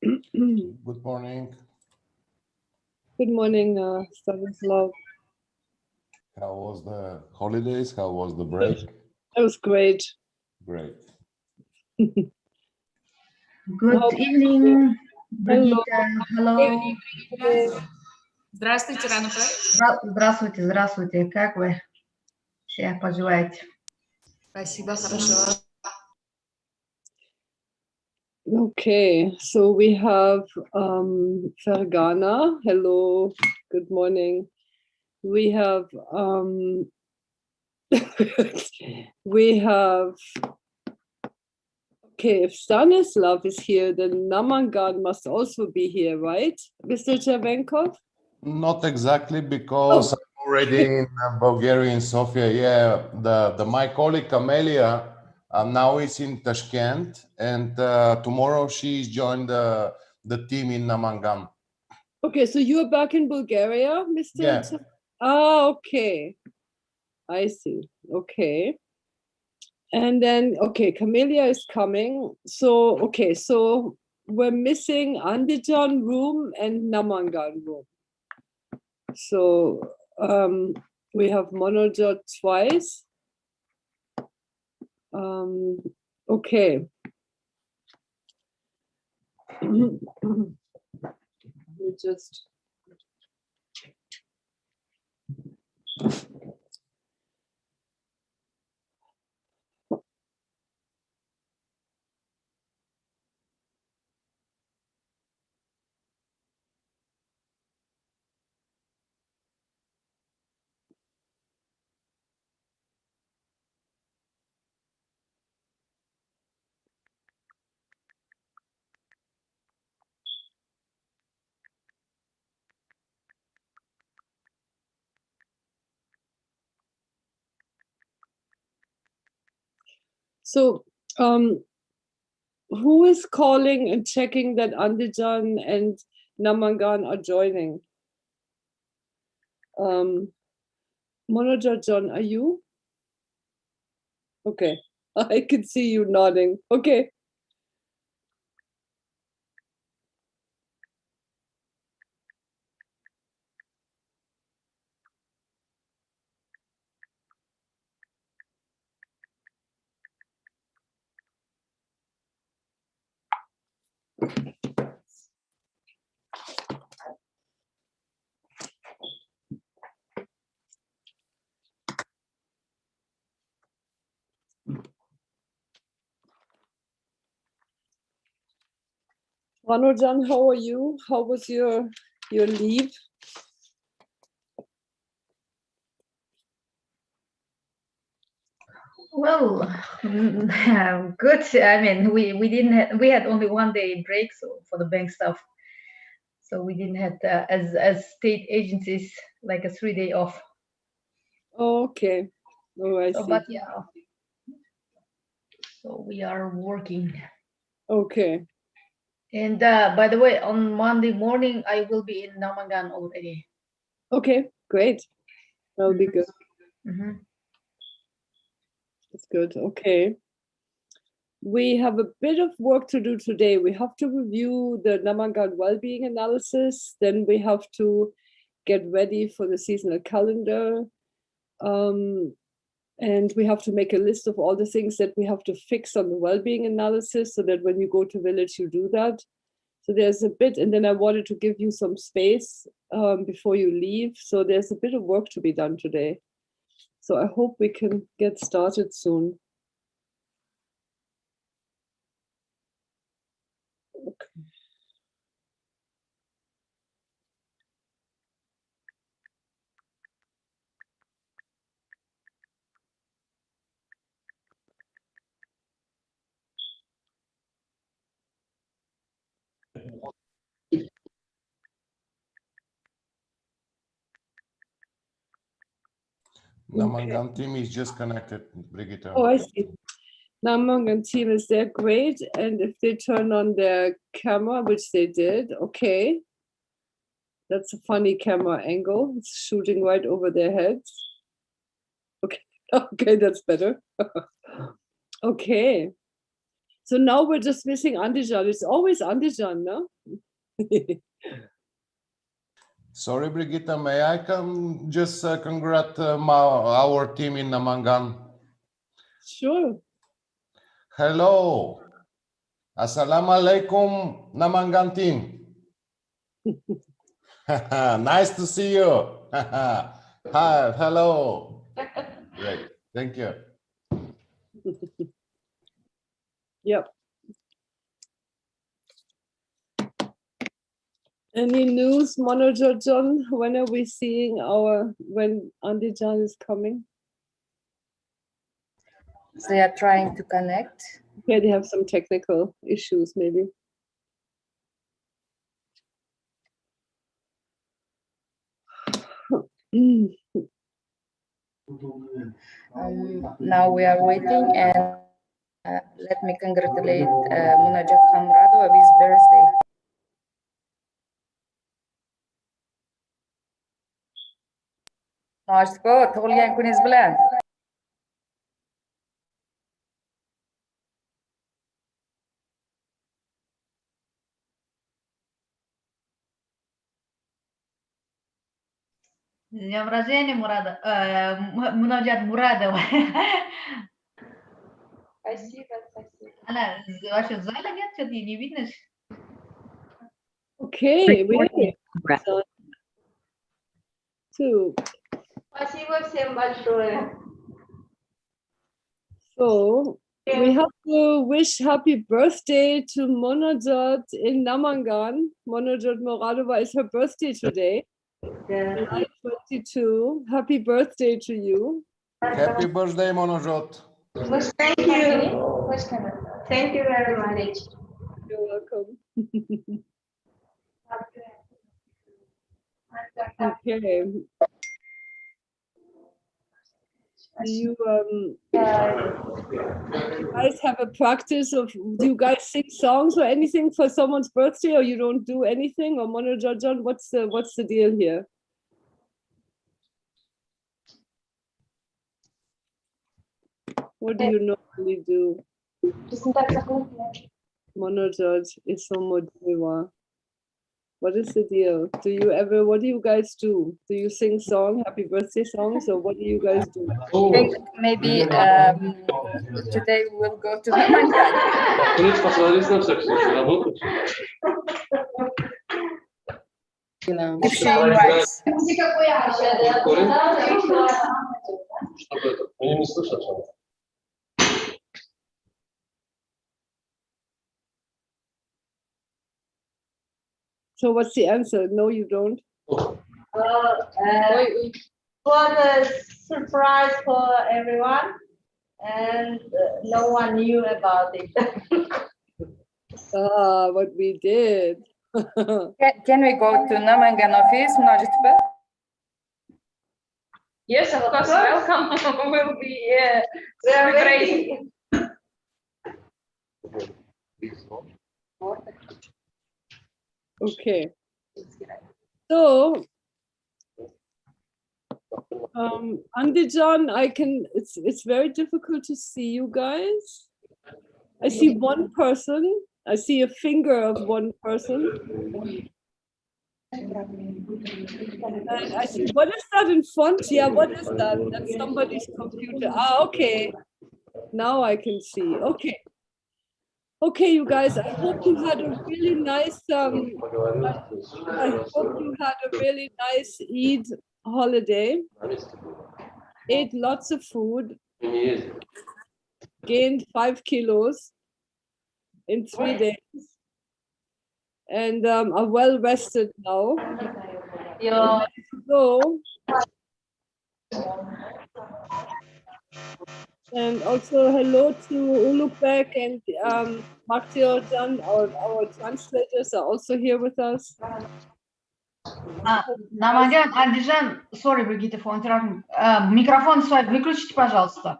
Good morning. Good morning, Stanislav. How was the holidays? How was the break? It was great. Great. Good evening, Brigitte. Hello. Здравствуйте, рано утро. Здравствуйте, здравствуйте. Как вы себя поживаете? Спасибо, хорошо. Okay, so we have Fergana. Hello, good morning. We have okay, if Stanislav is here, then Namangan must also be here, right, Mr. Chervenkov? Not exactly, because I'm already in Bulgaria, in Sofia. Yeah, my colleague Amelia now is in Tashkent, and tomorrow she's joined the team in Namangan. Okay, so you're back in Bulgaria, Mr. Yeah. Okay. I see. Okay. And then, okay, Camellia is coming. So, okay, so we're missing Andijan room and Namangan room. So we have Monoja twice. Okay. We just so who is calling and checking that Andijan and Namangan are joining? Monoja John, are you? Okay, I can see you nodding. Okay. Manojan, how are you? How was your leave? Well, good. I mean, we had only 1 day break, so for the bank stuff, so we didn't have as state agencies like a 3-day off. Oh, okay. Oh, I see. But yeah, so we are working. Okay. And by the way, on Monday morning, I will be in Namangan already. Okay, great. That'll be good. Mm-hmm. That's good. Okay. We have a bit of work to do today. We have to review the Namangan well-being analysis. Then we have to get ready for the seasonal calendar. And we have to make a list of all the things that we have to fix on the well-being analysis so that when you go to village, you do that. So there's a bit, and then I wanted to give you some space before you leave. So there's a bit of work to be done today. So I hope we can get started soon. Okay. Namangan team is just connected, Brigitte. Oh, I see. Namangan team is there, great. And if they turn on their camera, which they did, okay. That's a funny camera angle. It's shooting right over their heads. Okay, okay, that's better. Okay. So now we're just missing Andijan. It's always Andijan, no? Sorry, Brigitte, may I come just our team in Namangan? Sure. Hello. Assalamu alaikum, Namangan team. Nice to see you. Hi, hello. Great, thank you. Yep. Any news, Monojojon? When are we seeing when Andijan is coming? They are trying to connect. Okay, they have some technical issues, maybe. Now we are waiting, and let me congratulate Munajat Hamradova with his birthday. Noshko, tug'ilgan kuningiz bilan. С днем рождения, Мунаджат Мурадова. Спасибо, спасибо. Она вообще в зале нет? Что-то не видно. Okay, we have two. Спасибо всем большое. So we have to wish happy birthday to Monojot in Namangan. Monojot Moradova is her birthday today. July 22. Happy birthday to you. Happy birthday, Monojot. Thank you. Thank you very much. You're welcome. Okay. Do you guys have a practice of, do you guys sing songs or anything for someone's birthday, or you don't do anything? Or Monojojon, what's the deal here? What do you normally do? Monojot is so Modiwa. What is the deal? What do you guys do? Do you sing happy birthday songs, or what do you guys do? I think maybe today we'll go to Namangan. If she invites. So what's the answer? No, you don't? Was a surprise for everyone, and no one knew about it. What we did. Can we go to Namangan office, Munajat? Yes, of course, welcome. We'll be there waiting. Okay. So, Andijan, it's very difficult to see you guys. I see one person. I see a finger of one person. And I see, what is that in front? Yeah, what is that? That's somebody's computer. Okay. Now I can see. Okay. Okay, you guys, I hope you had a really nice Eid holiday. Ate lots of food. Gained 5 kilos in 3 days. And are well rested now. Yeah. So, and also hello to Ulukbek and Maktiojan, our translators are also here with us. Намаган, Андижан, sorry, Brigitte, for interrupting. Микрофон свой выключите, пожалуйста.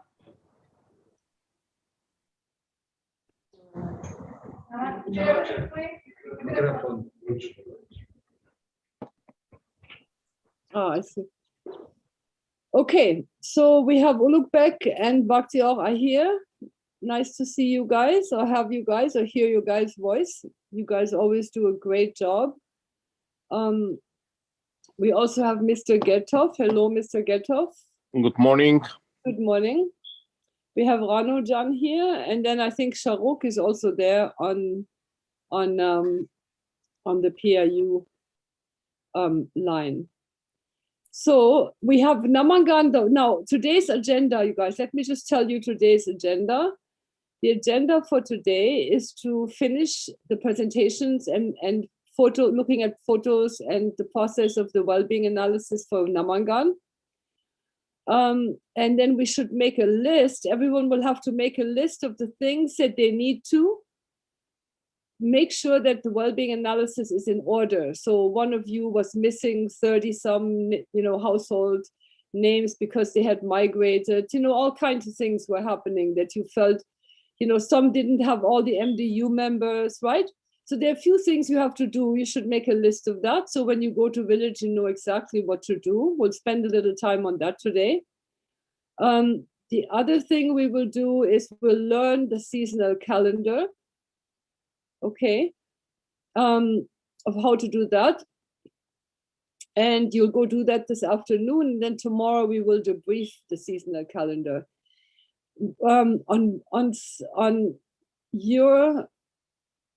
I see. Okay, so we have Ulukbek and Bakhtior are here. Nice to see you guys, or have you guys, or hear you guys' voice. You guys always do a great job. We also have Mr. Getov. Hello, Mr. Getov. Good morning. Good morning. We have Rano Jan here, and then I think Sharuk is also there on the PRU line. So we have Namangan. Now, today's agenda, you guys, let me just tell you today's agenda. The agenda for today is to finish the presentations and looking at photos and the process of the well-being analysis for Namangan. And then we should make a list. Everyone will have to make a list of the things that they need to make sure that the well-being analysis is in order. So one of you was missing 30 some, household names because they had migrated, all kinds of things were happening that you felt, some didn't have all the MDU members, right? So there are a few things you have to do. You should make a list of that. So when you go to village, you know exactly what to do. We'll spend a little time on that today. The other thing we will do is we'll learn the seasonal calendar, okay, of how to do that. And you'll go do that this afternoon. And then tomorrow we will debrief the seasonal calendar. On your,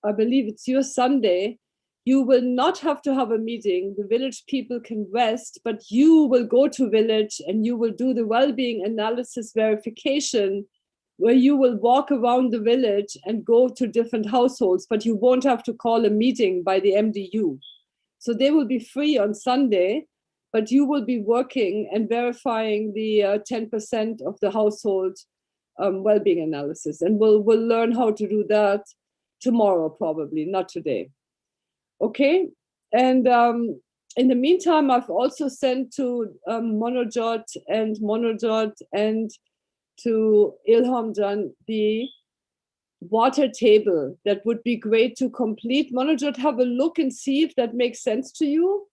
I believe it's your Sunday, you will not have to have a meeting. The village people can rest, but you will go to village and you will do the well-being analysis verification, where you will walk around the village and go to different households, but you won't have to call a meeting by the MDU. So they will be free on Sunday, but you will be working and verifying the 10% of the household well-being analysis. And we'll learn how to do that tomorrow, probably, not today. Okay, and in the meantime, I've also sent to Monojot and to Ilham Jan the water table that would be great to complete. Monojot, have a look and see if that makes sense to you.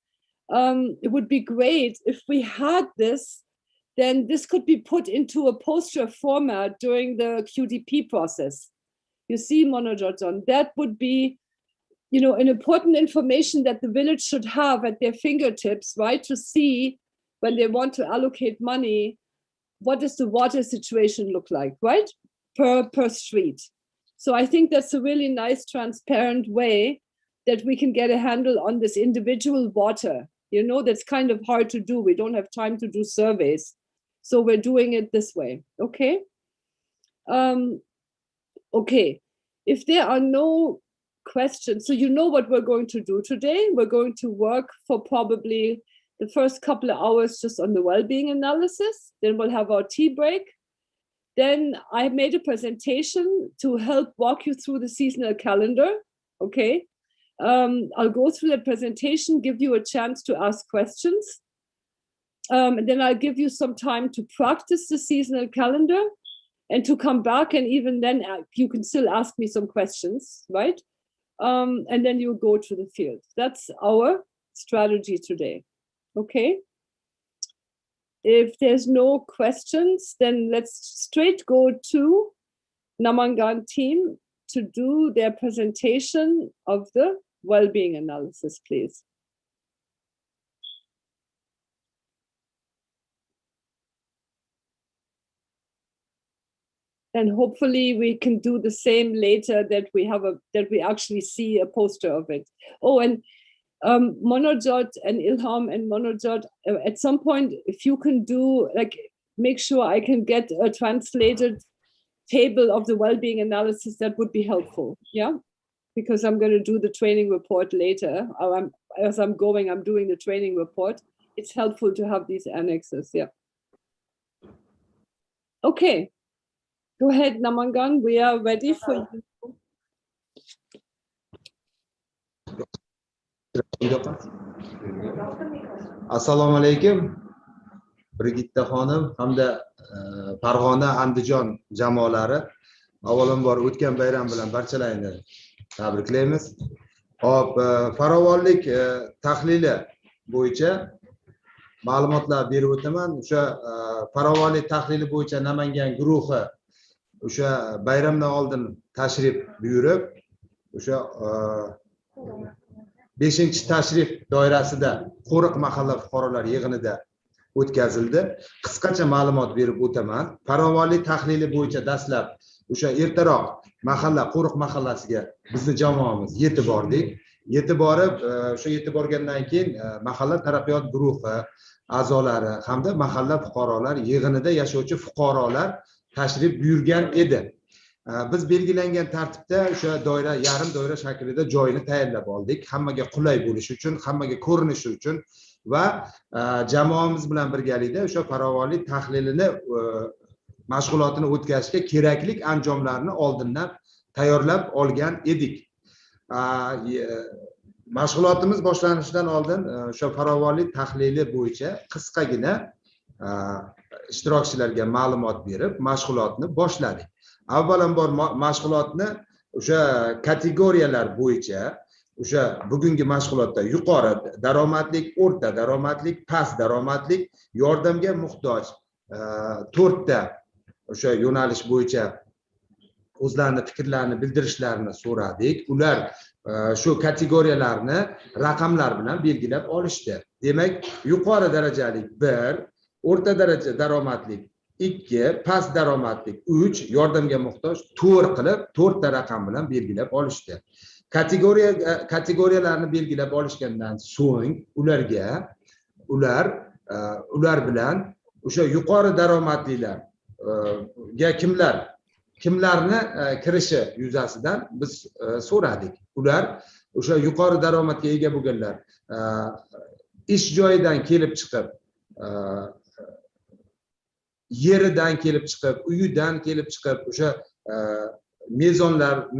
It would be great if we had this, then this could be put into a poster format during the QDP process. You see, Monojot, that would be an important information that the village should have at their fingertips, right? To see when they want to allocate money, what does the water situation look like, right? Per street. So I think that's a really nice, transparent way that we can get a handle on this individual water. That's kind of hard to do. We don't have time to do surveys. So we're doing it this way, okay? Okay, if there are no questions, so you know what we're going to do today. We're going to work for probably the first couple of hours just on the well-being analysis. Then we'll have our tea break. Then I made a presentation to help walk you through the seasonal calendar, okay? I'll go through that presentation, give you a chance to ask questions. And then I'll give you some time to practice the seasonal calendar and to come back, and even then you can still ask me some questions, right? And then you go to the field. That's our strategy today, okay? If there's no questions, then let's straight go to Namangan team to do their presentation of the well-being analysis, please. And hopefully we can do the same later, that we actually see a poster of it. Oh, and Monojot and Ilham and Monojot, at some point, if you can do, make sure I can get a translated table of the well-being analysis, that would be helpful, yeah? Because I'm going to do the training report later. As I'm doing the training report. It's helpful to have these annexes, yeah. Okay. Go ahead, Namangan. We are ready for you. Assalomu alaykum. Brigitta xonim hamda Farg'ona Andijon jamoalari. Avvalambor o'tgan bayram bilan barchalarini tabriklaymiz. Hop, farovonlik tahlili bo'yicha ma'lumotlar berib o'taman. O'sha farovonlik tahlili bo'yicha Namangan guruhi o'sha bayramdan oldin tashrif buyurib, o'sha 5-chi tashrif doirasida Qo'riq mahalla fuqarolar yig'inida o'tkazildi. Qisqacha ma'lumot berib o'taman. Farovonlik tahlili bo'yicha dastlab o'sha ertaroq Qo'riq mahallasiga bizni jamoamiz yetib bordik. Yetib borib, o'sha yetib borgandan keyin mahalla taraqqiyot guruhi a'zolari hamda mahalla fuqarolar yig'inida yashovchi fuqarolar tashrif buyurgan edi. Biz belgilangan tartibda o'sha doira, yarim doira shaklida joyini tayyorlab oldik. Hammaga qulay bo'lishi uchun, hammaga ko'rinishi uchun va jamoamiz bilan birgalikda o'sha farovonlik tahlilini mashg'ulotini o'tkazishga kerakli anjomlarni oldindan tayyorlab olgan edik. Mashg'ulotimiz boshlanishidan oldin o'sha farovonlik tahlili bo'yicha qisqagina ishtirokchilarga ma'lumot berib, mashg'ulotni boshladik. Avvalambor mashg'ulotni o'sha kategoriyalar bo'yicha o'sha bugungi mashg'ulotda yuqori daromadlik, o'rta daromadlik, past daromadlik, yordamga muhtoj 4 ta o'sha yo'nalish bo'yicha o'zlarini fikrlarini bildirishlarini so'radik. Ular shu kategoriyalarni raqamlar bilan belgilab olishdi. Demak, yuqori darajalik 1, o'rta daraja daromadlik 2, past daromadlik 3, yordamga muhtoj 4 qilib 4 ta raqam bilan belgilab olishdi. Kategoriyalarni belgilab olishgandan so'ng ular bilan o'sha yuqori daromadlilarga kimlarni kirishi yuzasidan biz so'radik. Ular o'sha yuqori daromadga ega bo'lganlar ish joyidan kelib chiqib, yeridan kelib chiqib, uyidan kelib chiqib o'sha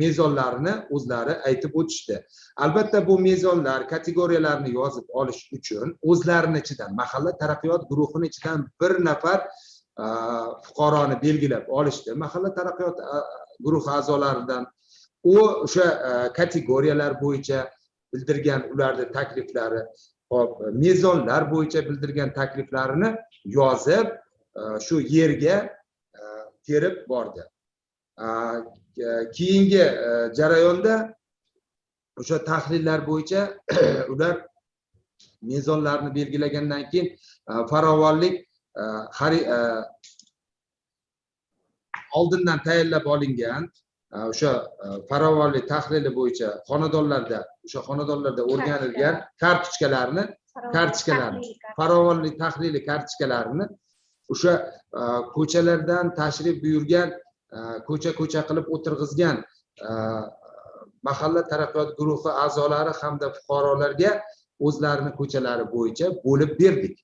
mezonlarni o'zlari aytib o'tishdi. Albatta bu mezonlar, kategoriyalarni yozib olish uchun o'zlarining ichidan, mahalla taraqqiyot guruhining ichidan bir nafar fuqaroni belgilab olishdi. Mahalla taraqqiyot guruhi a'zolaridan o'sha kategoriyalar bo'yicha bildirgan ularning takliflari, mezonlar bo'yicha bildirgan takliflarini yozib shu yerga terib bordi. Keyingi jarayonda o'sha tahlillar bo'yicha ular mezonlarni belgilagandan keyin farovonlik oldindan tayyorlab olingan o'sha farovonlik tahlili bo'yicha xonadonlarda o'rganilgan kartochkalarni, farovonlik tahlili kartochkalarini o'sha ko'chalardan tashrif buyurgan, ko'cha qilib o'tirg'izgan mahalla taraqqiyot guruhi a'zolari hamda fuqarolarga o'zlarini ko'chalari bo'yicha bo'lib berdik.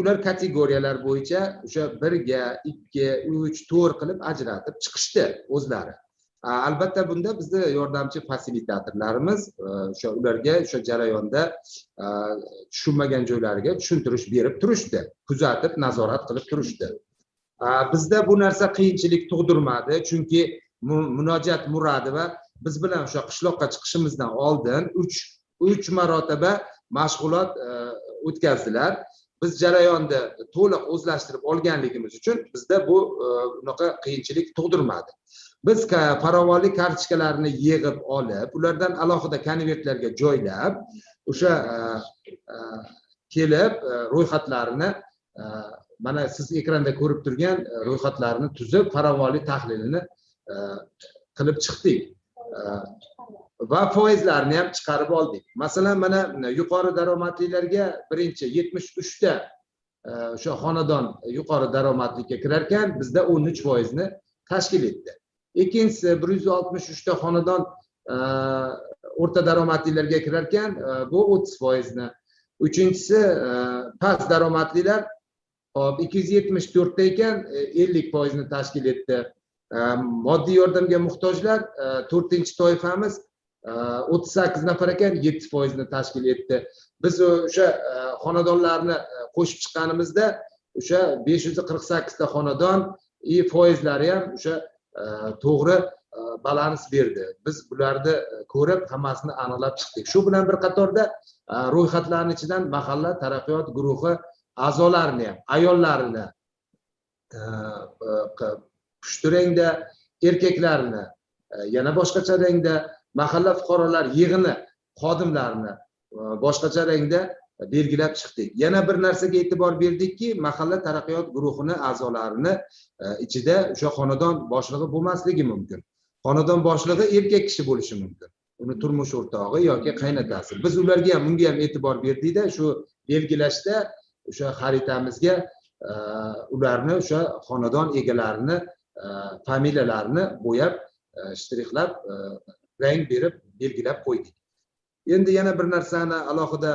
Ular kategoriyalar bo'yicha o'sha 1 ga, 2, 3, 4 qilib ajratib chiqishdi o'zlari. Albatta bunda bizda yordamchi fasilitatorlarimiz o'sha ularga o'sha jarayonda tushunmagan joylariga tushuntirish berib turishdi, kuzatib, nazorat qilib turishdi. Bizda bu narsa qiyinchilik tug'dirmadi, chunki Munojat Muradova biz bilan o'sha qishloqqa chiqishimizdan oldin 3 marotaba mashg'ulot o'tkazdilar. Biz jarayonni to'liq o'zlashtirib olganligimiz uchun bizda bu unaqa qiyinchilik tug'dirmadi. Biz farovonlik kartochkalarini yig'ib olib, ulardan alohida konvertlarga joylab, o'sha kelib ro'yxatlarini mana siz ekranda ko'rib turgan ro'yxatlarni tuzib, farovonlik tahlilini qilib chiqdik. Va foizlarni ham chiqarib oldik. Masalan, mana yuqori daromadlilarga birinchi 73 ta o'sha xonadon yuqori daromadlikka kirarkan, bizda 13% ni tashkil etdi. Ikkinchisi 163 ta xonadon o'rta daromadlilarga kirarkan, bu 30% ni. Uchinchisi past daromadlilar 274 ta ekan, 50% ni tashkil etdi. Moddiy yordamga muhtojlar 4-toifamiz 38 nafar ekan, 7% ni tashkil etdi. Biz o'sha xonadonlarni qo'shib chiqqanimizda o'sha 548 ta xonadon foizlari ham o'sha to'g'ri balans berdi. Biz bularni ko'rib, hammasini aniqlab chiqdik. Shu bilan bir qatorda ro'yxatlarning ichidan mahalla taraqqiyot guruhi a'zolarini ham, ayollarini pushti rangda, erkaklarni yana boshqacha rangda, mahalla fuqarolar yig'ini xodimlarini boshqacha rangda belgilab chiqdik. Yana bir narsaga e'tibor berdikki, mahalla taraqqiyot guruhini a'zolarini ichida o'sha xonadon boshlig'i bo'lmasligi mumkin. Xonadon boshlig'i erkak kishi bo'lishi mumkin. Uni turmush o'rtog'i yoki qaynotasi. Biz ularga ham bunga ham e'tibor berdikda, shu belgilashda o'sha xaritamizga ularni o'sha xonadon egalarini familiyalarini bo'yab, shtrixlab, rang berib belgilab qo'ydik. Endi yana bir narsani alohida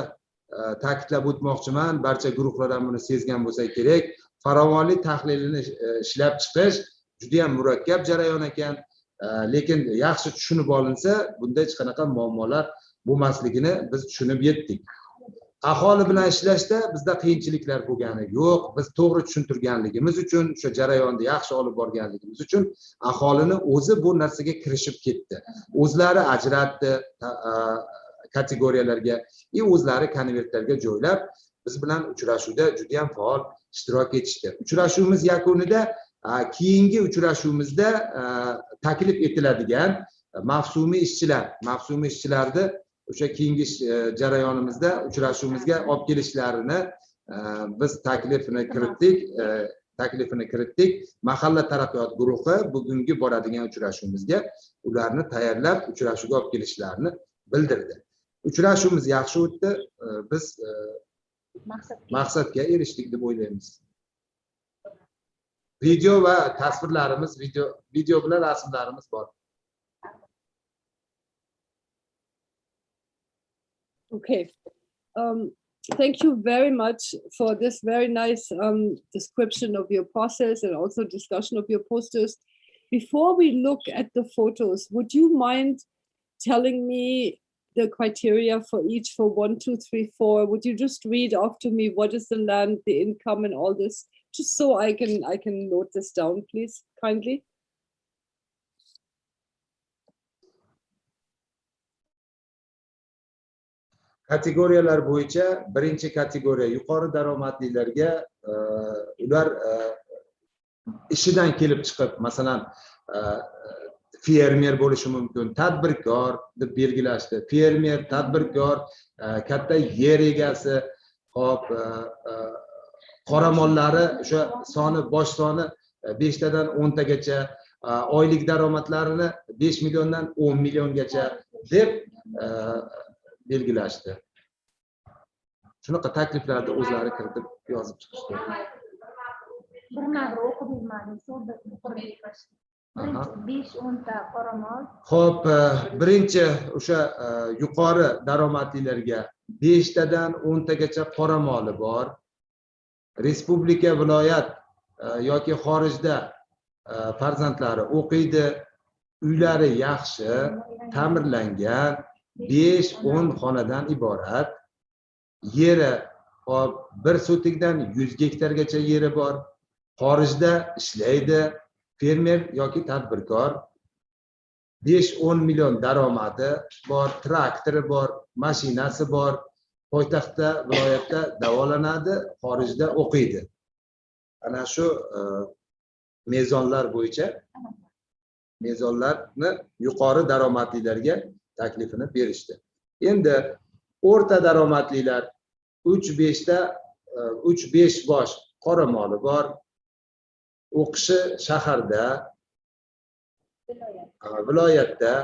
ta'kidlab o'tmoqchiman. Barcha guruhlar ham buni sezgan bo'lsa kerak. Farovonlik tahlilini ishlab chiqish juda ham murakkab jarayon ekan. Lekin yaxshi tushunib olinsa, bunda hech qanaqa muammolar bo'lmasligini biz tushunib yetdik. Aholi bilan ishlashda bizda qiyinchiliklar bo'lgani yo'q. Biz to'g'ri tushuntirganligimiz uchun, o'sha jarayonni yaxshi olib borganligimiz uchun aholini o'zi bu narsaga kirishib ketdi. O'zlari ajratdi kategoriyalarga, o'zlari konvertlarga joylab, biz bilan uchrashuvda juda ham faol ishtirok etishdi. Uchrashuvimiz yakunida keyingi uchrashuvimizda taklif etiladigan mavsumiy ishchilarni o'sha keyingi jarayonimizda uchrashuvimizga olib kelishlarini biz taklifini kiritdik. Mahalla taraqqiyot guruhi bugungi boradigan uchrashuvimizga ularni tayyorlab, uchrashuvga olib kelishlarini bildirdi. Uchrashuvimiz yaxshi o'tdi. Biz maqsadga erishdik deb o'ylaymiz. Video va tasvirlarimiz, video bilan rasmlarimiz bor. Okay. Thank you very much for this very nice description of your process and also discussion of your posters. Before we look at the photos, would you mind telling me the criteria for each for 1, 2, 3, 4? Would you just read off to me what is the land, the income, and all this, just so I can note this down, please, kindly? Kategoriyalar bo'yicha birinchi kategoriya yuqori daromadlilarga ular ishidan kelib chiqib, masalan, fermer bo'lishi mumkin, tadbirkor deb belgilashdi. Fermer, tadbirkor, katta yer egasi, hop, qoramollari o'sha bosh soni 5 tadan 10 tagacha, oylik daromadlarini 5 milliondan 10 milliongacha deb belgilashdi. Shunaqa takliflarni o'zlari kiritib yozib chiqishdi. Xo'p, birinchi o'sha yuqori daromadlilarga 5 tadan 10 tagacha qoramoli bor. Respublika, viloyat yoki xorijda farzandlari o'qiydi, uylari yaxshi, ta'mirlangan, 5-10 xonadan iborat. Yeri hop 1 sotikdan 100 gektargacha yeri bor. Xorijda ishlaydi, fermer yoki tadbirkor. 5-10 million daromadi bor, traktori bor, mashinasi bor. Poytaxtda, viloyatda davolanadi, xorijda o'qiydi. Ana shu mezonlar bo'yicha mezonlarni yuqori daromadlilarga taklifini berishdi. Endi o'rta daromadlilar 3-5 bosh qoramoli bor. O'qishi shaharda, viloyatda,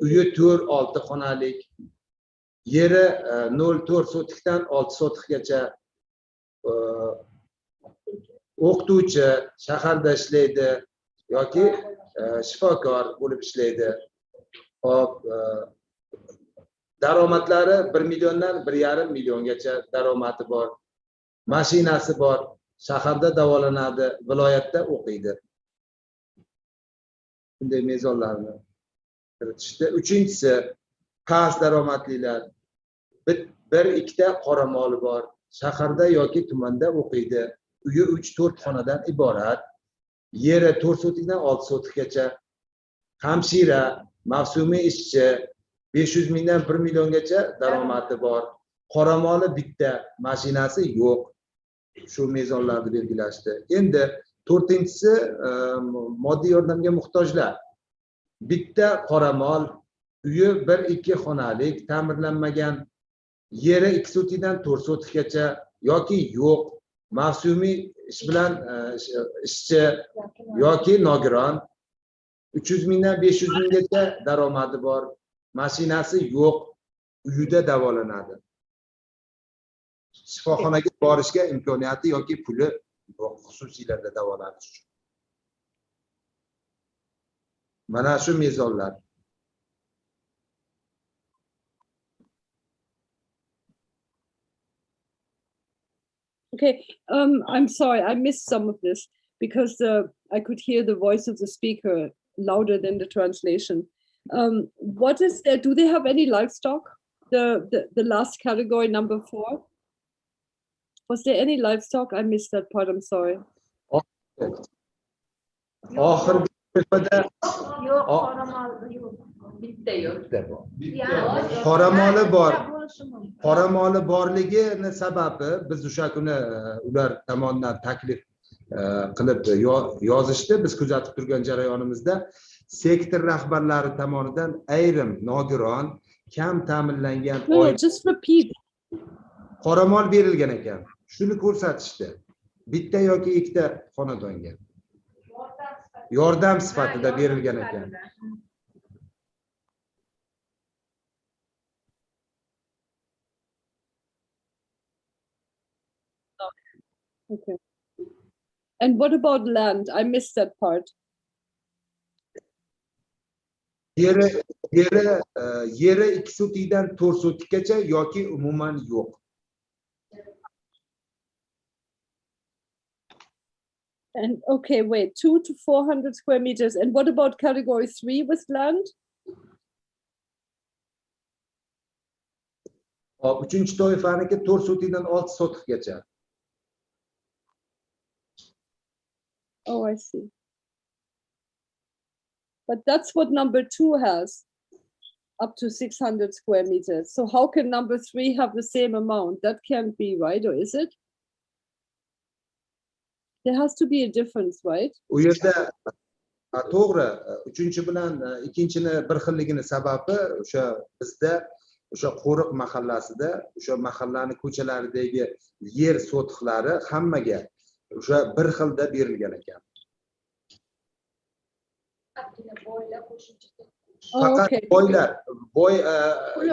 uyi 4-6 xonalik, yeri 0,4 sotikdan 6 sotikgacha, o'qituvchi, shaharda ishlaydi yoki shifokor bo'lib ishlaydi. Hop, daromadlari 1 milliondan 1,5 milliongacha daromadi bor. Mashinasi bor, shaharda davolanadi, viloyatda o'qiydi. Bunday mezonlarni kiritishdi. Uchinchisi, past daromadlilar. 1-2 ta qoramoli bor, shaharda yoki tumanda o'qiydi. Uyi 3-4 xonadan iborat. Yeri 4 sotikdan 6 sotikgacha. Hamshira, mavsumiy ishchi, 500 mingdan 1 milliongacha daromadi bor. Qoramoli bitta, mashinasi yo'q. Shu mezonlarni belgilashdi. Endi To'rtinchisi moddiy yordamga muhtojlar. Bitta qoramol, uyi 1-2 xonalik, ta'mirlanmagan, yeri 2 sotidan 4 sotikgacha yoki yo'q, mavsumiy ish bilan ishchi yoki nogiron, 300 mingdan 500 minggacha daromadi bor, mashinasi yo'q, uyida davolanadi. Shifoxonaga borishga imkoniyati yoki puli yo'q, xususiylarda davolanish uchun. Mana shu mezonlar. Okay, I'm sorry, I missed some of this because I could hear the voice of the speaker louder than the translation. What is there? Do they have any livestock? The last category, number 4. Was there any livestock? I missed that part. I'm sorry. Oxirgi to'yfada qoramoli bor. Qoramoli borligini sababi biz o'sha kuni ular tomonidan taklif qilib yozishdi. Biz kuzatib turgan jarayonimizda sektor rahbarlari tomonidan ayrim nogiron, kam ta'minlangan No, just repeat. qoramol berilgan ekan. Shuni ko'rsatishdi. Bitta yoki ikkita xonadonga yordam sifatida berilgan ekan. Okay. And what about land? I missed that part. Yeri 2 sotikdan 4 sotikgacha yoki umuman yo'q. And okay, wait, 2 to 400 square meters. And what about category 3 with land? Hop, 3-toifaniki 4 sotikdan 6 sotikgacha. Oh, I see. But that's what number 2 has, up to 600 square meters. So how can number 3 have the same amount? That can't be right, or is it? There has to be a difference, right? U yerda to'g'ri, 3-chi bilan 2-chini bir xilligini sababi o'sha bizda o'sha Qo'riq mahallasida o'sha mahallani ko'chalaridagi yer sotiqlari hammaga o'sha bir xilda berilgan ekan. Faqat boylar,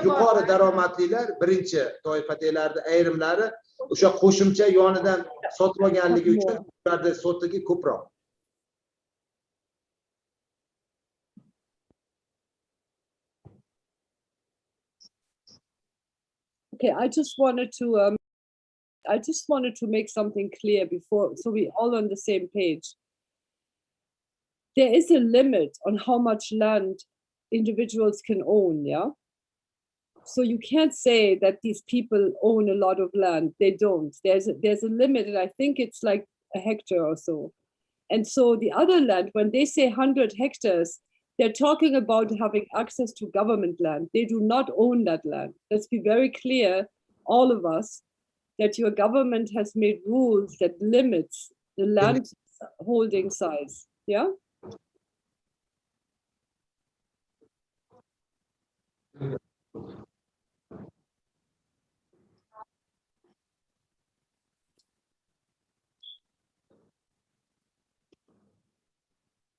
yuqori daromadlilar birinchi toifadagilarni ayrimlari o'sha qo'shimcha yonidan sotib olganligi uchun ularda sotigi ko'proq. Okay, I just wanted to make something clear before, so we all on the same page. There is a limit on how much land individuals can own, yeah? So you can't say that these people own a lot of land. They don't. There's a limit, and I think it's like a hectare or so. And so the other land, when they say 100 hectares, they're talking about having access to government land. They do not own that land. Let's be very clear, all of us, that your government has made rules that limits the land holding size, yeah?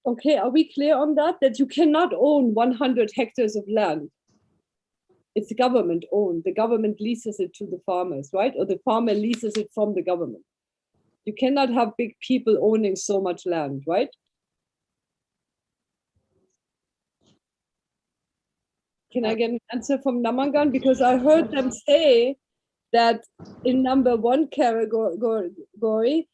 Okay, are we clear on that? That you cannot own 100 hectares of land. It's government owned. The government leases it to the farmers, right? Or the farmer leases it from the government. You cannot have big people owning so much land, right? Can I get an answer from Namangan? Because I heard them say that in number 1 category,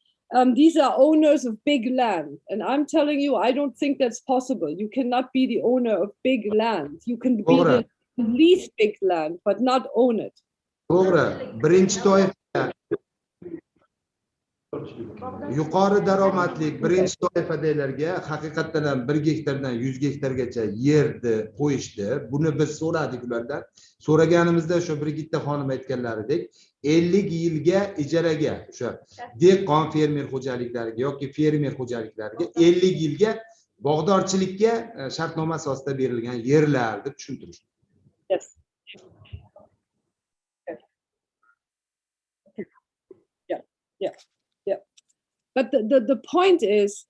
these are owners of big land. And I'm telling you, I don't think that's possible. You cannot be the owner of big land. You can be the least big land, but not own it. To'g'ri, birinchi toifa yuqori daromadli birinchi toifadagilarga haqiqatdan ham 1 gektardan 100 gektargacha yerni qo'yishdi. Buni biz so'radik ulardan. So'raganimizda o'sha Brigitta xonim aytganlaridek 50 yilga ijaraga o'sha dehqon fermer xo'jaliklariga yoki fermer xo'jaliklariga 50 yilga bog'dorchilikka shartnoma asosida berilgan yerlar deb tushuntirishdi. Yes. Yeah. But the point is,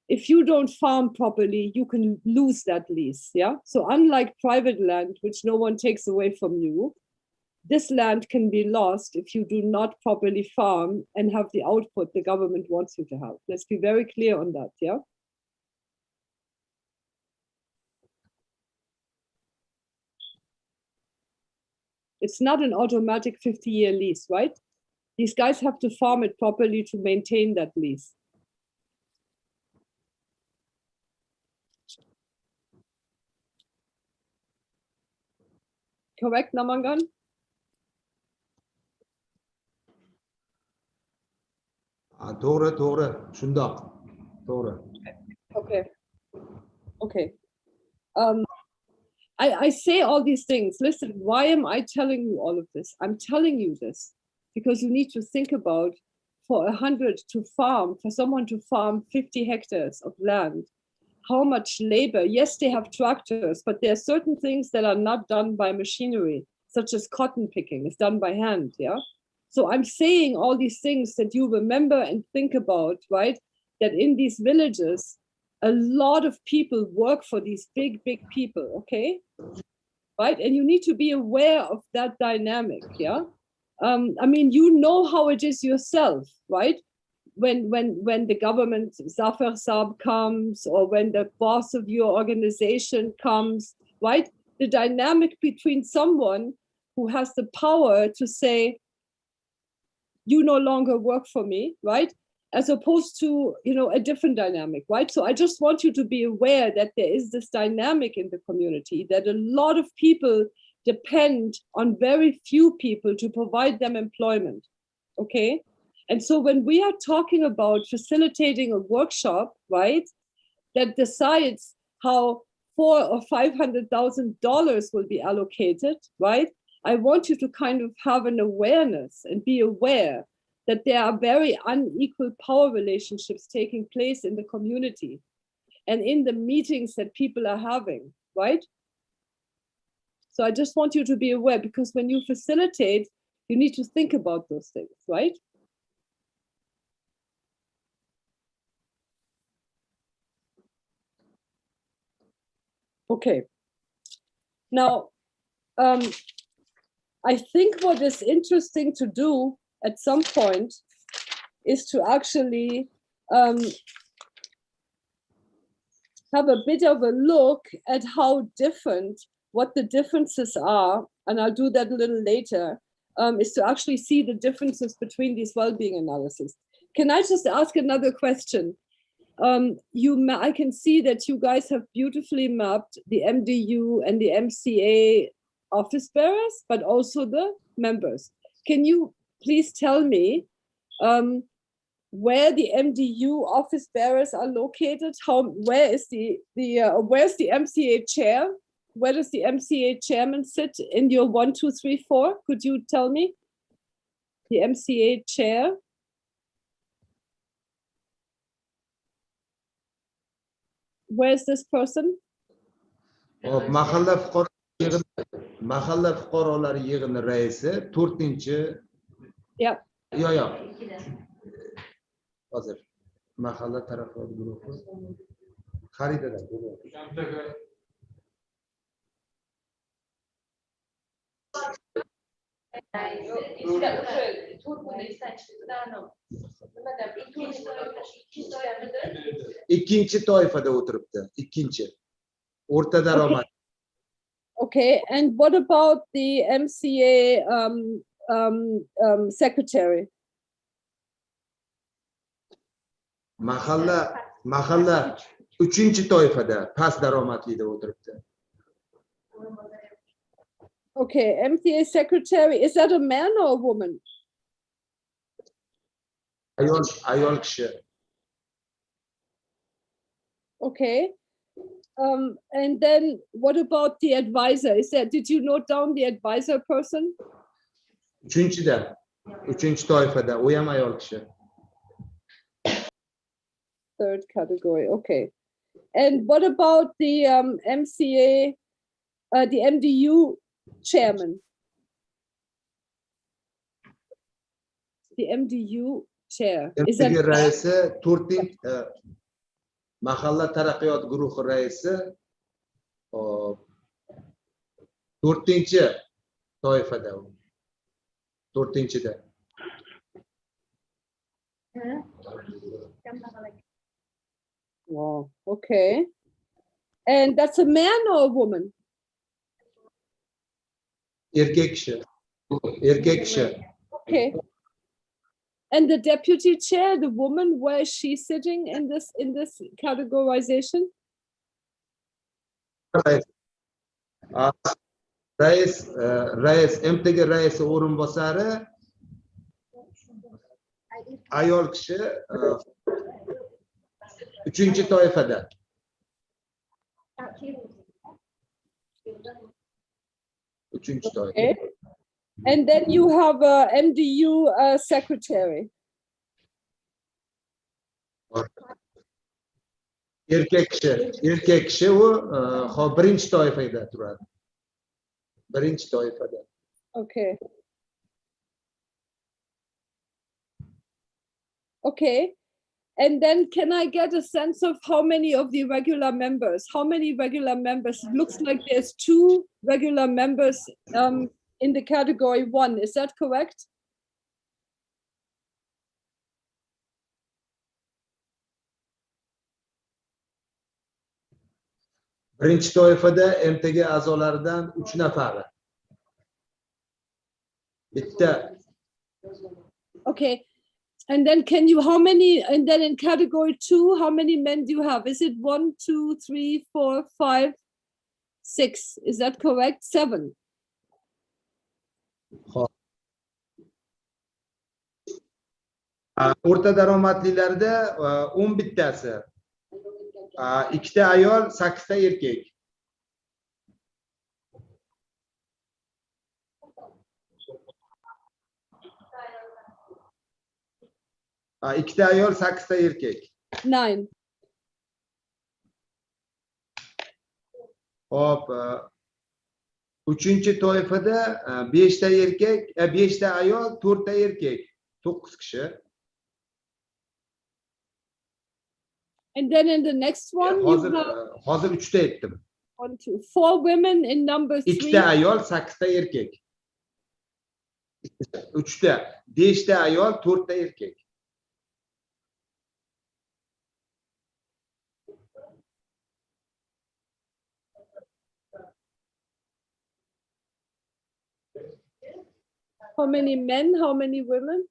if you don't farm properly, you can lose that lease. Yeah. So unlike private land, which no one takes away from you, this land can be lost if you do not properly farm and have the output the government wants you to have. Let's be very clear on that. Yeah. It's not an automatic 50-year lease, right? These guys have to farm it properly to maintain that lease. Correct, Namangan? To'g'ri, shundoq. To'g'ri. Okay. I say all these things. Listen, why am I telling you all of this? I'm telling you this because you need to think about for someone to farm 50 hectares of land, how much labor. Yes, they have tractors, but there are certain things that are not done by machinery, such as cotton picking. It's done by hand, yeah? So I'm saying all these things that you remember and think about, right? That in these villages, a lot of people work for these big people, okay? Right? And you need to be aware of that dynamic, yeah? I mean, you know how it is yourself, right? When the government, Zafar Saab comes, or when the boss of your organization comes, right? The dynamic between someone who has the power to say, you no longer work for me, right? As opposed to, a different dynamic, right? So I just want you to be aware that there is this dynamic in the community, that a lot of people depend on very few people to provide them employment, okay? And so when we are talking about facilitating a workshop, right, that decides how $400,000 or $500,000 will be allocated, right? I want you to kind of have an awareness and be aware that there are very unequal power relationships taking place in the community and in the meetings that people are having, right? So I just want you to be aware, because when you facilitate, you need to think about those things, right? Okay. Now, I think what is interesting to do at some point is to actually have a bit of a look at how different, what the differences are, and I'll do that a little later, is to actually see the differences between these well-being analyses. Can I just ask another question? I can see that you guys have beautifully mapped the MDU and the MCA office bearers, but also the members. Can you please tell me where the MDU office bearers are located? Where's the MCA chair? Where does the MCA chairman sit in your 1, 2, 3, 4? Could you tell me the MCA chair? Where's this person? Mahalla fuqarolar yig'ini raisi 4-chi. Yeah. Yo'q. Hozir mahalla tarafdor guruhi xaridada bo'lyapti. Ikkinchi toifada o'tiribdi. Ikkinchi. O'rta daromad. Okay, and what about the MCA secretary? Mahalla 3-chi toifada past daromadlida o'tiribdi. Okay, MCA secretary, is that a man or a woman? ayol kishi. Okay. And then what about the advisor? Did you note down the advisor person? Uchinchi toifada, u ham ayol kishi. Third category, okay. And what about the MCA, the MDU chairman? The MDU chair. Is that MDU raisi, 4-inchi mahalla taraqqiyot guruhi raisi, 4-inchi toifada u. 4-inchida. Wow, okay. And that's a man or a woman? Erkek kishi. Erkek kishi. Okay. And the deputy chair, the woman, where is she sitting in this categorization? Rais, MTG raisi o'rinbosari ayol kishi, 3-chi toifada. Okay. And then you have a MDU secretary. Erkek kishi u birinchi toifada turadi. Birinchi toifada. Okay. Okay. And then can I get a sense of how many of the regular members? How many regular members? It looks like there's 2 regular members in the category 1. Is that correct? Birinchi toifada MTG a'zolaridan 3 nafari. Bitta. Okay. And then how many, and then in category 2, how many men do you have? Is it 1, 2, 3, 4, 5, 6? Is that correct? 7. O'rta daromadlilarda 10 bittasi. 2 ayol, 8 erkek. Ikkita ayol, 8 erkek. 9. Hop, 3-chi toifada 5 ta erkek, 5 ta ayol, 4 ta erkek. 9 kishi. And then in the next one, Hozir 3 ta aytdim. 1, 2, 4 women in number 3. 2 ta ayol, 8 ta erkek. 3 ta, 5 ta ayol, 4 ta erkek. How many men? How many women?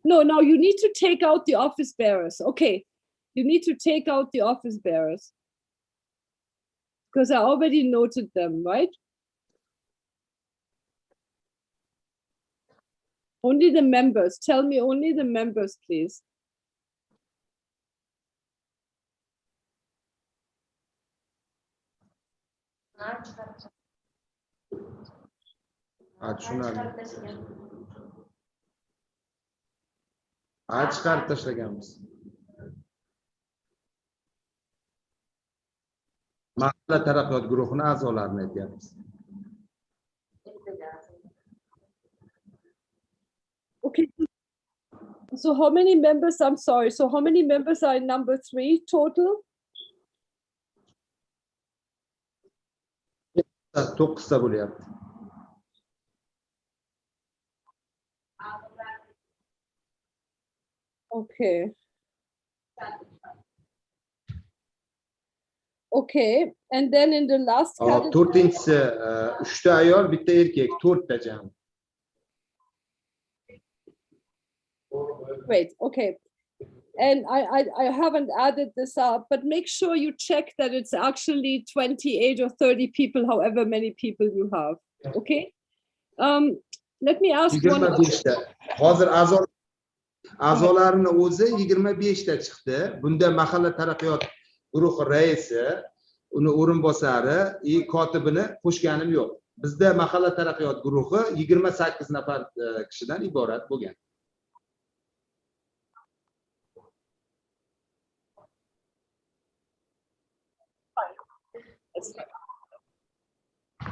No, now you need to take out the office bearers. Okay, you need to take out the office bearers. Because I already noted them, right? Only the members. Tell me only the members, please. Chiqarib tashlaganmiz. Mahalla taraqqiyot guruhining a'zolarini aytyapmiz. Okay. So how many members? I'm sorry. So how many members are in number 3 total? 9 ta bo'lyapti. Okay. Okay, and then in the last category. 4-inchisi 3 ta ayol, 1 ta erkek, 4 ta jam. Great, okay. And I haven't added this up, but make sure you check that it's actually 28 or 30 people, however many people you have. Okay. Let me ask one. Hozir a'zolarini o'zi 25 ta chiqdi. Bunda mahalla taraqqiyot guruhi raisi, uni o'rinbosari, kotibini qo'shganim yo'q. Bizda mahalla taraqqiyot guruhi 28 nafar kishidan iborat bo'lgan.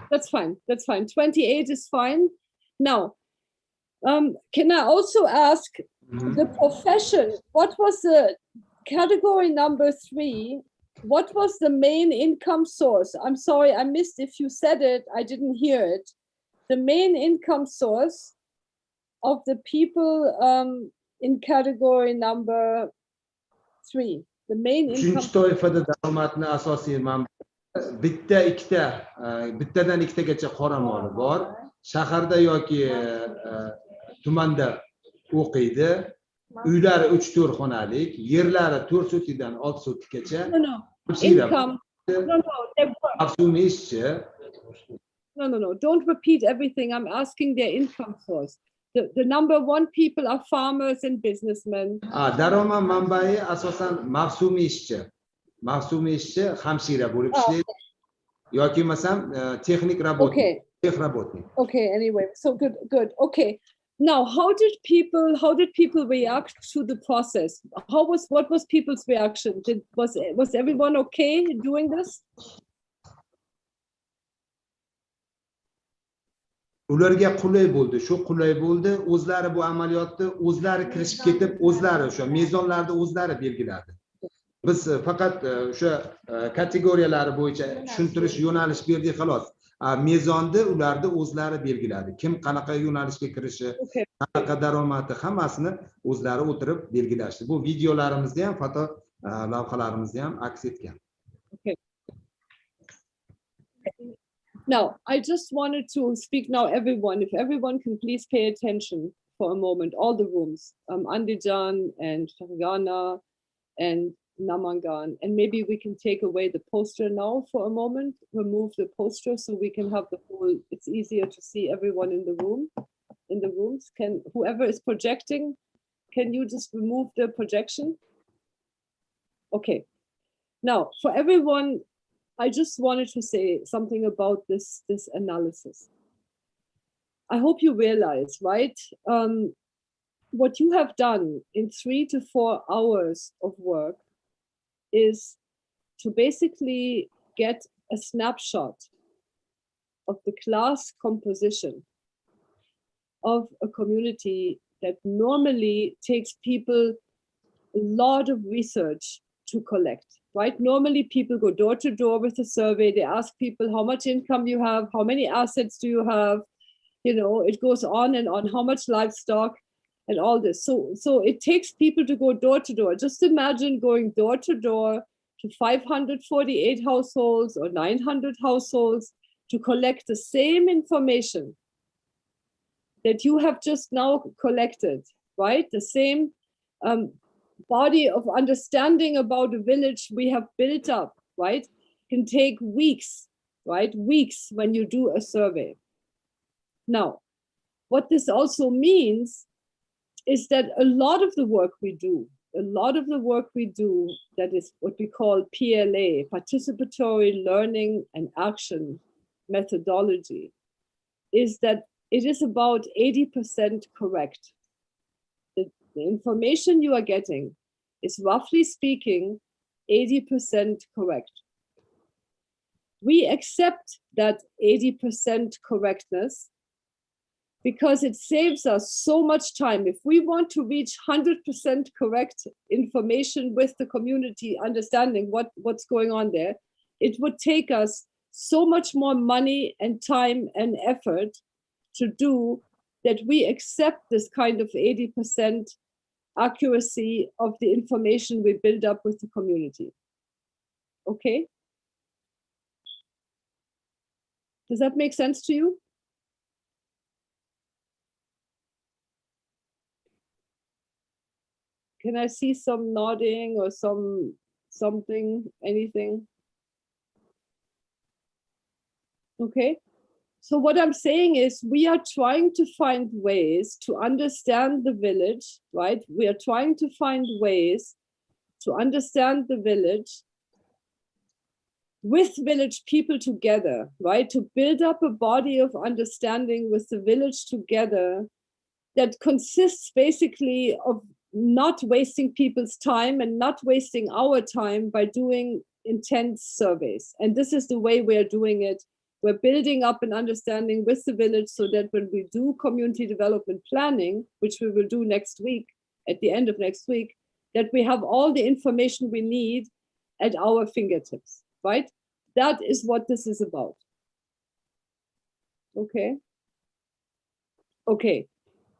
That's fine. That's fine. 28 is fine. Now, can I also ask the profession? What was the category number 3? What was the main income source? I'm sorry, I missed if you said it. I didn't hear it. The main income source of the people in category number 3. The main income. Uchinchi toifada daromadni asosiy manba bittadan ikkitagacha qoramoli bor. Shaharda yoki tumanda o'qiydi. Uylari 3-4 xonalik, yerlari 4 sotidan 6 sotikgacha. No. Income. Mavsumiy ishchi. No. Don't repeat everything. I'm asking their income source. The number 1 people are farmers and businessmen. Daromad manbai asosan mavsumiy ishchi. Mavsumiy ishchi hamshira bo'lib ishlaydi. Yoki masalan texnik rabotnik. Okay, anyway, so good. Okay. Now, how did people react to the process? What was people's reaction? Was everyone okay doing this? Ularga qulay bo'ldi. Shu qulay bo'ldi. O'zlari bu amaliyotni o'zlari kirishib ketib, o'zlari o'sha mezonlarni o'zlari belgiladi. Biz faqat o'sha kategoriyalari bo'yicha tushuntirish yo'nalish berdik xolos. Mezonni ularni o'zlari belgiladi. Kim qanaqa yo'nalishga kirishi, qanaqa daromadi hammasini o'zlari o'tirib belgilashdi. Bu videolarimizda ham, foto lavhalarimizda ham aks etgan. Okay. Now, I just wanted to speak now, everyone. If everyone can please pay attention for a moment, all the rooms, Andijan and Fergana and Namangan, and maybe we can take away the poster now for a moment, remove the poster so we can have the whole, it's easier to see everyone in the rooms. Whoever is projecting, can you just remove the projection? Okay. Now, for everyone, I just wanted to say something about this analysis. I hope you realize, right? What you have done in 3 to 4 hours of work is to basically get a snapshot of the class composition of a community that normally takes people a lot of research to collect, right? Normally people go door to door with a survey. They ask people how much income you have, how many assets do you have? You know, it goes on and on, how much livestock and all this. So it takes people to go door to door. Just imagine going door to door to 548 households or 900 households to collect the same information that you have just now collected, right? The same body of understanding about a village we have built up, right? Can take weeks, right? Weeks when you do a survey. Now, what this also means is that a lot of the work we do, that is what we call PLA, participatory learning and action methodology, is that it is about 80% correct. The information you are getting is, roughly speaking, 80% correct. We accept that 80% correctness because it saves us so much time. If we want to reach 100% correct information with the community, understanding what's going on there, it would take us so much more money and time and effort to do that. We accept this kind of 80% accuracy of the information we build up with the community. Okay? Does that make sense to you? Can I see some nodding or something, anything? Okay, So what I'm saying is we are trying to find ways to understand the village, right? We are trying to find ways to understand the village with village people together, right? To build up a body of understanding with the village together that consists basically of not wasting people's time and not wasting our time by doing intense surveys. And this is the way we are doing it. We're building up an understanding with the village so that when we do community development planning, which we will do next week, at the end of next week, that we have all the information we need at our fingertips, right? That is what this is about. Okay. Okay.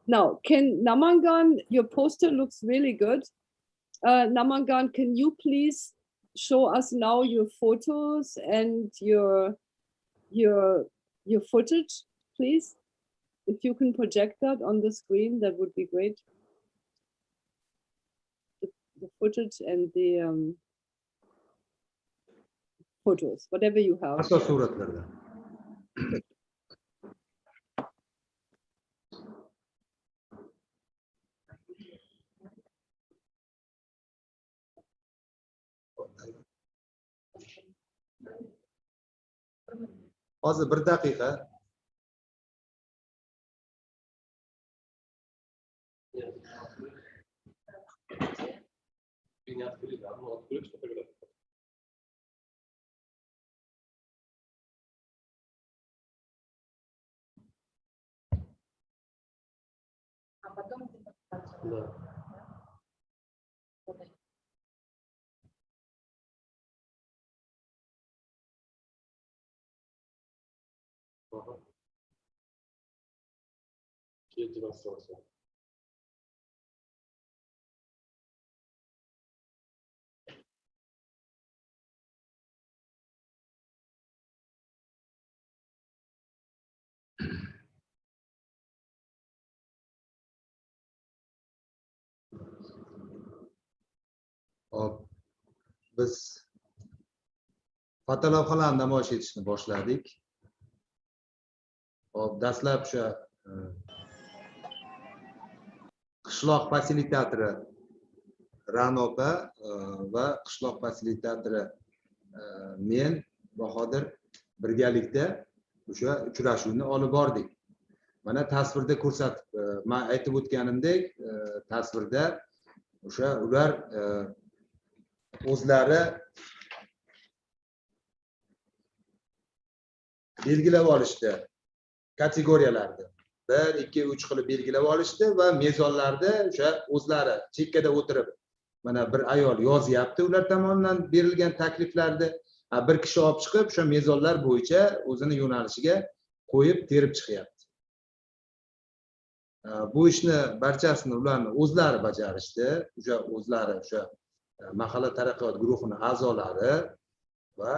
Now, can Namangan, your poster looks really good. Namangan, can you please show us now your photos and your footage, please? If you can project that on the screen, that would be great. The footage and the photos, whatever you have. Asos suratlarda. Hozir 1 daqiqa. Hop. Biz fotolavhalarni namoyish etishni boshladik. Hop, dastlab o'sha qishloq fasilitatori Ra'no opa va qishloq fasilitatori men Bahodir birgalikda o'sha uchrashuvni olib bordik. Mana tasvirda ko'rsatib, men aytib o'tganimdek, tasvirda o'sha ular o'zlari belgilab olishdi kategoriyalarni. 1, 2, 3 qilib belgilab olishdi va mezonlarda o'sha o'zlari chekkada o'tirib, mana bir ayol yozyapti ular tomonidan berilgan takliflarni, bir kishi olib chiqib o'sha mezonlar bo'yicha o'zini yo'nalishiga qo'yib terib chiqyapti. Bu ishni barchasini ularni o'zlari bajarishdi. O'sha o'zlari o'sha mahalla taraqqiyot guruhining a'zolari va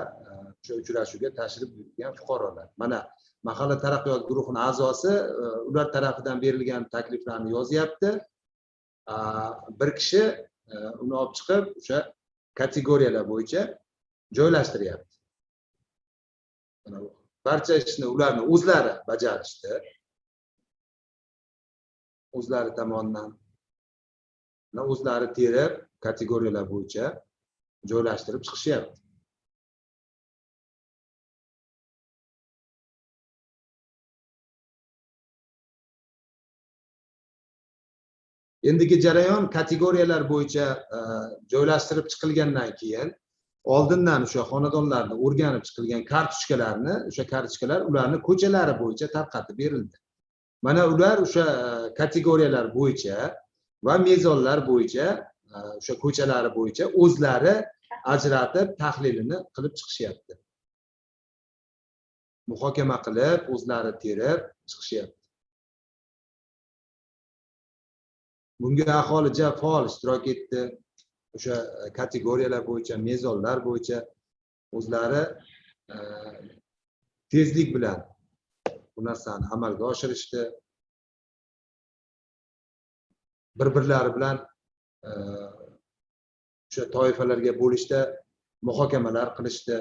o'sha uchrashuvga tashrif buyurgan fuqarolar. Mana mahalla taraqqiyot guruhining a'zosi ular tarafidan berilgan takliflarni yozyapti. Bir kishi uni olib chiqib o'sha kategoriyalar bo'yicha joylashtiryapti. Barcha ishni ularni o'zlari bajarishdi. O'zlari tomonidan o'zlari terib kategoriyalar bo'yicha joylashtirib chiqishyapti. Endigi jarayon kategoriyalar bo'yicha joylashtirib chiqilgandan keyin oldindan o'sha xonadonlarni o'rganib chiqilgan kartochkalarni, o'sha kartochkalar ularni ko'chalari bo'yicha tarqatib berildi. Mana ular o'sha kategoriyalar bo'yicha va mezonlar bo'yicha, o'sha ko'chalari bo'yicha o'zlari ajratib tahlilini qilib chiqishyapti. Muhokama qilib, o'zlari terib chiqishyapti. Bunga aholi faol ishtirok etdi. O'sha kategoriyalar bo'yicha, mezonlar bo'yicha o'zlari tezlik bilan bu narsani amalga oshirishdi. Bir-birlari bilan o'sha toifalarga bo'lishda muhokamalar qilishdi.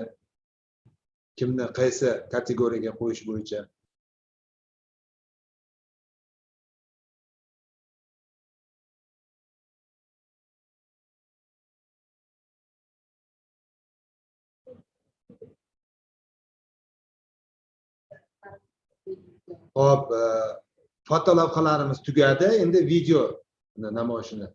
Kimni qaysi kategoriyaga qo'yish bo'yicha. Hop, fotolavhalarimiz tugadi. Endi video namoyishini.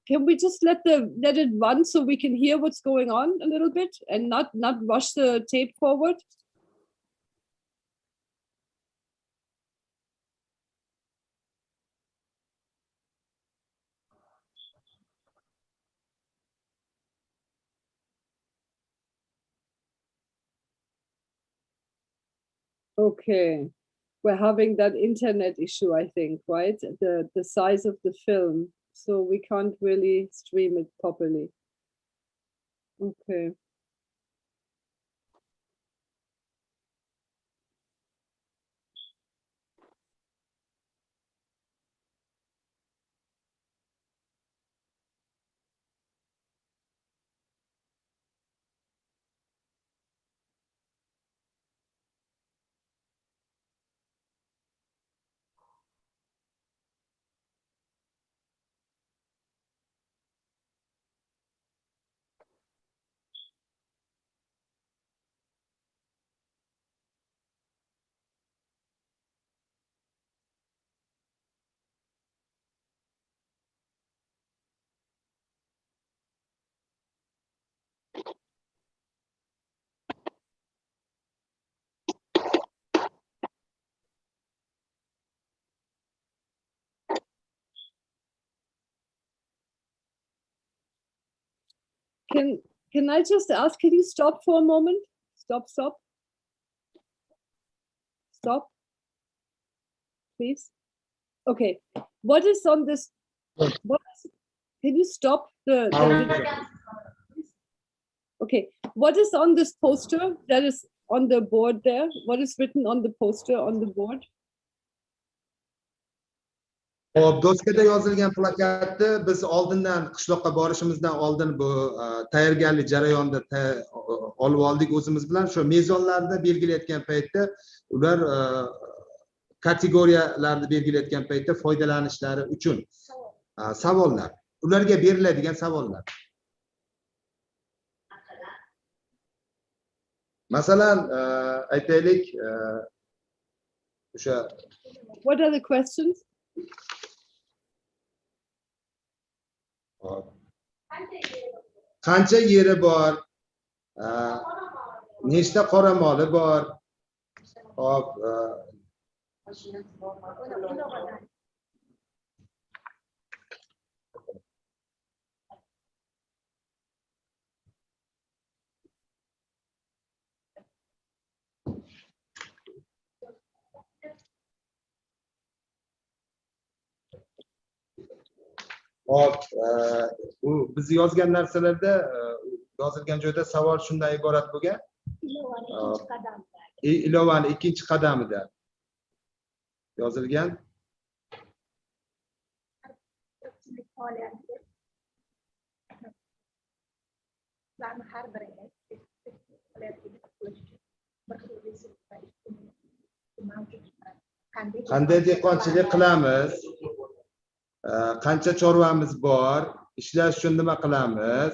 Can we just let it run so we can hear what's going on a little bit and not rush the tape forward? Okay, we're having that internet issue, I think, right? The size of the film, so we can't really stream it properly. Okay. Can I just ask, can you stop for a moment? Stop. Stop, please. Okay, what is on this? Can you stop the okay, what is on this poster that is on the board there? What is written on the poster on the board? Hop, doskada yozilgan plakatni biz oldindan qishloqqa borishimizdan oldin bu tayyorgarlik jarayonida olib oldik o'zimiz bilan. Shu mezonlarni belgilayotgan paytda ular kategoriyalarni belgilayotgan paytda foydalanishlari uchun savollar, ularga beriladigan savollar. Masalan, aytaylik, o'sha What are the questions? qancha yeri bor, nechta qoramoli bor, hop, hop, bu biz yozgan narsalarda yozilgan joyda savol shundan iborat bo'lgan. Ilovani ikkinchi qadamida yozilgan. Qanday dehqonchilik qilamiz? Qancha chorvamiz bor? Ishlash uchun nima qilamiz?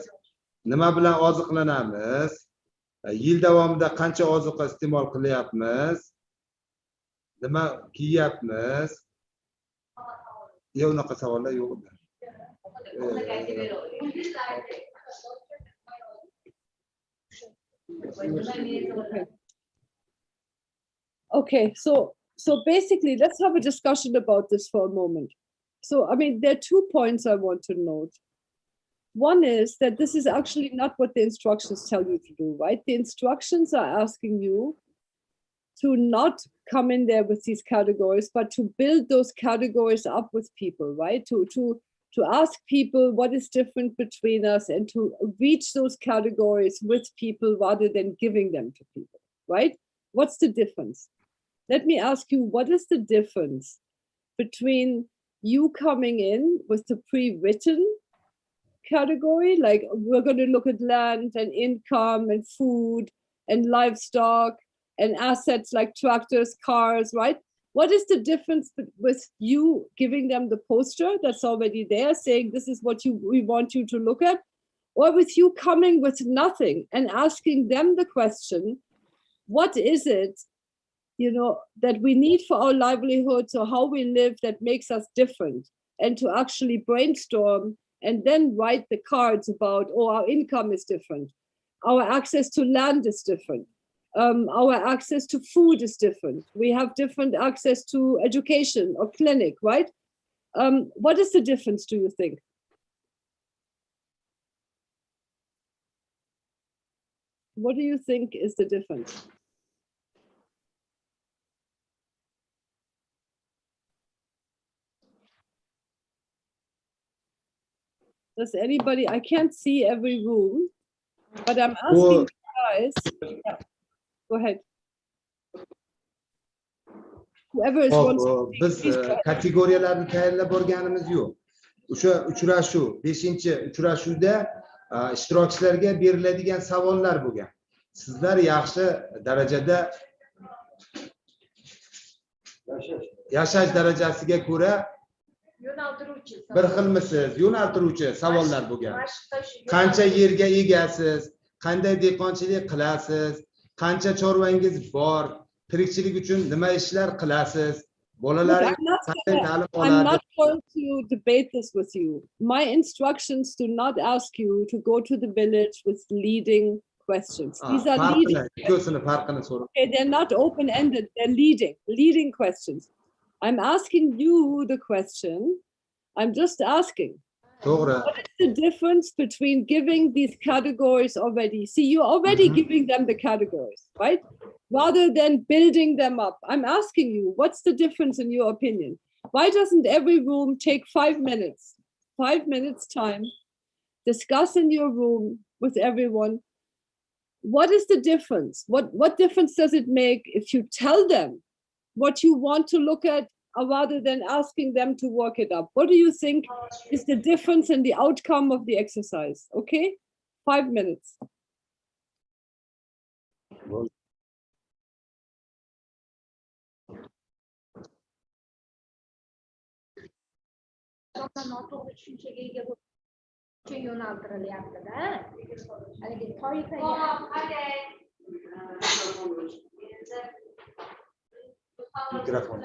Nima bilan oziqlanamiz? Yil davomida qancha ozuqa iste'mol qilyapmiz? Nima kiyapmiz? Unaqa savollar yo'q. Okay, so basically, let's have a discussion about this for a moment. So, I mean, there are 2 points I want to note. One is that this is actually not what the instructions tell you to do, right? The instructions are asking you to not come in there with these categories, but to build those categories up with people, right? To ask people what is different between us and to reach those categories with people rather than giving them to people, right? What's the difference? Let me ask you, what is the difference between you coming in with the pre-written category, like we're going to look at land and income and food and livestock and assets like tractors, cars, right? What is the difference with you giving them the poster that's already there saying this is what we want you to look at, or with you coming with nothing and asking them the question, what is it, you know, that we need for our livelihoods or how we live that makes us different, and to actually brainstorm and then write the cards about, oh, our income is different, our access to land is different, our access to food is different, we have different access to education or clinic, right? What is the difference, do you think? What do you think is the difference? Does anybody, I can't see every room, but I'm asking you guys, yeah, go ahead. Whoever is Hop, wants biz please go ahead. kategoriyalarni tayyorlab borganimiz yo'q. O'sha uchrashuv, 5-uchrashuvda ishtirokchilarga beriladigan savollar bo'lgan. Sizlar yaxshi darajada yashash darajasiga ko'ra bir xilmisiz, yo'naltiruvchi savollar bo'lgan. Qancha yerga egasiz, qanday dehqonchilik qilasiz, qancha chorvangiz bor, tirikchilik uchun nima ishlar qilasiz, bolalaringiz qanday ta'lim I'm oladi. not going to debate this with you. My instructions do not ask you to go to the village with leading questions. These are leading. Ikkisini farqini so'rab. Okay, they're not open-ended, they're leading questions. I'm asking you the question. I'm just asking. To'g'ri. What is the difference between giving these categories already? See, you're already giving them the categories, right? Rather than building them up. I'm asking you, what's the difference in your opinion? Why doesn't every room take 5 minutes? 5 minutes time, discuss in your room with everyone. What is the difference? What difference does it make if you tell them what you want to look at rather than asking them to work it up? What do you think is the difference in the outcome of the exercise? Okay, 5 minutes. noto'g'ri tushunchaga ega bo'lib yo'naltirilyapti-da. Haligi toifaga Mikrofon.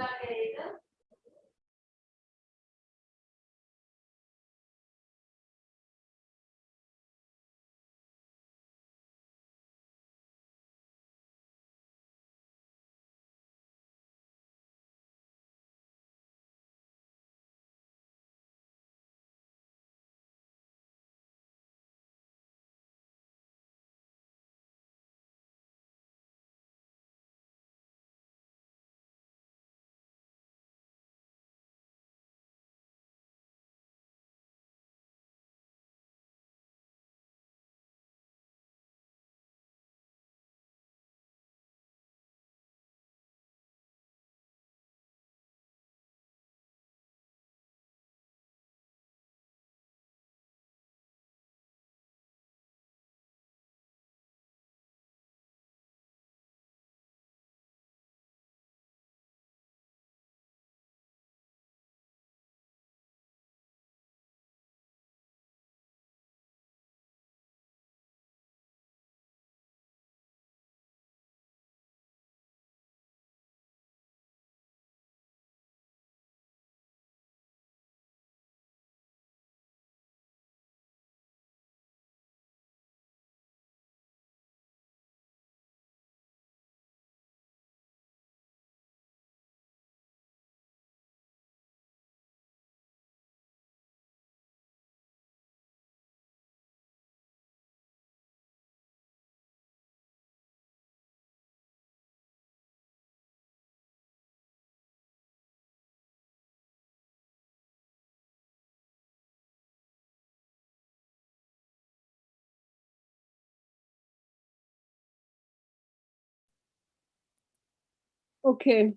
Okay.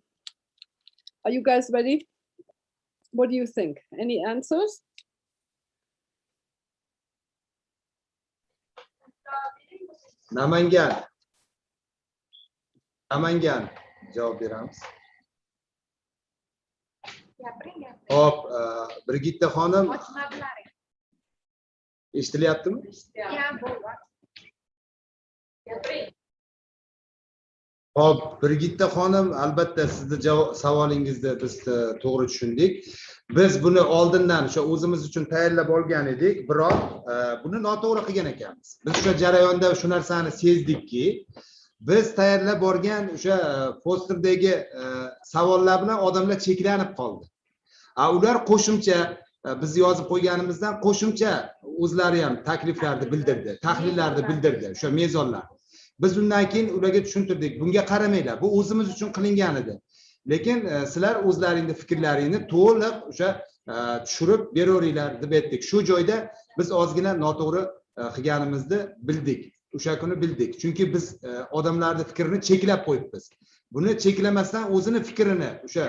Are you guys ready? What do you think? Any answers? Namangan. Namangan. Javob beramiz. Hop, Brigitta xonim. Eshitilyaptimi? Hop, Brigitta xonim, albatta sizni savolingizni biz to'g'ri tushundik. Biz buni oldindan o'sha o'zimiz uchun tayyorlab olgan edik, biroq buni noto'g'ri qilgan ekanmiz. Biz o'sha jarayonda shu narsani sezdikki, biz tayyorlab borgan o'sha posterdagi savollar bilan odamlar cheklanib qoldi. Ular qo'shimcha biz yozib qo'yganimizdan qo'shimcha o'zlari ham takliflarni bildirdi, tahlillarni bildirdi, o'sha mezonlar. Biz undan keyin ularga tushuntirdik. Bunga qaramanglar, bu o'zimiz uchun qilingan edi. Lekin sizlar o'zlaringizning fikrlaringizni to'liq o'sha tushirib beraveringlar deb aytdik. Shu joyda biz ozgina noto'g'ri qilganimizni bildik. O'sha kuni bildik. Chunki biz odamlarning fikrini cheklab qo'yibmiz. Buni cheklamasdan o'zini fikrini o'sha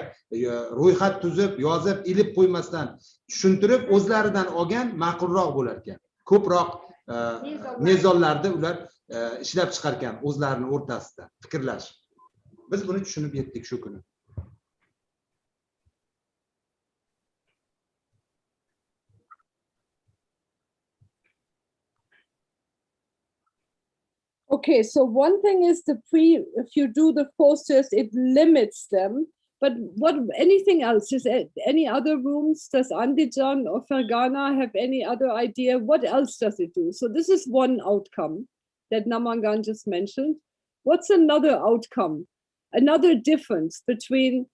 ro'yxat tuzib, yozib, ilib qo'ymasdan tushuntirib o'zlaridan olgan ma'qulroq bo'lar ekan. Ko'proq mezonlarda ular ishlab chiqargan o'zlarining o'rtasida fikrlash. Biz buni tushunib yetdik shu kuni. Okay, so one thing is if you do the posters, it limits them. But what, anything else? Is any other rooms? Does Andijan or Fergana have any other idea? What else does it do? So this is one outcome that Namangan just mentioned. What's another outcome? Another difference between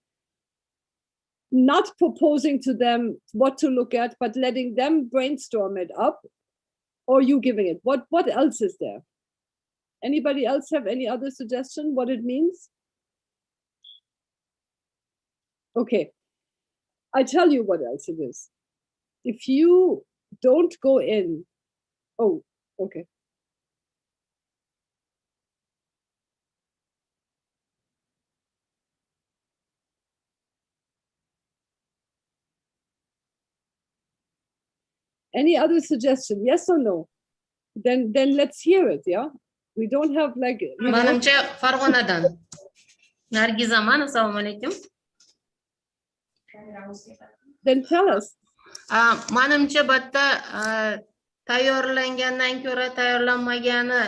not proposing to them what to look at, but letting them brainstorm it up, or you giving it? What else is there? Anybody else have any other suggestion what it means? Okay, I tell you what else it is. If you don't go in, oh, okay. Any other suggestion? Yes or no? Then let's hear it. Yeah, we don't have like. Manimcha Farg'onadan. Nargizaman, assalomu alaykum. Then tell us. Manimcha bitta tayyorlangandan ko'ra tayyorlanmagani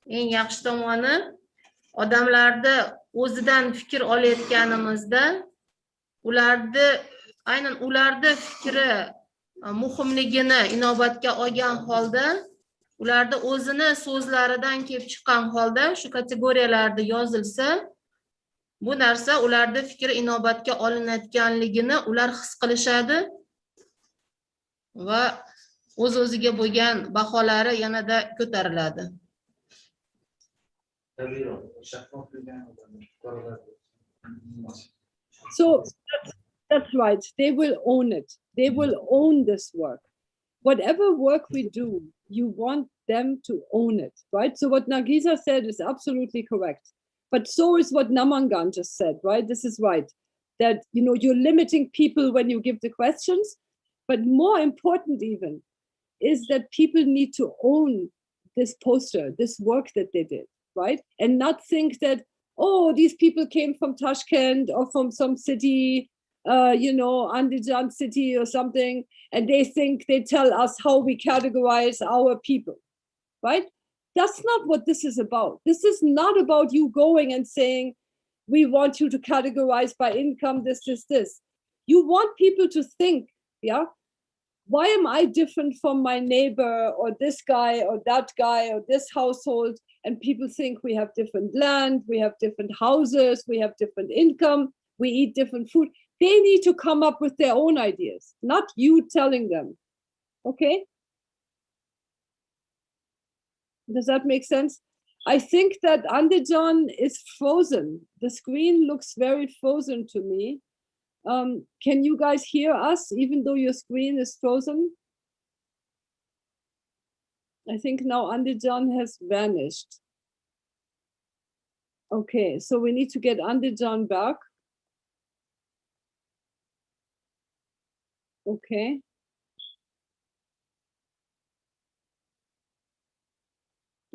eng yaxshi tomoni, odamlarda o'zidan fikr olayotganimizda aynan ularda fikri muhimligini inobatga olgan holda, ularda o'zini so'zlaridan kelib chiqqan holda shu kategoriyalarda yozilsa, bu narsa ularda fikri inobatga olinayotganligini ular his qilishadi va o'z-o'ziga bo'lgan baholari yanada ko'tariladi. So that's right. They will own it. They will own this work. Whatever work we do, you want them to own it, right? So what Nargiza said is absolutely correct. But so is what Namangan just said, right? This is right. That, you know, you're limiting people when you give the questions. But more important even is that people need to own this poster, this work that they did, right? And not think that, oh, these people came from Tashkent or from some city, you know, Andijan city or something, and they think they tell us how we categorize our people, right? That's not what this is about. This is not about you going and saying, we want you to categorize by income, this. You want people to think, yeah, why am I different from my neighbor or this guy or that guy or this household? And people think we have different land, we have different houses, we have different income, we eat different food. They need to come up with their own ideas, not you telling them. Okay? Does that make sense? I think that Andijan is frozen. The screen looks very frozen to me. Can you guys hear us even though your screen is frozen? I think now Andijan has vanished. Okay, so we need to get Andijan back. Okay.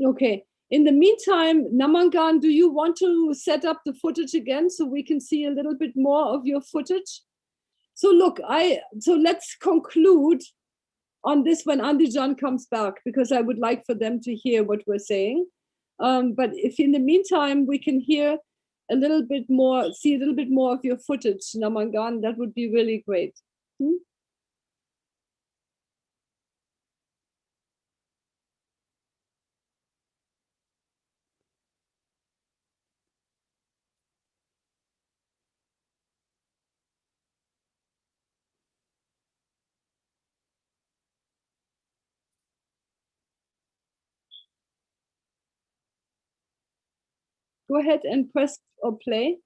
Okay. In the meantime, Namangan, do you want to set up the footage again so we can see a little bit more of your footage? So look, so let's conclude on this when Andijan comes back, because I would like for them to hear what we're saying. But if in the meantime we can hear a little bit more, see a little bit more of your footage, Namangan, that would be really great. Go ahead and press or play.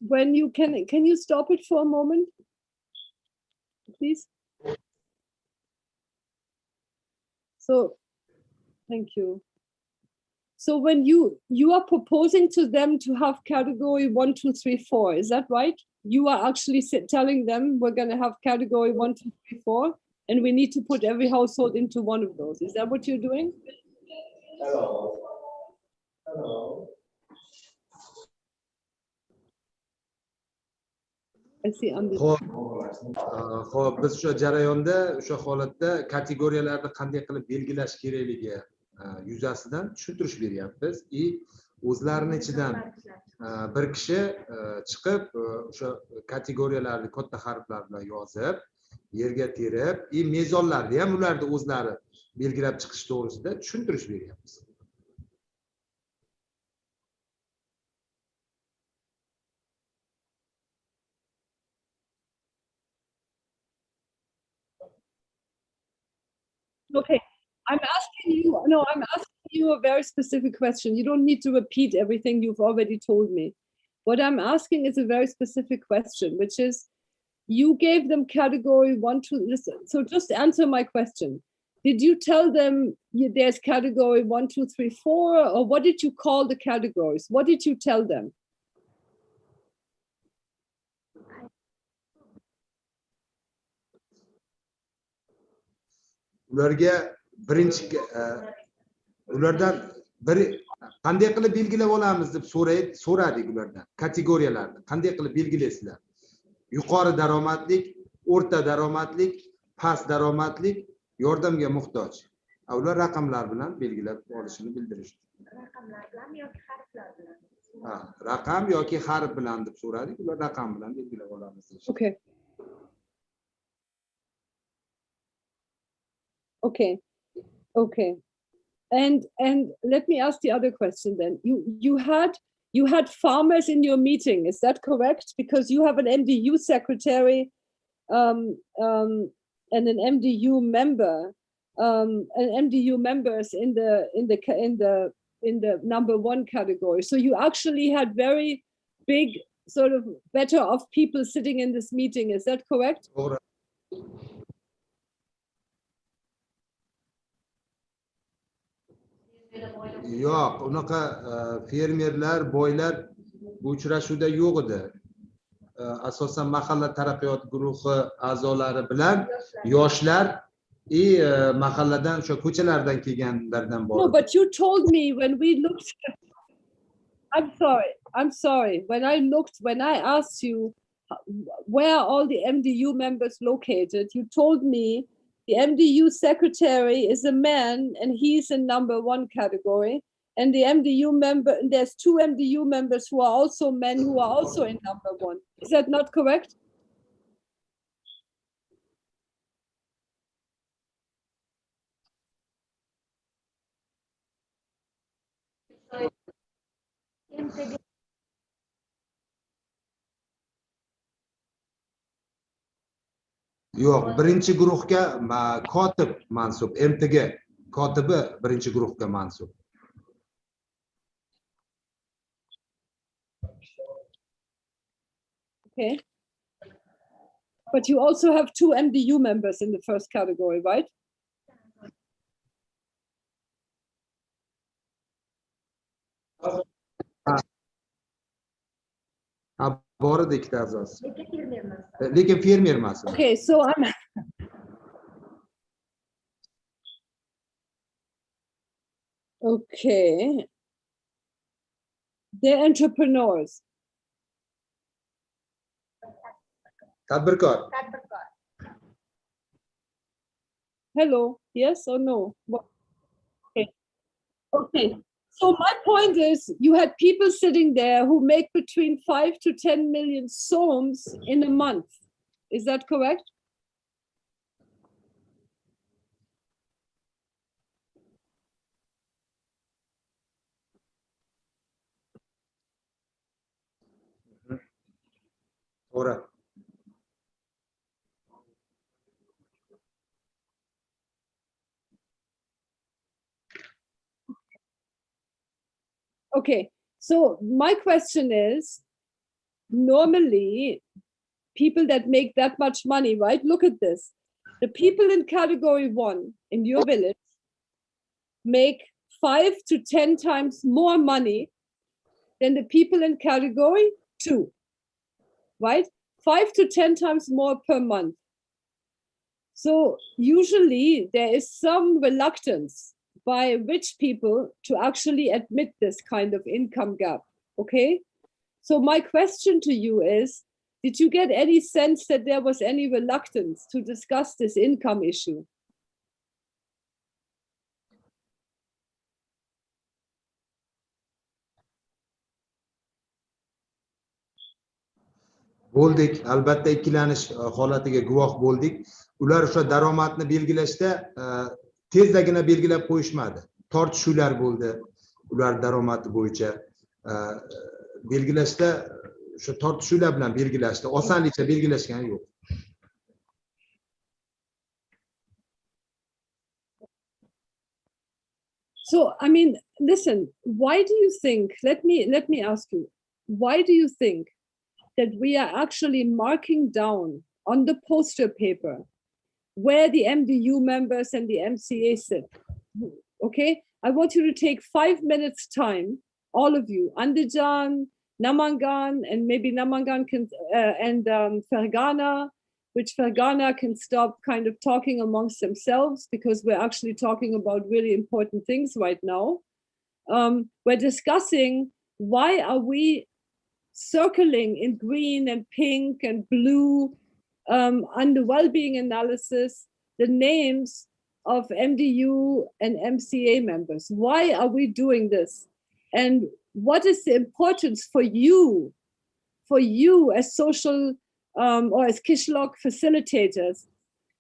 When you can you stop it for a moment, please? So, thank you. So when you are proposing to them to have category 1, 2, 3, 4, is that right? You are actually telling them we're going to have category 1, 2, 3, 4, and we need to put every household into one of those. Is that what you're doing? Hello. Hello. I see. Xo'p, biz o'sha jarayonda o'sha holatda kategoriyalarni qanday qilib belgilash kerakligi yuzasidan tushuntirish beryapmiz. O'zlarini ichidan bir kishi chiqib o'sha kategoriyalarni katta harflar bilan yozib, yerga terib, mezonlarni ham ularni o'zlari belgilab chiqish to'g'risida tushuntirish beryapmiz. Okay, I'm asking you a very specific question. You don't need to repeat everything you've already told me. What I'm asking is a very specific question, which is, you gave them category 1, 2, listen, so just answer my question. Did you tell them there's category 1, 2, 3, 4, or what did you call the categories? What did you tell them? Ularga birinchi ulardan bir qanday qilib belgilab olamiz deb so'radik ulardan. Kategoriyalarni qanday qilib belgilaysizlar? Yuqori daromadlik, o'rta daromadlik, past daromadlik, yordamga muhtoj. Ular raqamlar bilan belgilab olishini bildirishdi. Raqamlar bilan yoki harflar bilan? Raqam yoki harf bilan deb so'radik. Ular raqam bilan belgilab olamiz deyishdi. Okay. Okay. Okay. And let me ask the other question then. You had farmers in your meeting, is that correct? Because you have an MDU secretary and an MDU member, and MDU members in the number 1 category. So you actually had very big, sort of better off people sitting in this meeting. Is that correct? Yo'q, unaqa fermerlar, boylar bu uchrashuvda yo'q edi. Asosan mahalla taraqqiyot guruhi a'zolari bilan yoshlar mahalladan o'sha ko'chalardan kelganlardan bor. No, but you told me when we looked. I'm sorry. When I asked you where are all the MDU members located, you told me the MDU secretary is a man and he's in number 1 category. And the MDU member, there's 2 MDU members who are also men who are also in number 1. Is that not correct? Yo'q, birinchi guruhga kotib mansub, MTG kotibi birinchi guruhga mansub. Okay. But you also have 2 MDU members in the first category, right? Bor edi ikkita a'zosi. Lekin fermer emas. Okay, so I'm okay. They're entrepreneurs. Tadbirkor. Hello, yes or no? Okay. Okay. So my point is, you had people sitting there who make between 5 to 10 million soms in a month. Is that correct? To'g'ri. Okay, so my question is, normally people that make that much money, right? Look at this. The people in category 1 in your village make 5 to 10 times more money than the people in category 2, right? 5 to 10 times more per month. So usually there is some reluctance by rich people to actually admit this kind of income gap, okay? So my question to you is, did you get any sense that there was any reluctance to discuss this income issue? Bo'ldik, albatta ikkilanish holatiga guvoh bo'ldik. Ular o'sha daromadni belgilashda tezlagina belgilab qo'yishmadi. Tortishuvlar bo'ldi ular daromadi bo'yicha. Belgilashda o'sha tortishuvlar bilan belgilashdi. Osonlikcha belgilashgani yo'q. So, I mean, listen, why do you think, let me ask you, why do you think that we are actually marking down on the poster paper where the MDU members and the MCA sit? Okay, I want you to take 5 minutes time, all of you, Andijan, Namangan, and maybe Namangan can, and Fergana, which Fergana can stop kind of talking amongst themselves because we're actually talking about really important things right now. We're discussing why are we circling in green and pink and blue under well-being analysis the names of MDU and MCA members. Why are we doing this? And what is the importance for you as social or as Kishlok facilitators?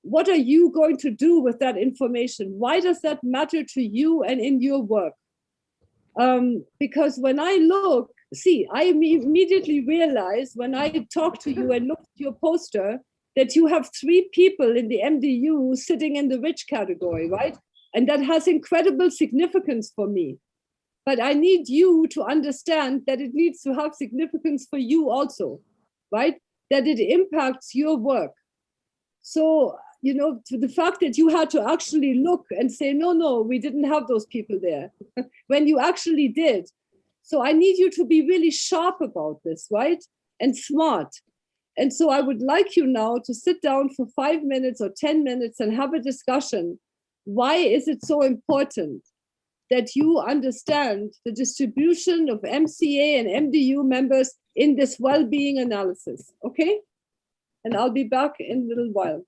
What are you going to do with that information? Why does that matter to you and in your work? Because when I look, see, I immediately realize when I talk to you and look at your poster that you have 3 people in the MDU sitting in the rich category, right? And that has incredible significance for me. But I need you to understand that it needs to have significance for you also, right? That it impacts your work. So, you know, to the fact that you had to actually look and say, no, we didn't have those people there, when you actually did. So I need you to be really sharp about this, right? And smart. And so I would like you now to sit down for 5 minutes or 10 minutes and have a discussion. Why is it so important that you understand the distribution of MCA and MDU members in this well-being analysis, okay? And I'll be back in a little while.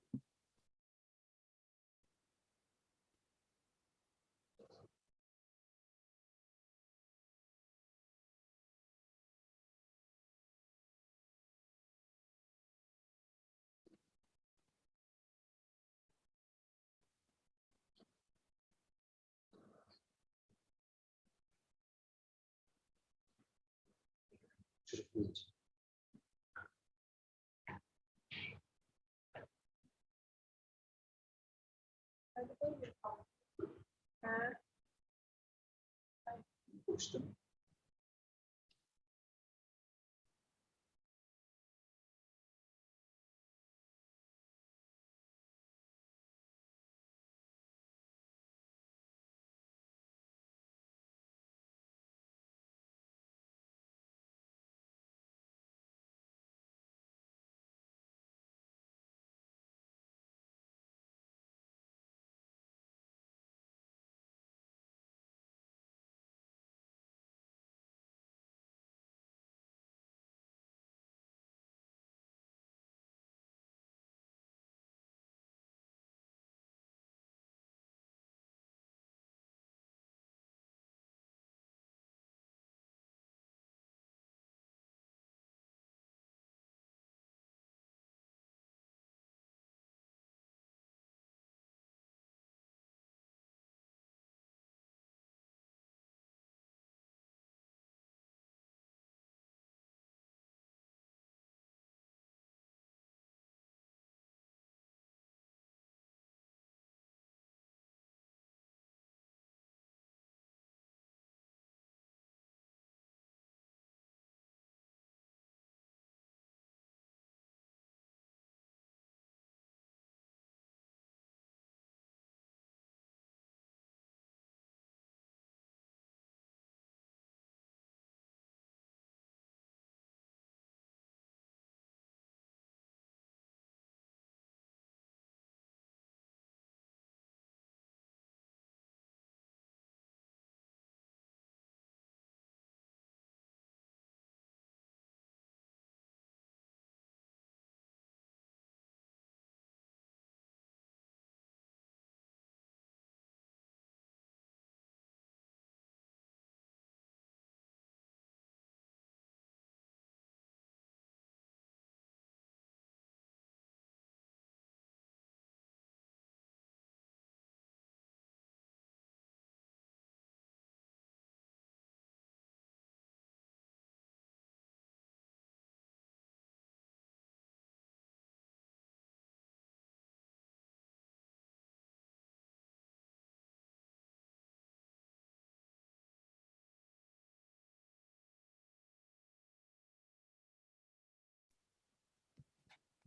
Ko'rishdim.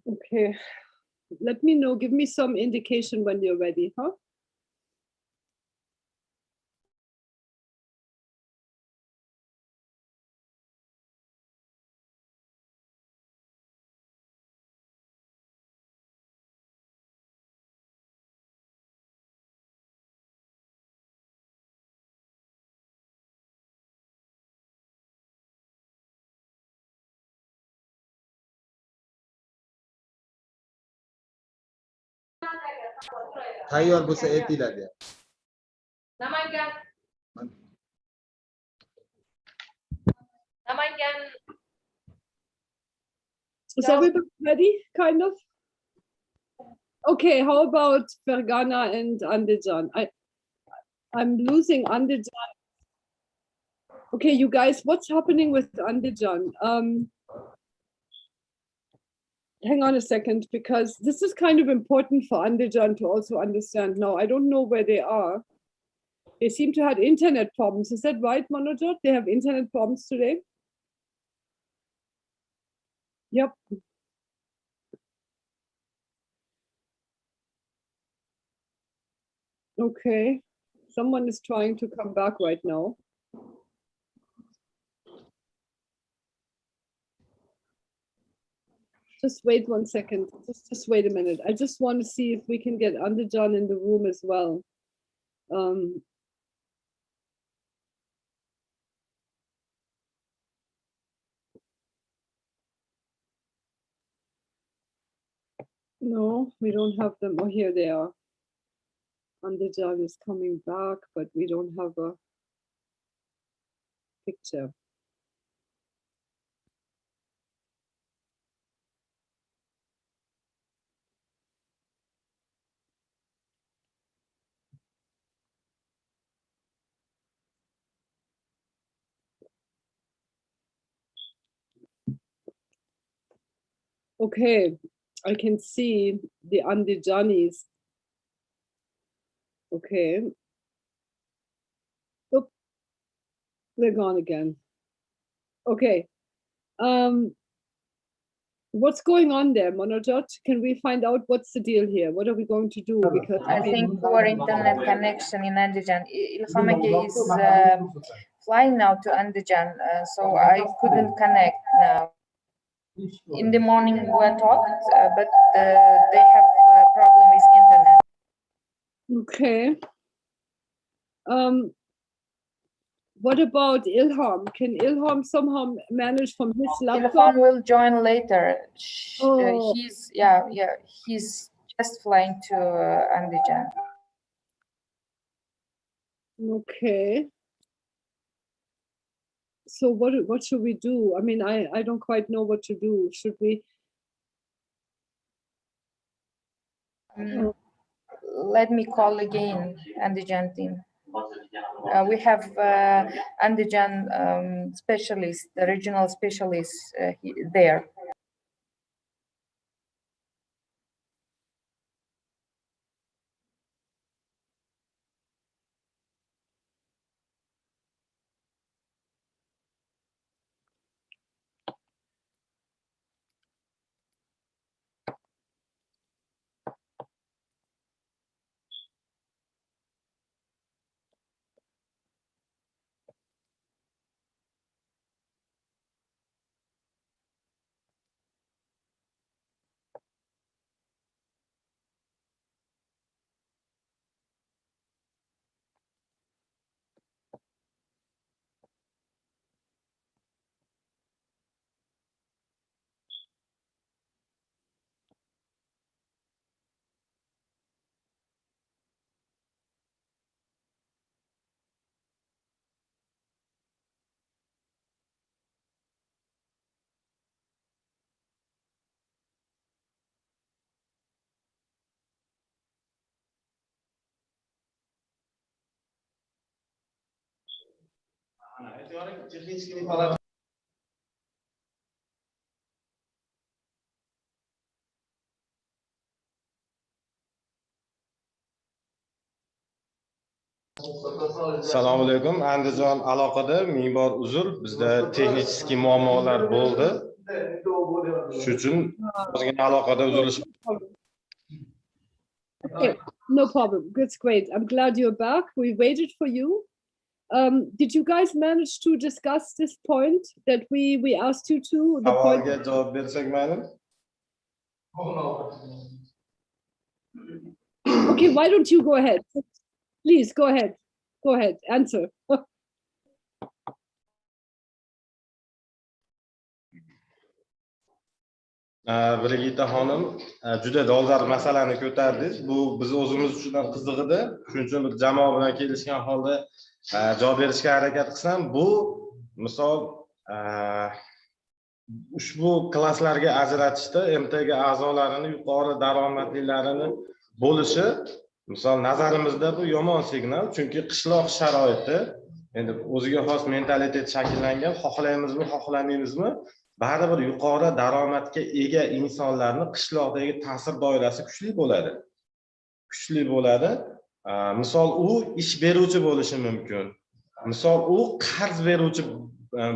Okay. Let me know. Give me some indication when you're ready, huh? Tayyor bo'lsa aytinglar deyapti. Namangan. Namangan. Is everybody ready, kind of? Okay, how about Fergana and Andijan? I'm losing Andijan. Okay, you guys, what's happening with Andijan? Hang on a second, because this is kind of important for Andijan to also understand. Now, I don't know where they are. They seem to have internet problems. Is that right, Manojot? They have internet problems today? Yep. Okay. Someone is trying to come back right now. Just wait 1 second. Just wait a minute. I just want to see if we can get Andijan in the room as well. No, we don't have them. Oh, here they are. Andijan is coming back, but we don't have a picture. Okay, I can see the Andijanis. Okay. Oop, they're gone again. Okay. What's going on there, Manojot? Can we find out what's the deal here? What are we going to do? Because I think poor internet connection in Andijan. Ilham Ege is flying now to Andijan, so I couldn't connect now. In the morning we talked, but they have a problem with internet. okay. What about Ilham? Can Ilham somehow manage from his laptop? Ilham will join later. Oh. He's just flying to Andijan. Okay. So what should we do? I mean, I don't quite know what to do. Should we? Let me call again Andijan team. We have Andijan specialist, the regional specialist there. Assalomu alaykum. Andijon aloqada ming bor uzr. Bizda texnik muammolar bo'ldi. Shu uchun ozgina aloqada uzilish. Okay, no problem. That's great. I'm glad you're back. We waited for you. Did you guys manage to discuss this point that we asked you to? The point. Savolga javob bersak mayli? Okay, why don't you go ahead? Please go ahead. Go ahead. Answer. Brigitta xonim, juda dolzarb masalani ko'tardingiz. Bu biz o'zimiz uchun ham qiziq edi. Shuning uchun bir jamoa bilan kelishgan holda javob berishga harakat qilsam, bu misol ushbu klasslarga ajratishda MTG a'zolarini yuqori daromadlilarini bo'lishi, misol nazarimizda bu yomon signal, chunki qishloq sharoiti endi o'ziga xos mentalitet shakllangan, xohlaymizmi, xohlamaymizmi, baribir yuqori daromadga ega insonlarning qishloqdagi ta'sir doirasi kuchli bo'ladi. Kuchli bo'ladi. Misol u ish beruvchi bo'lishi mumkin. Misol u qarz beruvchi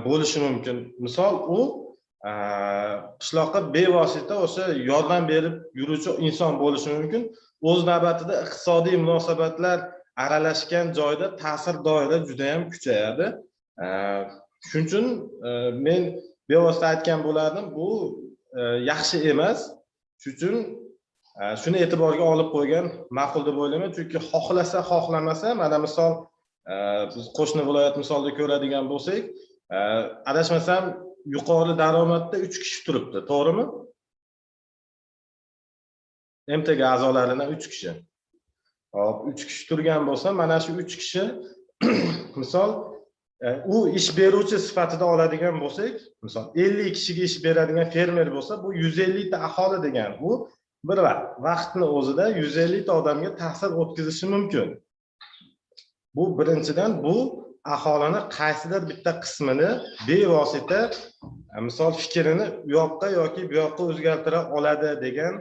bo'lishi mumkin. Misol u qishloqqa bevosita o'sha yordam berib yuruvchi inson bo'lishi mumkin. O'z navbatida iqtisodiy munosabatlar aralashgan joyda ta'sir doira juda ham kuchayadi. Shuning uchun men bevosita aytgan bo'lardim, bu yaxshi emas. Shuning uchun shuni e'tiborga olib qo'ygan ma'qul deb o'ylayman, chunki xohlasa, xohlamasa, mana misol biz qo'shni viloyat misolida ko'radigan bo'lsak, adashmasam yuqori daromadda 3 kishi turibdi, to'g'rimi? MTG a'zolaridan 3 kishi. Hop, 3 kishi turgan bo'lsa, mana shu 3 kishi misol u ish beruvchi sifatida oladigan bo'lsak, misol 50 kishiga ish beradigan fermer bo'lsa, bu 150 ta aholi degan. Bu bir vaqtni o'zida 150 ta odamga ta'sir o'tkazishi mumkin. Bu birinchidan bu aholini qaysidir bitta qismini bevosita misol fikrini u yoqqa yoki bu yoqqa o'zgartira oladi degan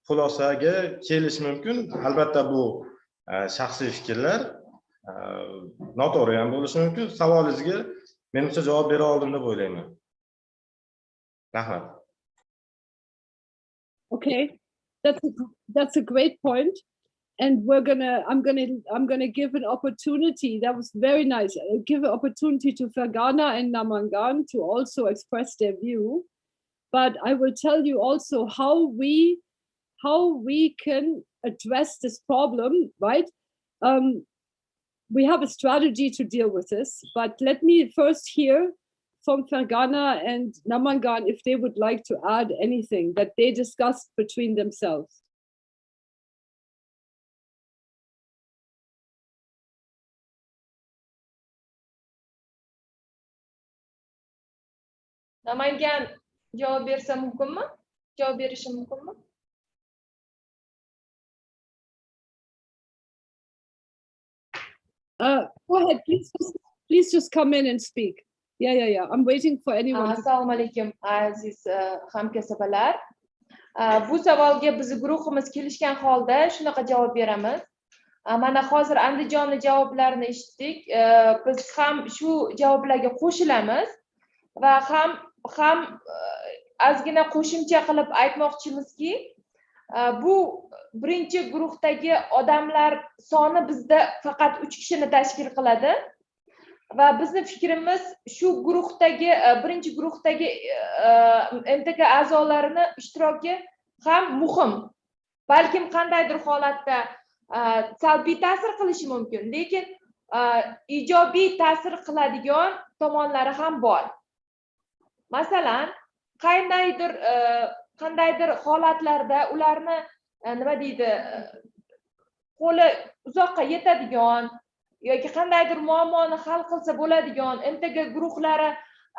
xulosaga kelish mumkin. Albatta bu shaxsiy fikrlar, noto'g'ri ham bo'lishi mumkin. Savolingizga menimcha javob bera oldim deb o'ylayman. Rahmat. Okay, that's a great point. And I'm gonna give an opportunity. That was very nice. I'll give an opportunity to Ferghana and Namangan to also express their view. But I will tell you also how we can address this problem, right? We have a strategy to deal with this, but let me first hear from Ferghana and Namangan if they would like to add anything that they discussed between themselves. Namangan javob bersa mumkinmi? Javob berishi mumkinmi? Go ahead, please just come in and speak. Yeah. I'm waiting for anyone. Assalomu alaykum aziz hamkasblar. Bu savolga bizni guruhimiz kelishgan holda shunaqa javob beramiz. Mana hozir Andijonning javoblarini eshitdik. Biz ham shu javoblarga qo'shilamiz va ham ozgina qo'shimcha qilib aytmoqchimizki, bu birinchi guruhdagi odamlar soni bizda faqat 3 kishini tashkil qiladi va bizning fikrimiz shu guruhdagi birinchi guruhdagi MTG a'zolarini ishtiroki ham muhim. Balkim qandaydir holatda salbiy ta'sir qilishi mumkin, lekin ijobiy ta'sir qiladigan tomonlari ham bor. Masalan, qandaydir holatlarda ularni nima deydi, qo'li uzoqqa yetadigan yoki qandaydir muammoni hal qilsa bo'ladigan MTG guruhlari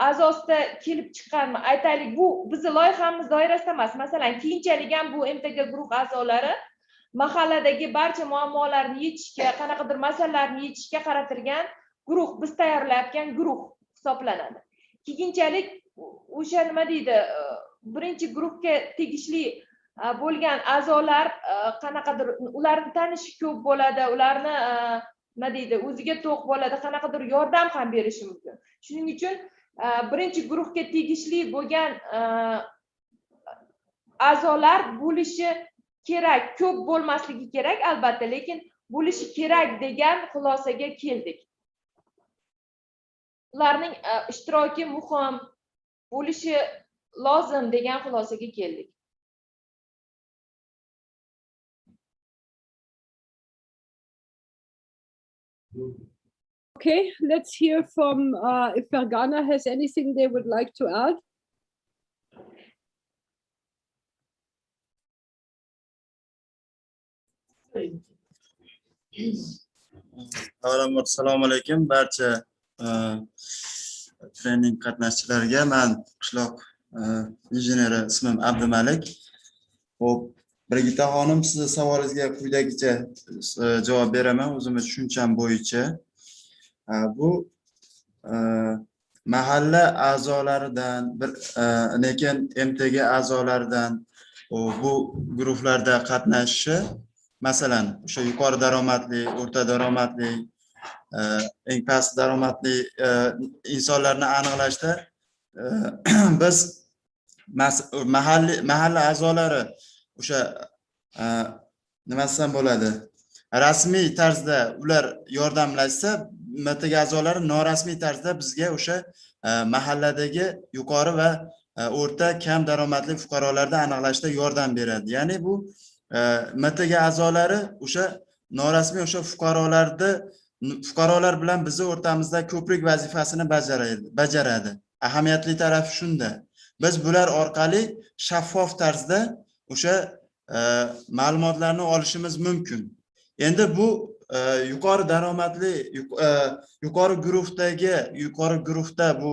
a'zosida kelib chiqqan, aytaylik, bu bizni loyihamiz doirasida emas. Masalan, keyinchalik ham bu MTG guruh a'zolari mahalladagi barcha muammolarni yechishga, qanaqadir masalalarni yechishga qaratilgan guruh, biz tayyorlayotgan guruh hisoblanadi. Keyinchalik o'sha nima deydi, birinchi guruhga tegishli bo'lgan a'zolar qanaqadir ularni tanishi ko'p bo'ladi, ularni nima deydi, o'ziga to'q bo'ladi, qanaqadir yordam ham berishi mumkin. Shuning uchun birinchi guruhga tegishli bo'lgan a'zolar bo'lishi kerak, ko'p bo'lmasligi kerak albatta, lekin bo'lishi kerak degan xulosaga keldik. Ularning ishtiroki muhim, bo'lishi lozim degan xulosaga keldik. Okay, let's hear from if Fergana has anything they would like to add. Avvalambor assalomu alaykum barcha trening qatnashchilariga. Men qishloq injeneri, ismim Abdumalik. Xo'p, Brigita xonim, sizni savolingizga quyidagicha javob beraman o'zimning tushuncham bo'yicha. Bu mahalla a'zolaridan, lekin MTG a'zolaridan bu guruhlarda qatnashishi, masalan, o'sha yuqori daromadli, o'rta daromadli, eng past daromadli insonlarni aniqlashda biz mahalla a'zolari o'sha nima desam bo'ladi, rasmiy tarzda ular yordamlashsa, MTG a'zolari norasmiy tarzda bizga o'sha mahalladagi yuqori va o'rta kam daromadli fuqarolarni aniqlashda yordam beradi. Ya'ni bu MTG a'zolari o'sha norasmiy o'sha fuqarolar bilan bizni o'rtamizda ko'prik vazifasini bajaradi. Ahamiyatli tarafi shunda. Biz bular orqali shaffof tarzda o'sha ma'lumotlarni olishimiz mumkin. Endi bu yuqori daromadli yuqori guruhda bu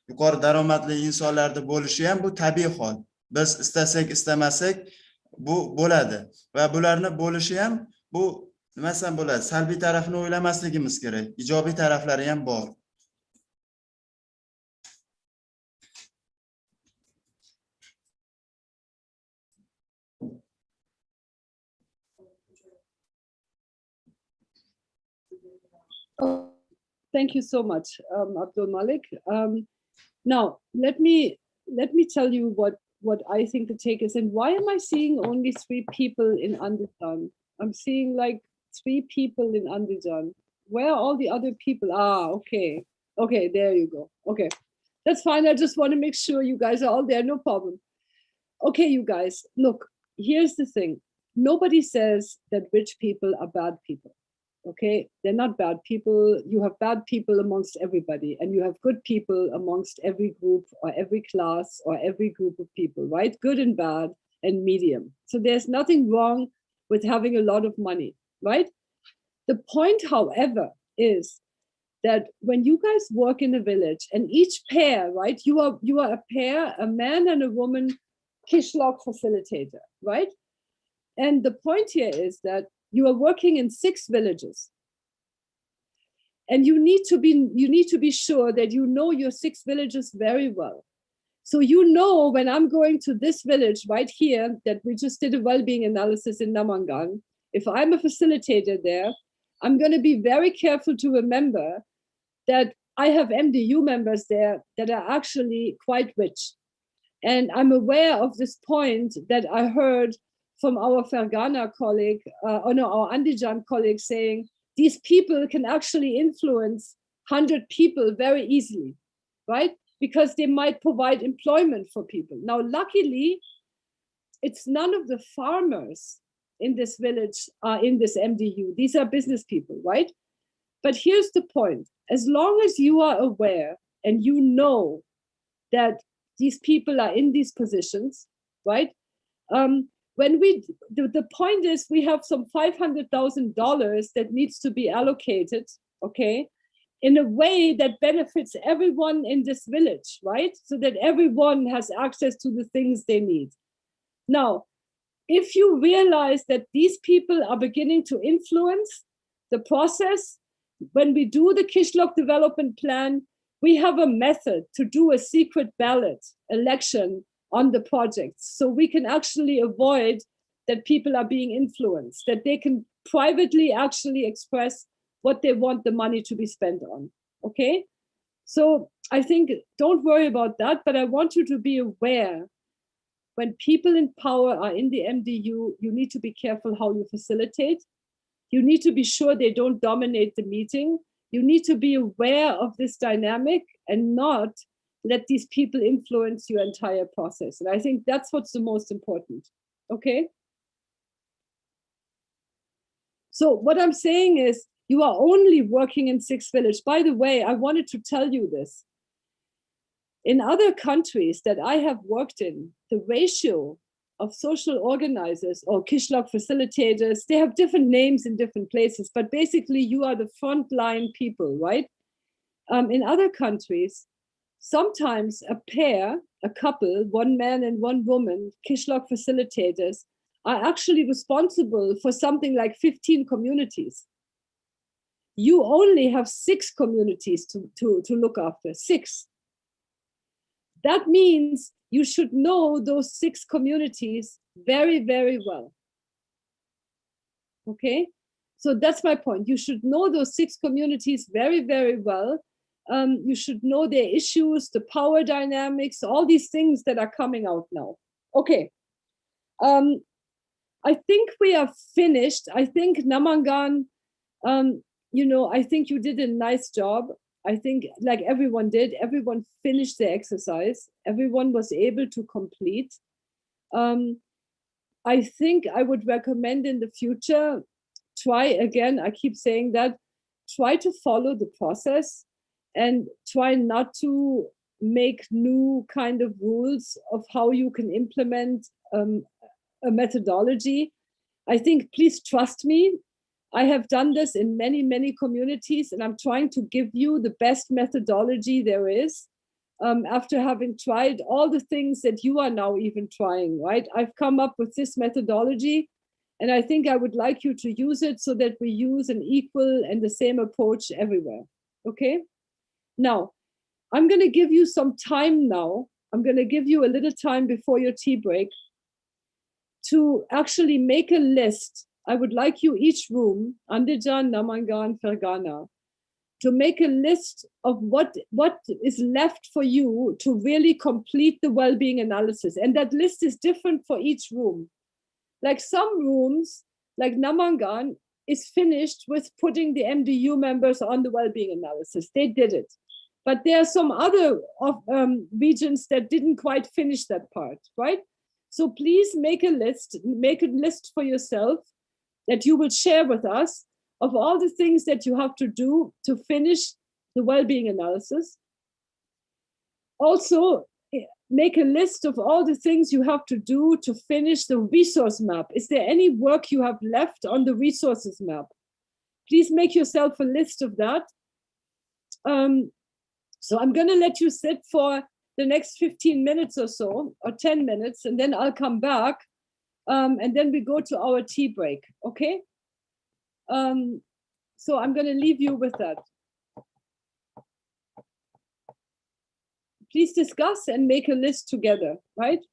yuqori daromadli insonlarda bo'lishi ham bu tabiiy hol. Biz istasak istamasak bu bo'ladi va bularni bo'lishi ham bu nima desam bo'ladi, salbiy tarafini o'ylamasligimiz kerak, ijobiy taraflari ham bor. Oh, thank you so much, Abdul Malik. Now, let me tell you what I think the take is, and why am I seeing only 3 people in Andijan? I'm seeing like 3 people in Andijan. Where are all the other people? Ah, okay, there you go. Okay, that's fine. I just want to make sure you guys are all there. No problem. Okay, you guys, look. Here's the thing. Nobody says that rich people are bad people. Okay, they're not bad people. You have bad people amongst everybody, and you have good people amongst every group or every class or every group of people, right? Good and bad and medium. So there's nothing wrong with having a lot of money, right? The point, however, is that when you guys work in a village and each pair, right? You are a pair, a man and a woman, Kishlok facilitator, right? And the point here is that you are working in 6 villages, and you need to be sure that you know your 6 villages very well. So you know, when I'm going to this village right here that we just did a well-being analysis in Namangan, if I'm a facilitator there, I'm going to be very careful to remember that I have MDU members there that are actually quite rich. And I'm aware of this point that I heard from our Fergana colleague, our Andijan colleague, saying these people can actually influence 100 people very easily, right? Because they might provide employment for people. Now, luckily, it's none of the farmers in this village are in this MDU. These are business people, right? But here's the point. As long as you are aware and you know that these people are in these positions, right? The point is, we have some $500,000 that needs to be allocated, okay, in a way that benefits everyone in this village, right? So that everyone has access to the things they need. Now, if you realize that these people are beginning to influence the process, when we do the Kishlok development plan, we have a method to do a secret ballot election on the projects. So we can actually avoid that people are being influenced, that they can privately actually express what they want the money to be spent on, okay? So I think, don't worry about that, but I want you to be aware when people in power are in the MDU, you need to be careful how you facilitate. You need to be sure they don't dominate the meeting. You need to be aware of this dynamic and not let these people influence your entire process. And I think that's what's the most important, okay? So what I'm saying is, you are only working in 6 villages. By the way, I wanted to tell you this. In other countries that I have worked in, the ratio of social organizers or Kishlok facilitators, they have different names in different places, but basically you are the frontline people, right? In other countries, sometimes a pair, a couple, one man and one woman, Kishlok facilitators, are actually responsible for something like 15 communities. You only have 6 communities to look after, 6. That means you should know those 6 communities very, very well. Okay, so that's my point. You should know those 6 communities very, very well. You should know their issues, the power dynamics, all these things that are coming out now. Okay, I think we are finished. I think Namangan, you know, I think you did a nice job. I think like everyone did, everyone finished the exercise. Everyone was able to complete. I think I would recommend in the future, try again, I keep saying that, try to follow the process and try not to make new kind of rules of how you can implement a methodology. I think, please trust me. I have done this in many, many communities, and I'm trying to give you the best methodology there is after having tried all the things that you are now even trying, right? I've come up with this methodology, and I think I would like you to use it so that we use an equal and the same approach everywhere, okay? Now, I'm gonna give you some time now. I'm gonna give you a little time before your tea break to actually make a list. I would like you, each room, Andijan, Namangan, Fergana, to make a list of what is left for you to really complete the well-being analysis. And that list is different for each room. Like some rooms, like Namangan, is finished with putting the MDU members on the well-being analysis. They did it. But there are some other regions that didn't quite finish that part, right? So please make a list for yourself that you will share with us of all the things that you have to do to finish the well-being analysis. Also, make a list of all the things you have to do to finish the resource map. Is there any work you have left on the resources map? Please make yourself a list of that. So I'm gonna let you sit for the next 15 minutes or so, or 10 minutes, and then I'll come back. And then we go to our tea break, okay? So I'm gonna leave you with that. Please discuss and make a list together, right?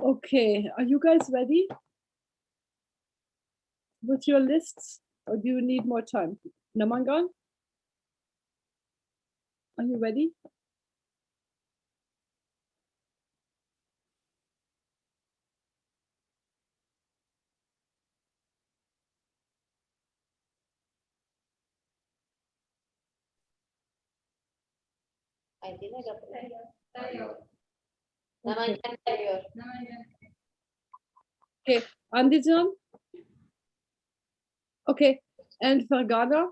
Okay, are you guys ready with your lists, or do you need more time? Namangan, are you ready? Okay, Andijan? Okay, and Fergana?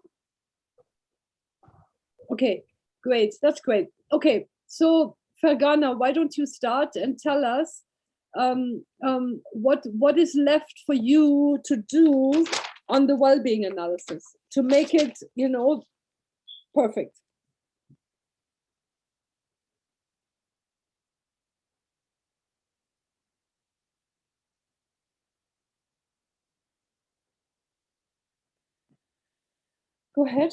Okay, great, that's great. Okay, so Fergana, why don't you start and tell us what is left for you to do on the well-being analysis to make it, you know, perfect. Go ahead.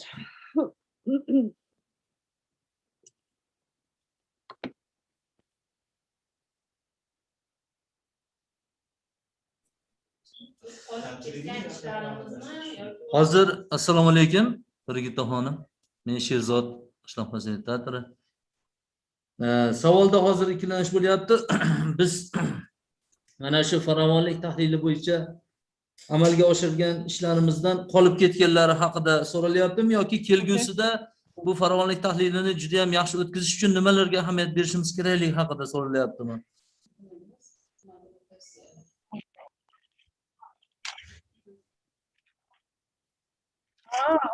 Hozir assalomu alaykum Birgitta xonim. Men Sherzod qishloq fasilitatori. Savolda hozir ikkilanish bo'lyapti. Biz mana shu farovonlik tahlili bo'yicha amalga oshirgan ishlarimizdan qolib ketganlari haqida so'ralyaptimi yoki kelgusida bu farovonlik tahlilini juda ham yaxshi o'tkazish uchun nimalarga ahamiyat berishimiz kerakligi haqida so'ralyaptimi?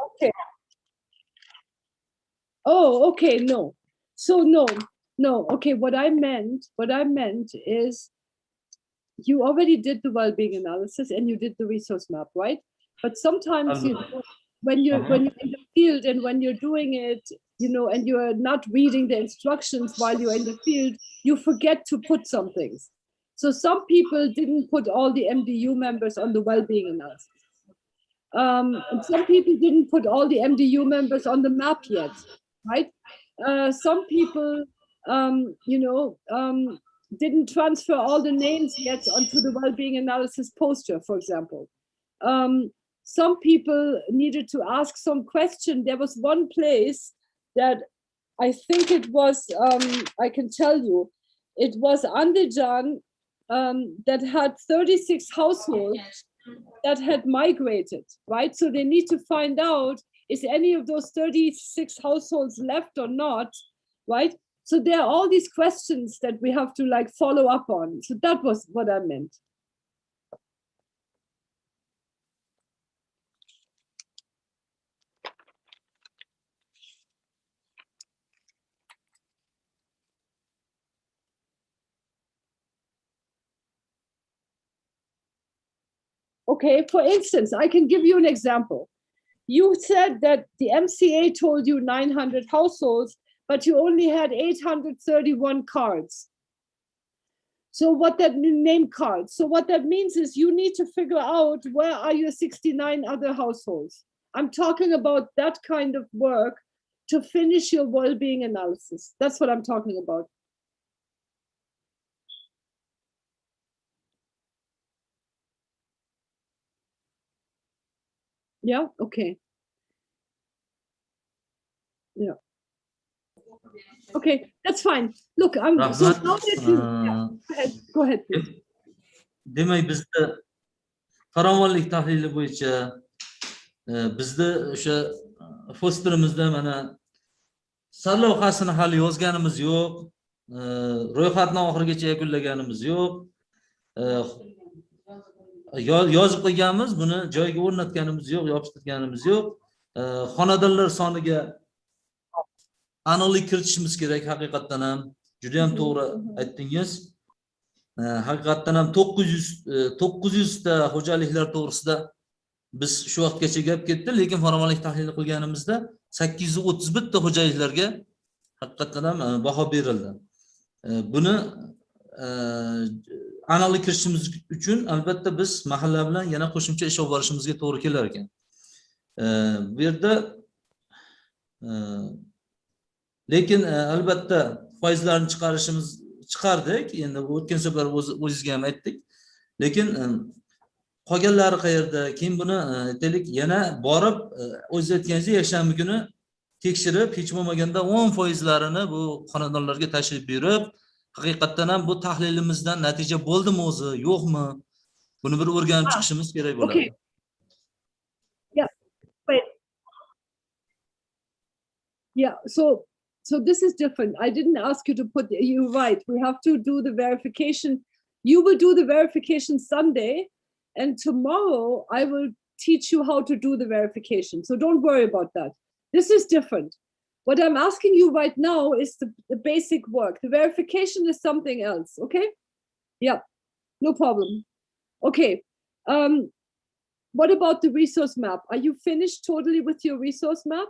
Okay. Oh, okay, no. So no. Okay, what I meant is you already did the well-being analysis and you did the resource map, right? But sometimes when you're in the field and when you're doing it, you know, and you're not reading the instructions while you're in the field, you forget to put some things. So some people didn't put all the MDU members on the well-being analysis. Some people didn't put all the MDU members on the map yet, right? Some people, didn't transfer all the names yet onto the well-being analysis poster, for example. Some people needed to ask some question. There was one place that I think it was, I can tell you, it was Andijan that had 36 households that had migrated, right? So they need to find out, is any of those 36 households left or not, right? So there are all these questions that we have to like follow up on. So that was what I meant. Okay, for instance, I can give you an example. You said that the MCA told you 900 households, but you only had 831 cards. So what that name cards. So what that means is you need to figure out where are your 69 other households. I'm talking about that kind of work to finish your well-being analysis. That's what I'm talking about. Yeah, okay. Yeah. Okay, that's fine. Look, I'm so now that you, yeah, go ahead, please. Demak, bizda farovonlik tahlili bo'yicha bizda o'sha fosterimizda mana sarlavhasini hali yozganimiz yo'q, ro'yxatni oxirigacha yakunlaganimiz yo'q. Yozib qo'yganmiz, buni joyiga o'rnatganimiz yo'q, yopishtirganimiz yo'q. Xonadonlar soniga aniqlik kiritishimiz kerak. Haqiqatdan ham juda ham to'g'ri aytdingiz. Haqiqatdan ham 900 ta xo'jaliklar to'g'risida biz shu vaqtgacha gap ketdi, lekin farovonlik tahlili qilganimizda 831 ta xo'jaliklarga haqiqatdan ham baho berildi. Buni aniqlik kiritishimiz uchun albatta biz mahalla bilan yana qo'shimcha ish olib borishimizga to'g'ri kelar ekan. Bu yerda lekin albatta foizlarni chiqardik. Endi o'tgan safar o'zingizga ham aytdik. Lekin qolganlari qayerda? Keyin buni aytaylik yana borib o'zingiz aytganingizdek yakshanba kuni tekshirib, hech bo'lmaganda 10%larini bu xonadonlarga tashrif buyurib, haqiqatdan ham bu tahlilimizdan natija bo'ldimi o'zi, yo'qmi? Buni bir o'rganib chiqishimiz kerak bo'ladi. Okay. Yeah. Wait. Yeah. So this is different. I didn't ask you to put. You're right. We have to do the verification. You will do the verification Sunday, and tomorrow I will teach you how to do the verification. So don't worry about that. This is different. What I'm asking you right now is the basic work. The verification is something else. Okay? Yeah. No problem. Okay. What about the resource map? Are you finished totally with your resource map?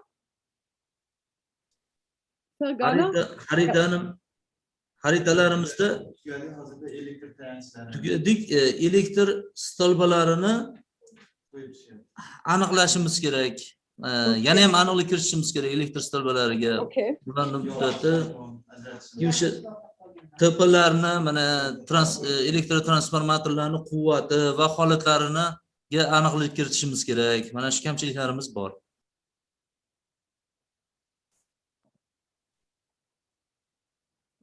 Fargana? Haritalarimizda tugadik, elektr stolbalarini aniqlashimiz kerak. Yana ham aniqlik kiritishimiz kerak elektr stolbalariga. Okay. Ularni muddati o'sha tepalarni, mana elektr transformatorlarning quvvati va holatlarini aniqlik kiritishimiz kerak. Mana shu kamchiliklarimiz bor.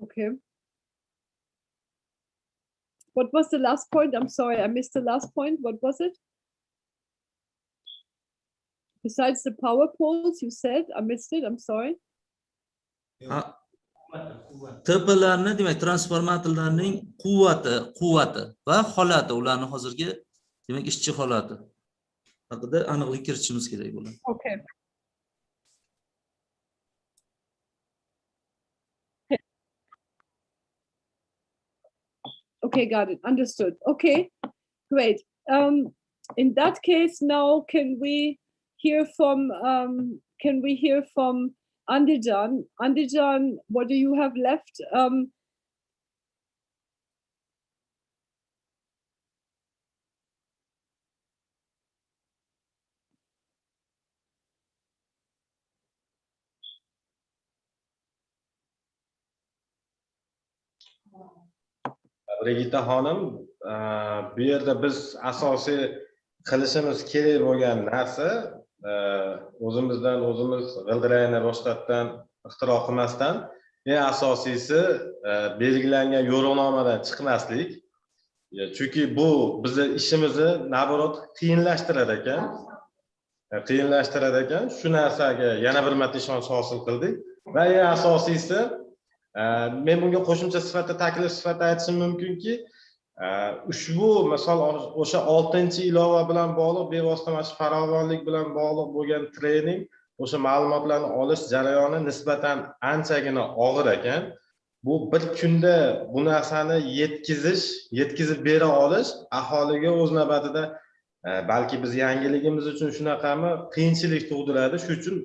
Okay. What was the last point? I'm sorry, I missed the last point. What was it? Besides the power poles, you said, I missed it. I'm sorry. Tepalarni, demak, transformatorlarning quvvati va holati, ularning hozirgi, demak, ishchi holati haqida aniqlik kiritishimiz kerak bo'ladi. Okay. Okay, got it. Understood. Okay, great. In that case, now can we hear from Andijan? Andijan, what do you have left? Brigita xonim, bu yerda biz asosiy qilishimiz kerak bo'lgan narsa o'zimizdan o'zimiz g'ildirayni boshqatdan ixtiro qilmasdan, eng asosiysi belgilangan yo'riqnomadan chiqmaslik. Chunki bu bizni ishimizni naborot qiyinlashtirar ekan. Shu narsaga yana bir marta ishonch hosil qildik va eng asosiysi men bunga qo'shimcha sifatida taklif sifatida aytishim mumkinki, ushbu misol o'sha 6-ilova bilan bog'liq bevosita mana shu farovonlik bilan bog'liq bo'lgan trening, o'sha ma'lumotlarni olish jarayoni nisbatan anchagina og'ir ekan. Bu bir kunda bu narsani yetkazib bera olish aholiga o'z navbatida balki biz yangiligimiz uchun shunaqami qiyinchilik tug'diradi. Shuning uchun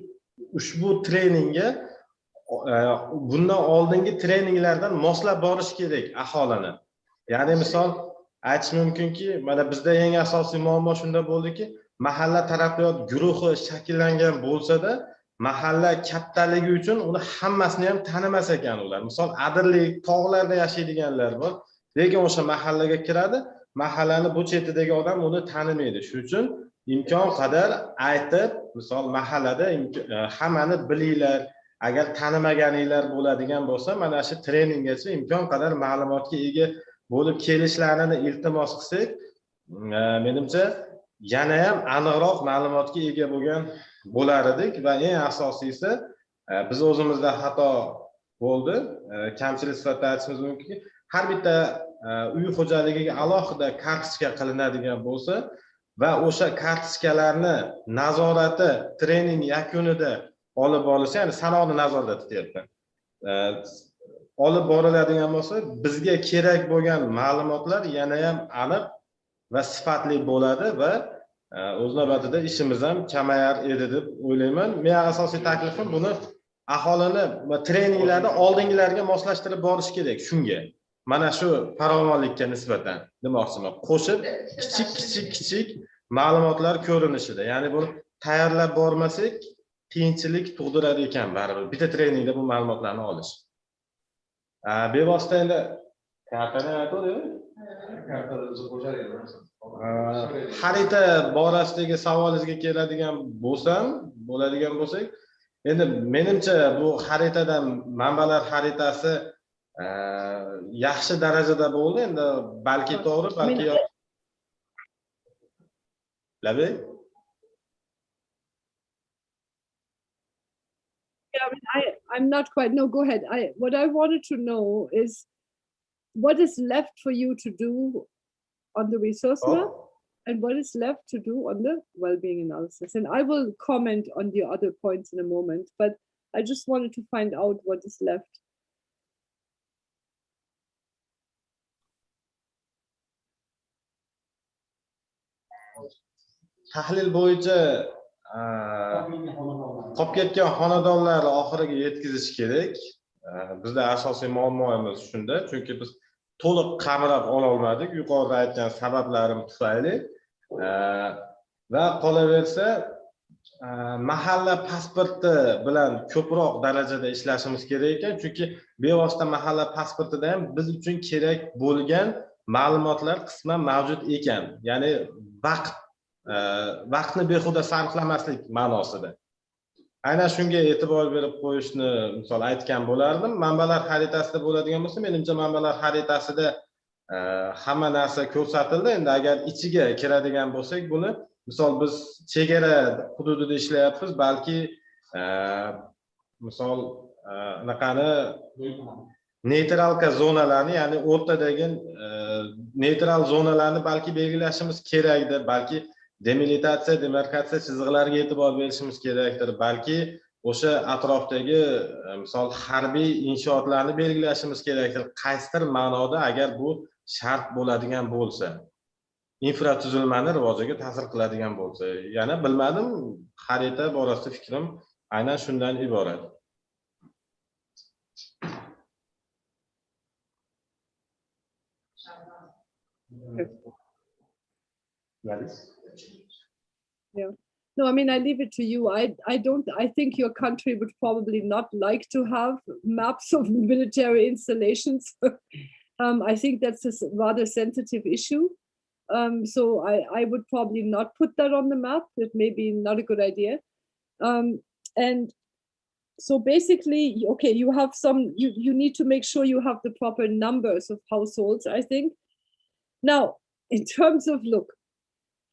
ushbu treningga bundan oldingi treninglardan moslab borish kerak aholini. Ya'ni misol aytish mumkinki, mana bizda eng asosiy muammo shunda bo'ldiki, mahalla taraqqiyot guruhi shakllangan bo'lsa-da, mahalla kattaligi uchun uni hammasini ham tanimas ekan ular. Misol Adirlik, tog'larda yashaydiganlar bor, lekin o'sha mahallaga kiradi, mahallani bu chetidagi odam uni tanimaydi. Shuning uchun imkon qadar aytib, misol mahallada hammani bilinglar. Agar tanimaganinglar bo'ladigan bo'lsa, mana shu treninggacha imkon qadar ma'lumotga ega bo'lib kelishlarini iltimos qilsak, menimcha yana ham aniqroq ma'lumotga ega bo'lar edik va eng asosiysi biz o'zimizda xato bo'ldi. Kamchilik sifatida aytishimiz mumkinki, har bitta uy xo'jaligiga alohida kartochka qilinadigan bo'lsa va o'sha kartochkalarni nazorati trening yakunida olib borilishi, ya'ni sanoqni nazorda tutyapman. Olib boriladigan bo'lsa, bizga kerak bo'lgan ma'lumotlar yana ham aniq va sifatli bo'ladi va o'z navbatida ishimiz ham kamayar edi deb o'ylayman. Men asosiy taklifim buni aholini va treninglarda oldingilarga moslashtirib borish kerak shunga. Mana shu farovonlikka nisbatan demoqchiman. Qo'shib kichik ma'lumotlar ko'rinishida. Ya'ni buni tayyorlab bormasak qiyinchilik tug'diradi ekan baribir. Bitta treningda bu ma'lumotlarni olish. bevosita endi kartani aytavering. Xarita borasidagi savolingizga bo'ladigan bo'lsak, endi menimcha bu xaritadan manbalar xaritasi yaxshi darajada bo'ldi. Endi balki to'g'ri, balki yo'q. Labay? Yeah, I'm not quite, no, go ahead. What I wanted to know is what is left for you to do on the resource map and what is left to do on the well-being analysis. And I will comment on the other points in a moment, but I just wanted to find out what is left. Tahlil bo'yicha qolib ketgan xonadonlarni oxiriga yetkazish kerak. Bizda asosiy muammomiz shunda, chunki biz to'liq qamrab ola olmadik yuqorida aytgan sabablarim tufayli. Va qolaversa mahalla pasporti bilan ko'proq darajada ishlashimiz kerak ekan, chunki bevosita mahalla pasportida ham biz uchun kerak bo'lgan ma'lumotlar qisman mavjud ekan. Ya'ni vaqtni behuda sarflamaslik ma'nosida. Aynan shunga e'tibor berib qo'yishni misol aytgan bo'lardim. Manbalar xaritasida bo'ladigan bo'lsa, menimcha manbalar xaritasida hamma narsa ko'rsatildi. Endi agar ichiga kiradigan bo'lsak, buni misol biz chegara hududida ishlayapmiz, balki misol anaqani neytralka zonalarni, ya'ni o'rtadagi neytral zonalarni balki belgilashimiz kerakdir, balki demilitatsiya, demarkatsiya chizig'lariga e'tibor berishimiz kerakdir, balki o'sha atrofdagi misol harbiy inshootlarni belgilashimiz kerakdir. Qaysidir ma'noda agar bu shart bo'ladigan bo'lsa, infratuzilmani rivojiga ta'sir qiladigan bo'lsa, yana bilmadim, xarita borasida fikrim aynan shundan iborat. Yeah. No, I mean, I leave it to you. I think your country would probably not like to have maps of military installations. I think that's a rather sensitive issue. So I would probably not put that on the map. It may be not a good idea. And so basically, okay, you have you need to make sure you have the proper numbers of households, I think. Now, in terms of, look,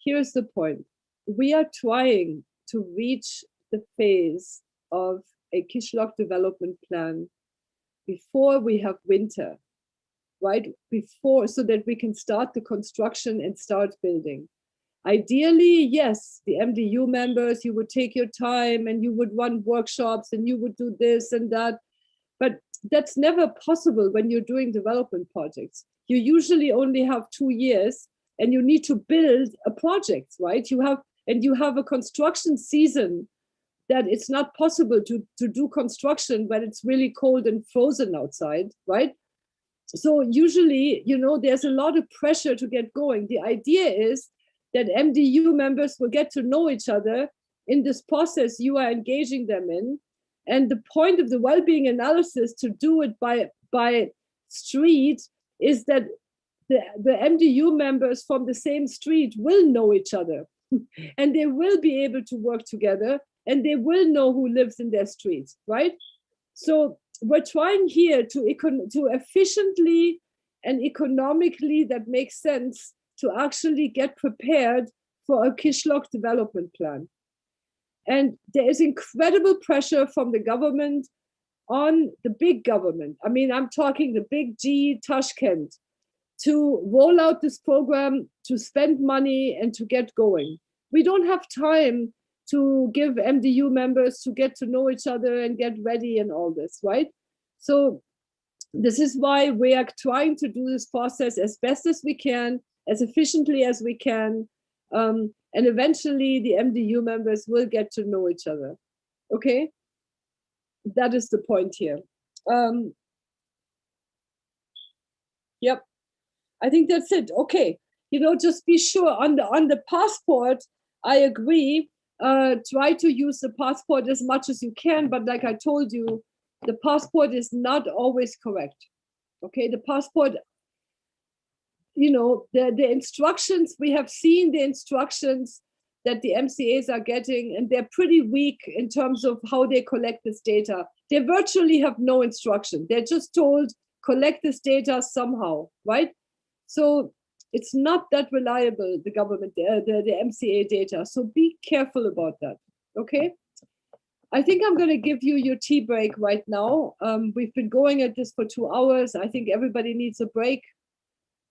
here's the point. We are trying to reach the phase of a Kishlok development plan before we have winter, right? Before, so that we can start the construction and start building. Ideally, yes, the MDU members, you would take your time and you would run workshops and you would do this and that. But that's never possible when you're doing development projects. You usually only have 2 years and you need to build a project, right? You have a construction season that it's not possible to do construction when it's really cold and frozen outside, right? So usually, there's a lot of pressure to get going. The idea is that MDU members will get to know each other in this process you are engaging them in. And the point of the well-being analysis to do it by street is that the MDU members from the same street will know each other and they will be able to work together and they will know who lives in their streets, right? So we're trying here to efficiently and economically, that makes sense, to actually get prepared for a Kishlok development plan. And there is incredible pressure from the government on the big government. I mean, I'm talking the big G, Tashkent, to roll out this program, to spend money and to get going. We don't have time to give MDU members to get to know each other and get ready and all this, right? So this is why we are trying to do this process as best as we can, as efficiently as we can. And eventually the MDU members will get to know each other, okay? That is the point here. Yep. I think that's it. Okay, just be sure on the passport, I agree, try to use the passport as much as you can, but like I told you, the passport is not always correct. Okay, the passport, the instructions, we have seen the instructions that the MCAs are getting, and they're pretty weak in terms of how they collect this data. They virtually have no instruction. They're just told, collect this data somehow, right? So it's not that reliable, the government, the MCA data. So be careful about that, okay? I think I'm going to give you your tea break right now. We've been going at this for 2 hours. I think everybody needs a break.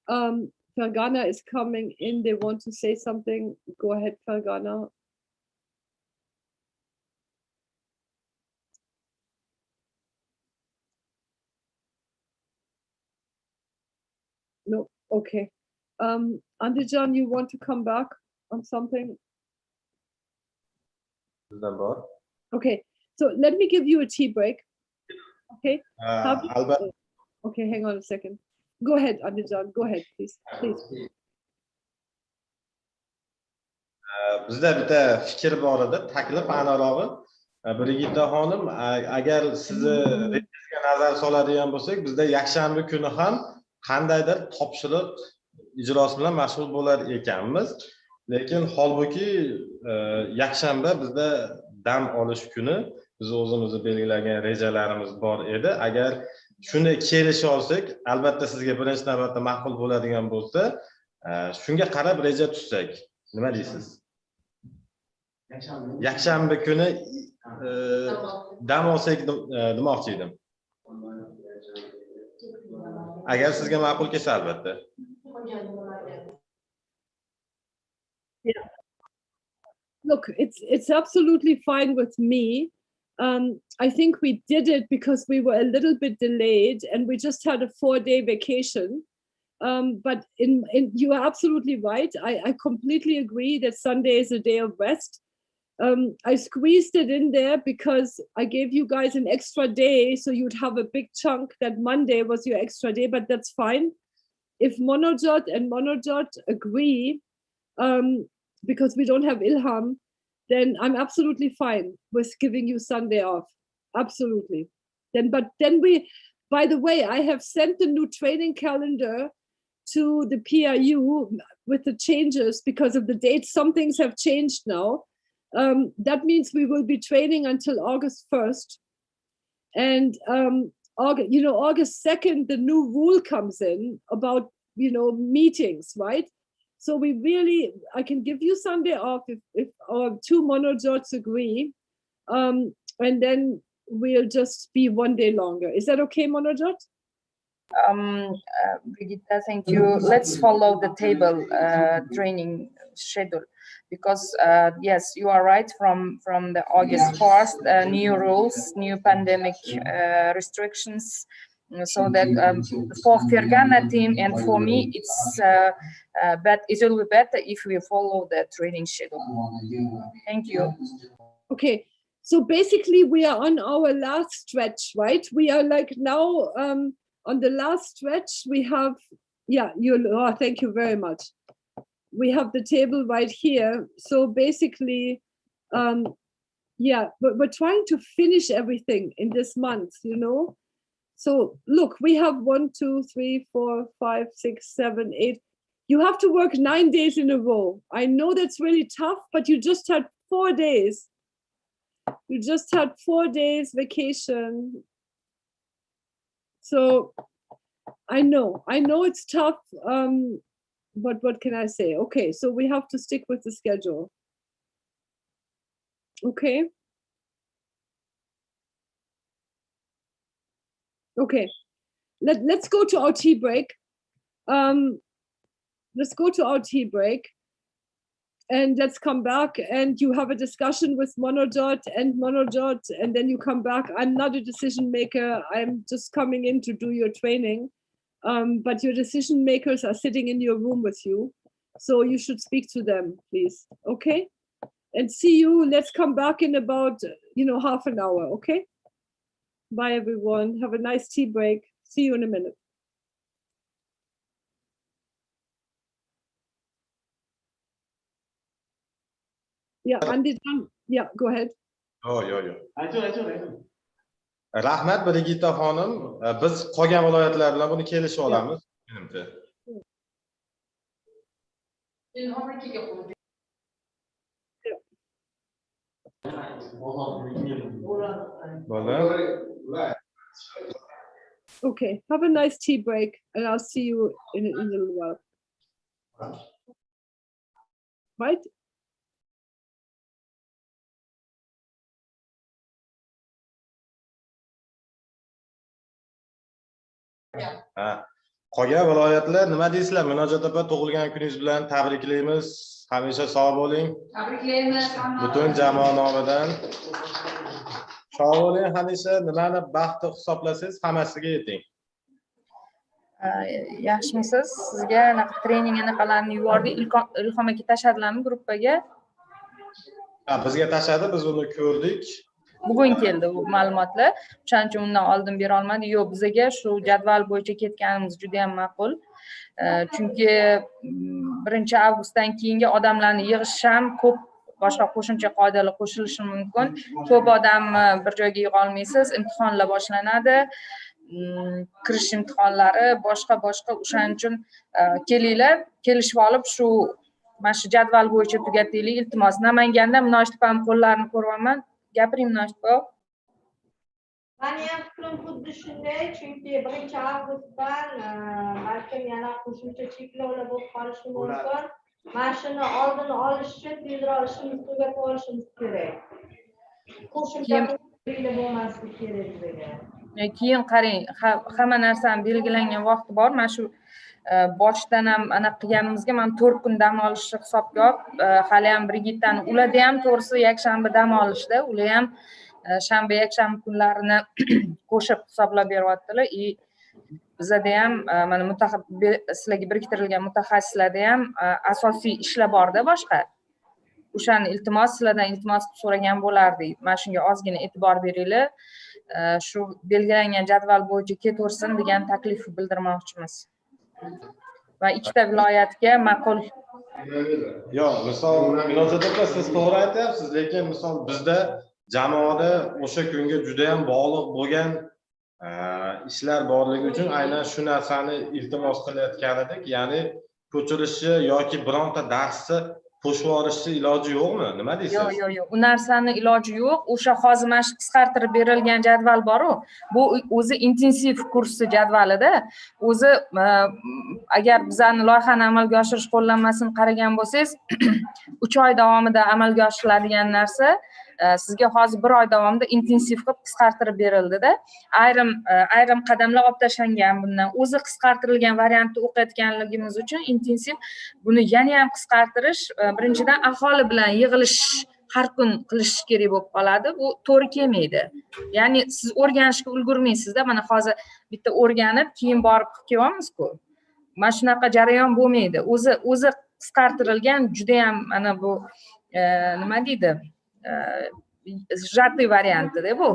Fergana is coming in. They want to say something. Go ahead, Fergana. No, okay. Andijan, you want to come back on something? Okay, so let me give you a tea break. Okay. Albatta. Okay, hang on a second. Go ahead, Andijan. Go ahead, please. Please. Bizda bitta fikr bor edi, taklif aniqrog'i. Brigita xonim, agar sizni rejasiga nazar soladigan bo'lsak, bizda yakshanba kuni ham qandaydir topshiriq ijrosi bilan mashg'ul bo'lar ekanmiz. Lekin holbuki yakshanba bizda dam olish kuni, biz o'zimizni belgilagan rejalarimiz bor edi. Agar shuni kelisha olsak, albatta sizga birinchi navbatda ma'qul bo'ladigan bo'lsa, shunga qarab reja tuzsak. Nima deysiz? Yakshanba kuni dam olsak demoqchi edim. Agar sizga ma'qul kelsa albatta. Yeah. Look, it's absolutely fine with me. I think we did it because we were a little bit delayed and we just had a 4-day vacation. But you are absolutely right. I completely agree that Sunday is a day of rest. I squeezed it in there because I gave you guys an extra day, so you'd have a big chunk that Monday was your extra day, but that's fine. If Monojot and Monojot agree, because we don't have Ilham, then I'm absolutely fine with giving you Sunday off. Absolutely. But then by the way, I have sent the new training calendar to the PRU with the changes because of the dates. Some things have changed now. That means we will be training until August 1st. And August 2nd, the new rule comes in about, meetings, right? So I can give you Sunday off if our 2 Monojots agree. And then we'll just be 1 day longer. Is that okay, Monojot? Brigitta, thank you. Let's follow the table training schedule because yes, you are right. From the August 1st, new rules, new pandemic restrictions. So that for Fergana team and for me, it's but it will be better if we follow the training schedule. Thank you. Okay. So basically, we are on our last stretch, right? We are like now on the last stretch. We have, thank you very much. We have the table right here. So basically, but we're trying to finish everything in this month, So look, we have 1, 2, 3, 4, 5, 6, 7, 8. You have to work 9 days in a row. I know that's really tough, but you just had 4 days. You just had 4 days vacation. So I know it's tough, but what can I say? Okay, so we have to stick with the schedule. Okay. Okay, let's go to our tea break. Let's go to our tea break. And let's come back and you have a discussion with Monojot, and then you come back. I'm not a decision maker. I'm just coming in to do your training. But your decision makers are sitting in your room with you. So you should speak to them, please. Okay? And see you. Let's come back in about, half an hour. Okay? Bye, everyone. Have a nice tea break. See you in a minute. Yeah, Andijan. Yeah, go ahead. Yo. Rahmat Brigita xonim. Biz qolgan viloyatlar bilan buni kelishib olamiz, menimcha. Bo'ldi. Okay, have a nice tea break, and I'll see you in a little while. Right? Ha. Qolgan viloyatlar nima deysizlar? Munojot opa, tug'ilgan kuningiz bilan tabriklaymiz. Hamisha sog' bo'ling. Tabriklaymiz. Butun jamoa nomidan. Sog' bo'ling, hamisha nimani baxtli hisoblasangiz, hammasiga yeting. Yaxshimisiz? Sizga anaqa trening anaqalarni yubordik. Ilhom aka tashladilarmi gruppaga? Ha, bizga tashladi, biz uni ko'rdik. Bugun keldi bu ma'lumotlar. O'shaning uchun undan oldin bera olmadi. Yo'q, bizga shu jadval bo'yicha ketganimiz juda ham ma'qul. Chunki 1-avgustdan keyingi odamlarni yig'ish ham ko'p boshqa qo'shimcha qoidalar qo'shilishi mumkin. Ko'p odamni bir joyga yig'a olmaysiz, imtihonlar boshlanadi. Kirish imtihonlari boshqa o'shaning uchun kelinglar, kelishib olib shu mana shu jadval bo'yicha tugataylik. Iltimos, Namanganda Munosh opam qo'llarini ko'ryapman. Gapiring Munosh opa. Meni ham fikrim xuddi shunday, chunki 1-avgustdan balkim yana qo'shimcha cheklovlar bo'lib qolishi mumkin. Mana shuni oldini olish uchun tezroq ishimizni tugatib olishimiz kerak. Qo'shimcha bo'lmasligi kerak bizga. Keyin qarang, hamma narsani belgilangan vaqti bor. Mana shu boshdan ham anaqa qilganimizga mana 4 kun dam olishni hisobga olib, hali ham Brigitani ularda ham to'g'risi yakshanba dam olishda, ular ham shanba yakshanba kunlarini qo'shib hisoblab beryaptilar. Bizada ham mana sizlarga biriktirilgan mutaxassislarda ham asosiy ishlar borda boshqa. O'shani iltimos sizlardan iltimos qilib so'ragan bo'lardik. Mana shunga ozgina e'tibor beringlar. Shu belgilangan jadval bo'yicha ketaversin degan taklifni bildirmoqchimiz. Va ikkita viloyatga ma'qul. Yo'q, misol Munojot opa, siz to'g'ri aytyapsiz, lekin misol bizda jamoada o'sha kunga juda ham bog'liq bo'lgan ishlar borligi uchun aynan shu narsani iltimos qilayotgan edik. Ya'ni ko'chirishi yoki bironta darsni qo'shib yuborishni iloji yo'qmi? Nima deysiz? Yo'q. U narsani iloji yo'q. O'sha hozir mana shu qisqartirib berilgan jadval bor-ku, bu o'zi intensiv kursi jadvalida. O'zi agar bizani loyihani amalga oshirish qo'llanmasini qaragan bo'lsangiz, 3 oy davomida amalga oshiriladigan narsa sizga hozir 1 oy davomida intensiv qilib qisqartirib berildi-da. Ayrim qadamlar olib tashlangan bundan. O'zi qisqartirilgan variantda o'qiyotganligimiz uchun intensiv buni yana ham qisqartirish, birinchidan aholi bilan yig'ilish har kun qilish kerak bo'lib qoladi. Bu to'g'ri kelmaydi. Ya'ni siz o'rganishga ulgurmaysiz-da. Mana hozir bitta o'rganib, keyin borib kelyapmiz-ku. Mana shunaqa jarayon bo'lmaydi. O'zi qisqartirilgan juda ham mana bu nima deydi? Shatli variantida bu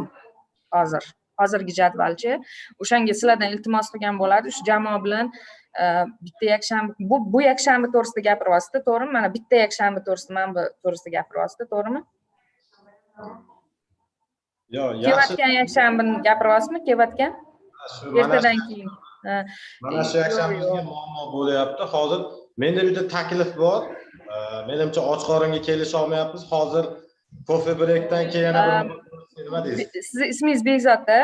hozirgi jadvalchi. O'shanga sizlardan iltimos qilgan bo'ladi. Shu jamoa bilan bitta yakshanba bu yakshanba to'g'risida gapiryapsiz, to'g'rimi? Mana bitta yakshanba to'g'risida, mana bu to'g'risida gapiryapsiz, to'g'rimi? Yo'q, kelayotgan yakshanbani gapiryapsizmi? Kelayotgan? Ertadan keyin. Mana shu yakshanbamizga muammo bo'lyapti. Hozir menda bitta taklif bor. Menimcha och qoringa kelisha olmayapmiz. Hozir kofe breakdan keyin yana bir nima deysiz? Sizni ismingiz Bekzod-da?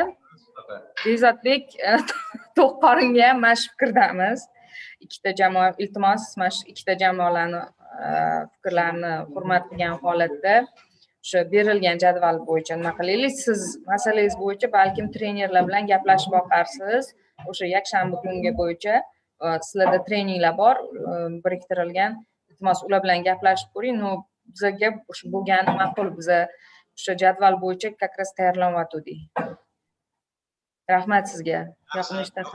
Bekzodbek, to'q qoringa ham mana shu fikrdamiz. Ikkita jamoa iltimos, mana shu ikkita jamoalarni fikrlarini hurmat qilgan holatda o'sha berilgan jadval bo'yicha nima qilaylik? Siz masalangiz bo'yicha balkim trenerlar bilan gaplashib boqarsiz. O'sha yakshanba kungi bo'yicha sizlarda treninglar bor, biriktirilgan. Iltimos ular bilan gaplashib ko'ring. Bizga o'sha bo'lgani ma'qul. Biz o'sha jadval bo'yicha как раз tayyorlanyotgandik. Rahmat sizga. Yoqimli ishlar.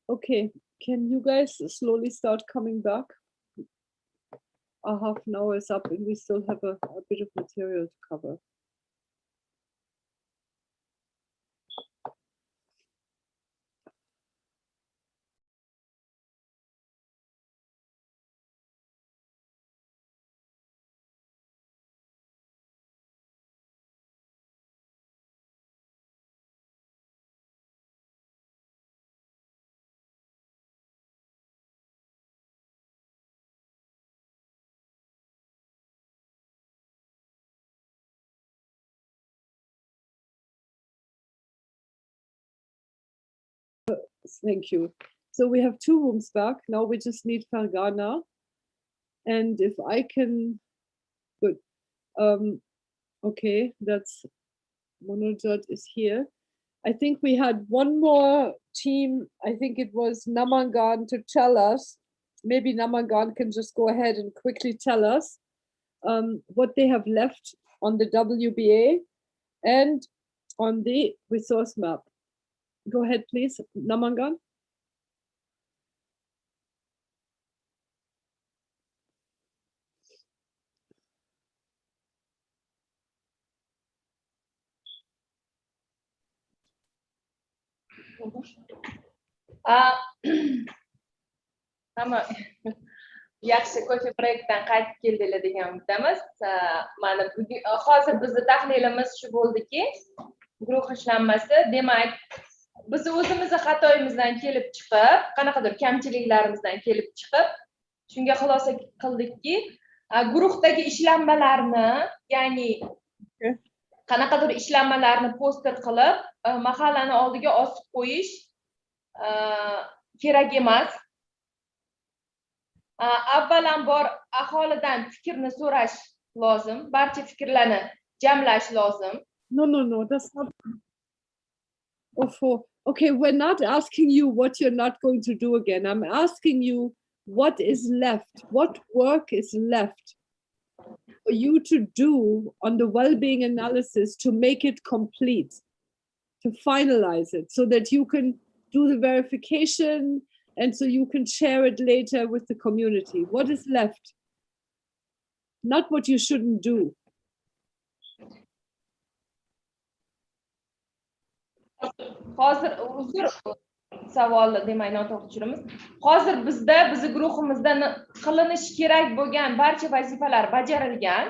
Okay, can you guys slowly start coming back? Our half an hour is up and we still have a bit of material to cover. Thank you. So we have 2 rooms back. Now we just need Fergana. And if I can, good. Okay, that's Monojot is here. I think we had one more team. I think it was Namangan to tell us. Maybe Namangan can just go ahead and quickly tell us what they have left on the WBA and on the resource map. Go ahead, please, Namangan. Hamma yaxshi ko'cha proyektdan qaytib keldilar degan umiddamiz. Mana hozir bizni tahlilimiz shu bo'ldiki, guruh ishlanmasi, demak, biz o'zimizni xatoyimizdan kelib chiqib, qanaqadir kamchiliklarimizdan kelib chiqib, shunga xulosa qildikki, guruhdagi ishlanmalarni, ya'ni qanaqadir ishlanmalarni poster qilib, mahallani oldiga osib qo'yish kerak emas. Avvalambor aholidan fikrni so'rash lozim, barcha fikrlarni jamlash lozim. No, that's not. Okay, we're not asking you what you're not going to do again. I'm asking you what is left, what work is left for you to do on the well-being analysis to make it complete, to finalize it so that you can do the verification and so you can share it later with the community. What is left? Not what you shouldn't do. Hozir uzr savolni demak noto'g'ri tushunamiz. Hozir bizda, bizni guruhimizda qilinishi kerak bo'lgan barcha vazifalar bajarilgan.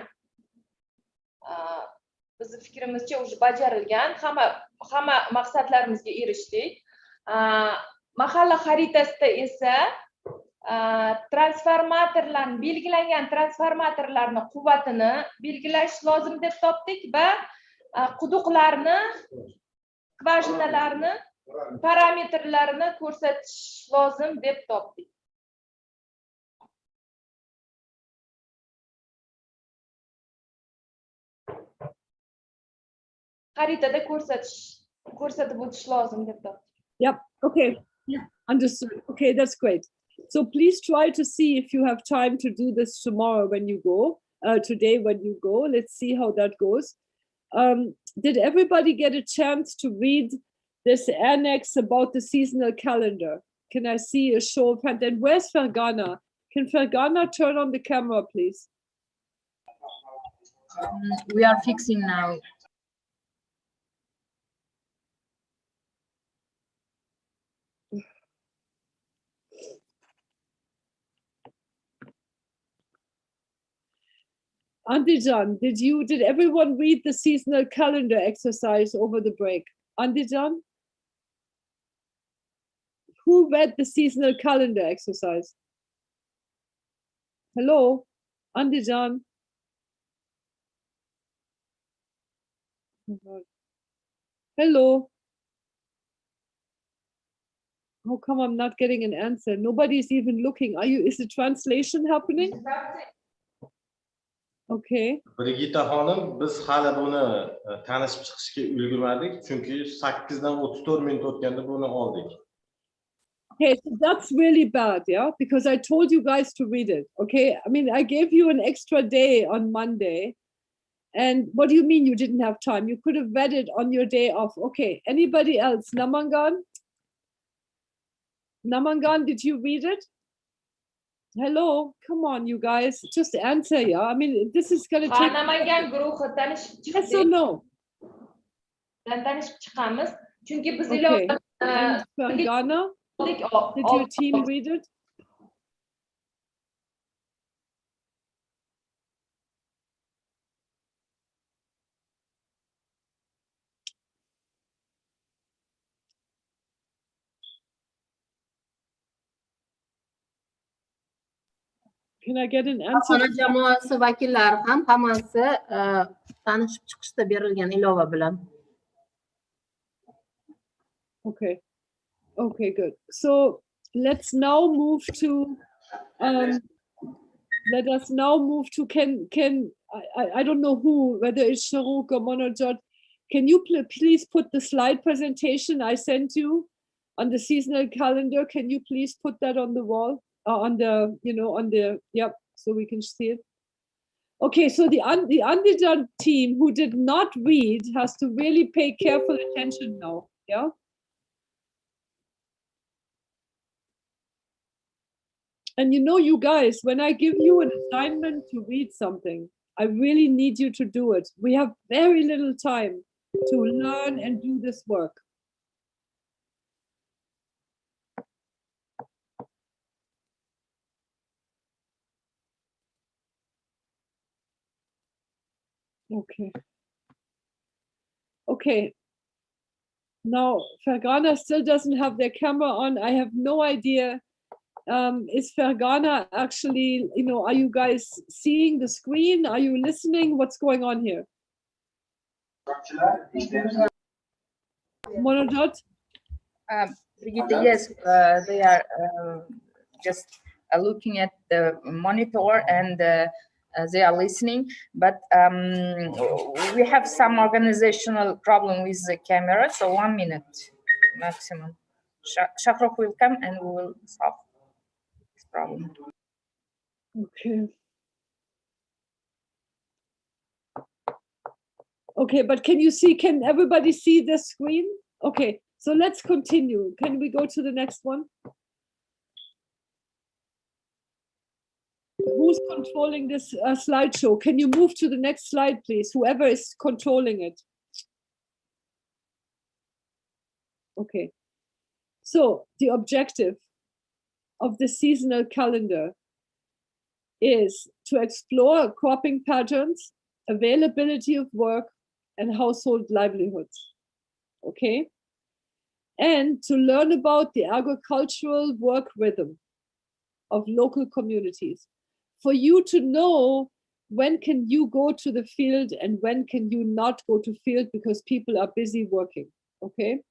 Bizni fikrimizcha уже bajarilgan, hamma maqsadlarimizga erishdik. Mahalla xaritasida esa transformatorlarni, belgilangan transformatorlarni quvvatini belgilash lozim deb topdik va quduqlarni, skvajinalarni parametrlarini ko'rsatish lozim deb topdik. Xaritada ko'rsatib o'tish lozim deb topdik. Yep, okay, understood. Okay, that's great. So please try to see if you have time to do this tomorrow when you go, today when you go. Let's see how that goes. Did everybody get a chance to read this annex about the seasonal calendar? Can I see a show of hands? And where's Fergana? Can Fergana turn on the camera, please? We are fixing now. Andijan, did everyone read the seasonal calendar exercise over the break? Andijan? Who read the seasonal calendar exercise? Hello, Andijan? Hello? How come I'm not getting an answer? Nobody's even looking. Is the translation happening? Okay. Brigita xonim, biz hali buni tanishib chiqishga ulgurmadik, chunki 8 dan 34 minut o'tganda buni oldik. Okay, so that's really bad, yeah? Because I told you guys to read it, okay? I mean, I gave you an extra day on Monday. And what do you mean you didn't have time? You could have read it on your day off. Okay, anybody else? Namangan, Namangan, did you read it? Hello, come on, you guys, just answer, yeah. I mean, this is gonna take. Namangan guruhi tanishib Yes or chiqdik. no? Tanishib chiqamiz. Chunki biz Okay. ilova And Fergana, did your team read it? Can I get an answer? Ona jamoasi vakillari ham hammasi tanishib chiqishda berilgan ilova bilan. Okay. Okay, good. So let's now move to let us now move to I don't know who, whether it's Shahrukh or Monojot. Can you please put the slide presentation I sent you on the seasonal calendar? Can you please put that on the wall, on the, yep, so we can see it. Okay, so the Andijan team who did not read has to really pay careful attention now, yeah? And you guys, when I give you an assignment to read something, I really need you to do it. We have very little time to learn and do this work. Okay. Okay. Now, Fergana still doesn't have their camera on. I have no idea. Is Fergana actually, are you guys seeing the screen? Are you listening? What's going on here? Monojot? Brigitte, yes, they are just looking at the monitor and they are listening, but we have some organizational problem with the camera, so 1 minute maximum. Shahrukh will come and we will solve this problem. Okay. Okay, but can everybody see the screen? Okay, so let's continue. Can we go to the next one? Who's controlling this slideshow? Can you move to the next slide, please? Whoever is controlling it. Okay. So the objective of the seasonal calendar is to explore cropping patterns, availability of work, and household livelihoods. Okay? And to learn about the agricultural work rhythm of local communities. For you to know when can you go to the field and when can you not go to field because people are busy working, okay?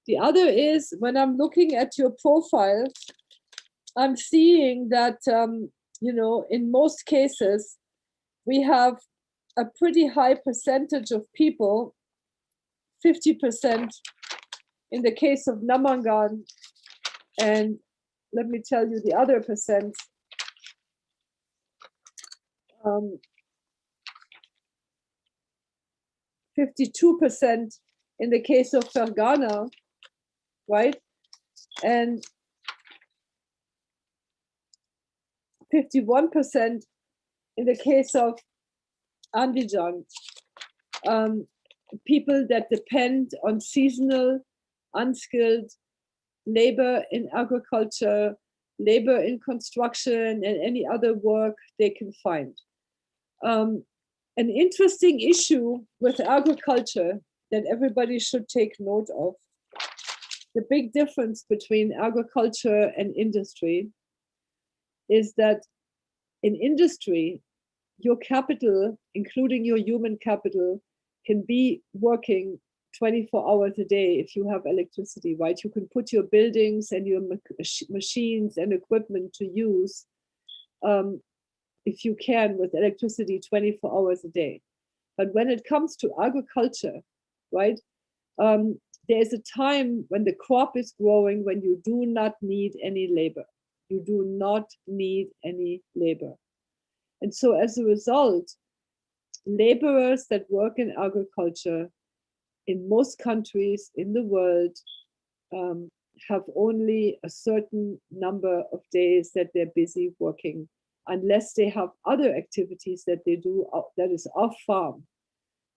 The other is when I'm looking at your profile, I'm seeing that, in most cases, we have a pretty high percentage of people, 50% in the case of Namangan, and let me tell you the other percent. 52% in the case of Fergana, right? And 51% in the case of Andijan. People that depend on seasonal, unskilled labor in agriculture, labor in construction, and any other work they can find. An interesting issue with agriculture that everybody should take note of, the big difference between agriculture and industry is that in industry, your capital, including your human capital, can be working 24 hours a day if you have electricity, right? You can put your buildings and your machines and equipment to use if you can with electricity 24 hours a day. But when it comes to agriculture, right, there is a time when the crop is growing when you do not need any labor. You do not need any labor. And so as a result, laborers that work in agriculture in most countries in the world, have only a certain number of days that they're busy working, unless they have other activities that they do that is off farm.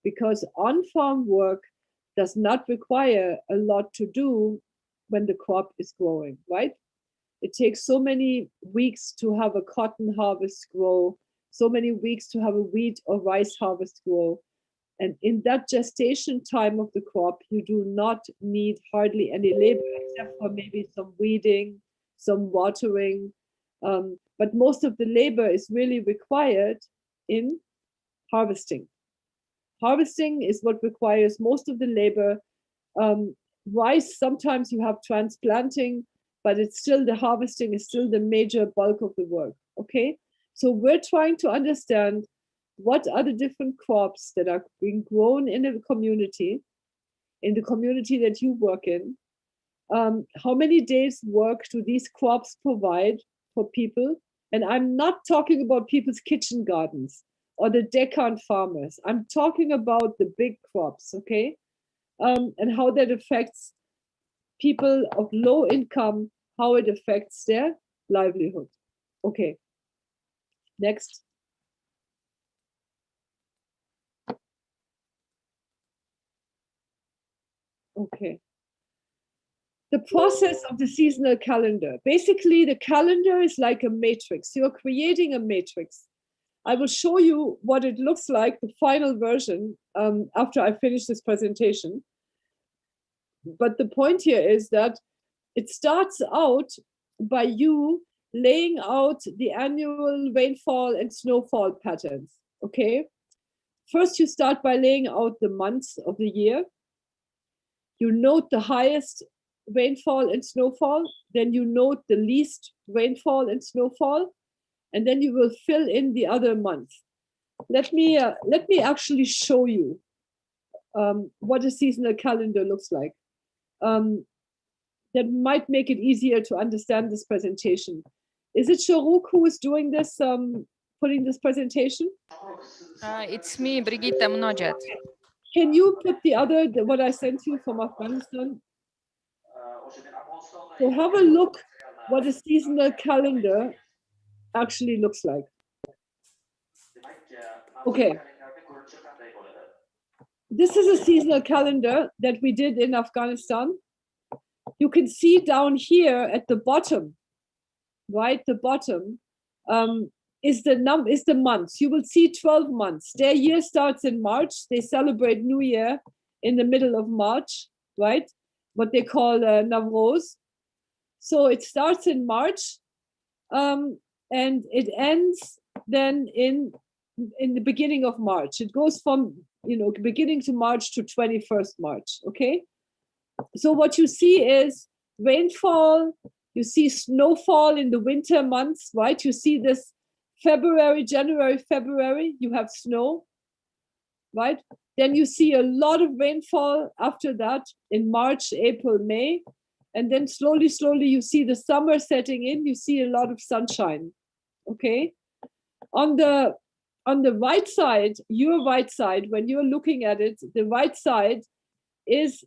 Because on-farm work does not require a lot to do when the crop is growing, right? It takes so many weeks to have a cotton harvest grow, so many weeks to have a wheat or rice harvest grow. And in that gestation time of the crop, you do not need hardly any labor except for maybe some weeding, some watering. But most of the labor is really required in harvesting. Harvesting is what requires most of the labor. Rice, sometimes you have transplanting, but it's still the harvesting is still the major bulk of the work, okay? So we're trying to understand what are the different crops that are being grown in the community that you work in. How many days work do these crops provide for people? And I'm not talking about people's kitchen gardens or the deckhand farmers. I'm talking about the big crops, okay? And how that affects people of low income, how it affects their livelihood. Okay, next. Okay. The process of the seasonal calendar. Basically, the calendar is like a matrix. You're creating a matrix. I will show you what it looks like, the final version, after I finish this presentation. But the point here is that it starts out by you laying out the annual rainfall and snowfall patterns, okay? First, you start by laying out the months of the year. You note the highest rainfall and snowfall, then you note the least rainfall and snowfall, and then you will fill in the other months. Let me actually show you what a seasonal calendar looks like. That might make it easier to understand this presentation. Is it Sharouk who is doing this, putting this presentation? It's me, Brigitte Mnodjet. Can you put what I sent you from Afghanistan? So have a look what a seasonal calendar actually looks like. Okay. This is a seasonal calendar that we did in Afghanistan. You can see down here at the bottom, right? The bottom is the months. You will see 12 months. Their year starts in March. They celebrate New Year in the middle of March, right? What they call Navroz. So it starts in March and it ends then in the beginning of March. It goes from beginning to March to 21st March, okay? So what you see is rainfall, you see snowfall in the winter months, right? You see this January, February, you have snow, right? Then you see a lot of rainfall after that in March, April, May. And then slowly, you see the summer setting in, you see a lot of sunshine, okay? On the right side, your right side, when you're looking at it, the right side is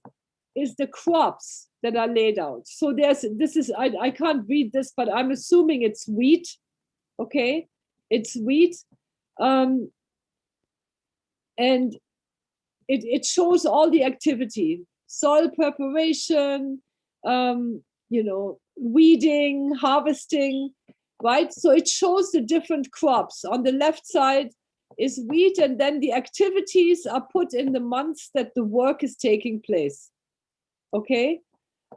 the crops that are laid out. So I can't read this, but I'm assuming it's wheat, okay? It's wheat. And it shows all the activity, soil preparation, weeding, harvesting, right? So it shows the different crops. On the left side is wheat, and then the activities are put in the months that the work is taking place, okay?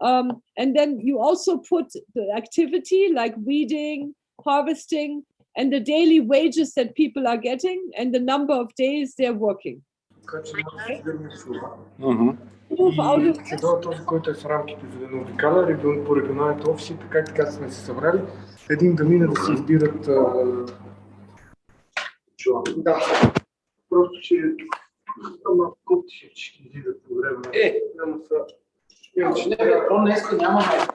And then you also put the activity like weeding, harvesting, and the daily wages that people are getting, and the number of days they're working. Чудо този, който е в рамките за да обикаля, по регионалните офиси, така сме се събрали, един да мине да се избират. Да, просто че малко копти ще ги видят по време. Няма са. То днеска нямаме.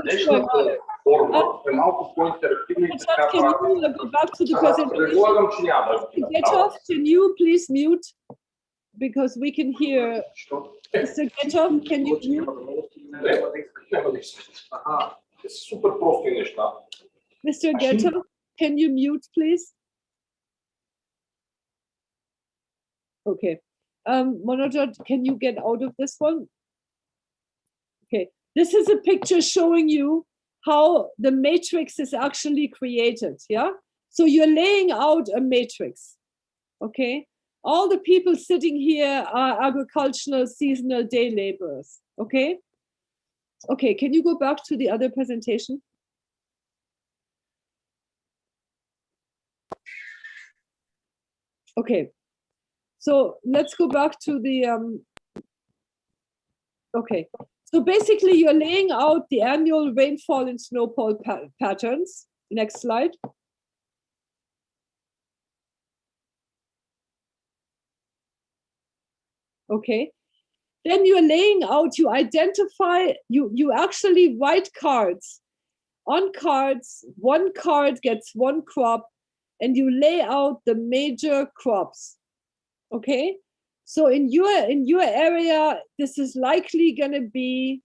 Днешната форма е малко по-интерактивна и така. Предлагам, че няма. Can you please mute? Because we can hear. Mr. Getov, can you mute? Ага, супер прости неща. Mr. Getter, can you mute, please? Okay. Monojot, can you get out of this one? Okay. This is a picture showing you how the matrix is actually created. Yeah. So you're laying out a matrix. Okay. All the people sitting here are agricultural seasonal day laborers. Okay. Okay. Can you go back to the other presentation? Okay. So let's go back to the, okay. So basically you're laying out the annual rainfall and snowfall patterns. Next slide. Okay. Then you're laying out, you identify, you actually write cards. On cards, one card gets one crop and you lay out the major crops. Okay. So in your area, this is likely going to be,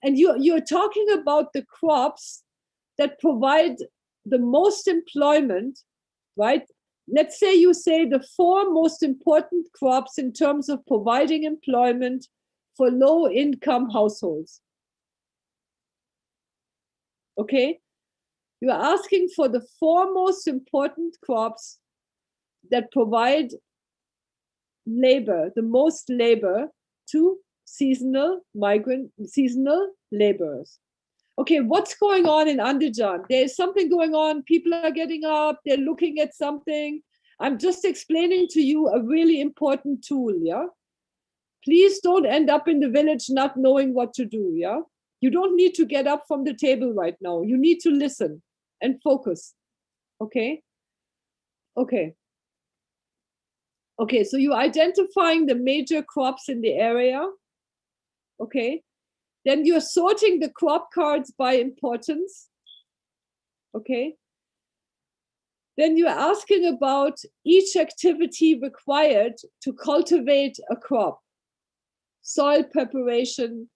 and you're talking about the crops that provide the most employment, right? Let's say you say the 4 most important crops in terms of providing employment for low-income households. Okay? You're asking for the 4 most important crops that provide labor, the most labor to seasonal laborers. Okay, what's going on in Andijan? There's something going on. People are getting up, they're looking at something. I'm just explaining to you a really important tool, yeah? Please don't end up in the village not knowing what to do, yeah? You don't need to get up from the table right now. You need to listen and focus, okay? Okay. Okay, so you're identifying the major crops in the area, okay? Then you're sorting the crop cards by importance, okay? Then you're asking about each activity required to cultivate a crop. Soil preparation,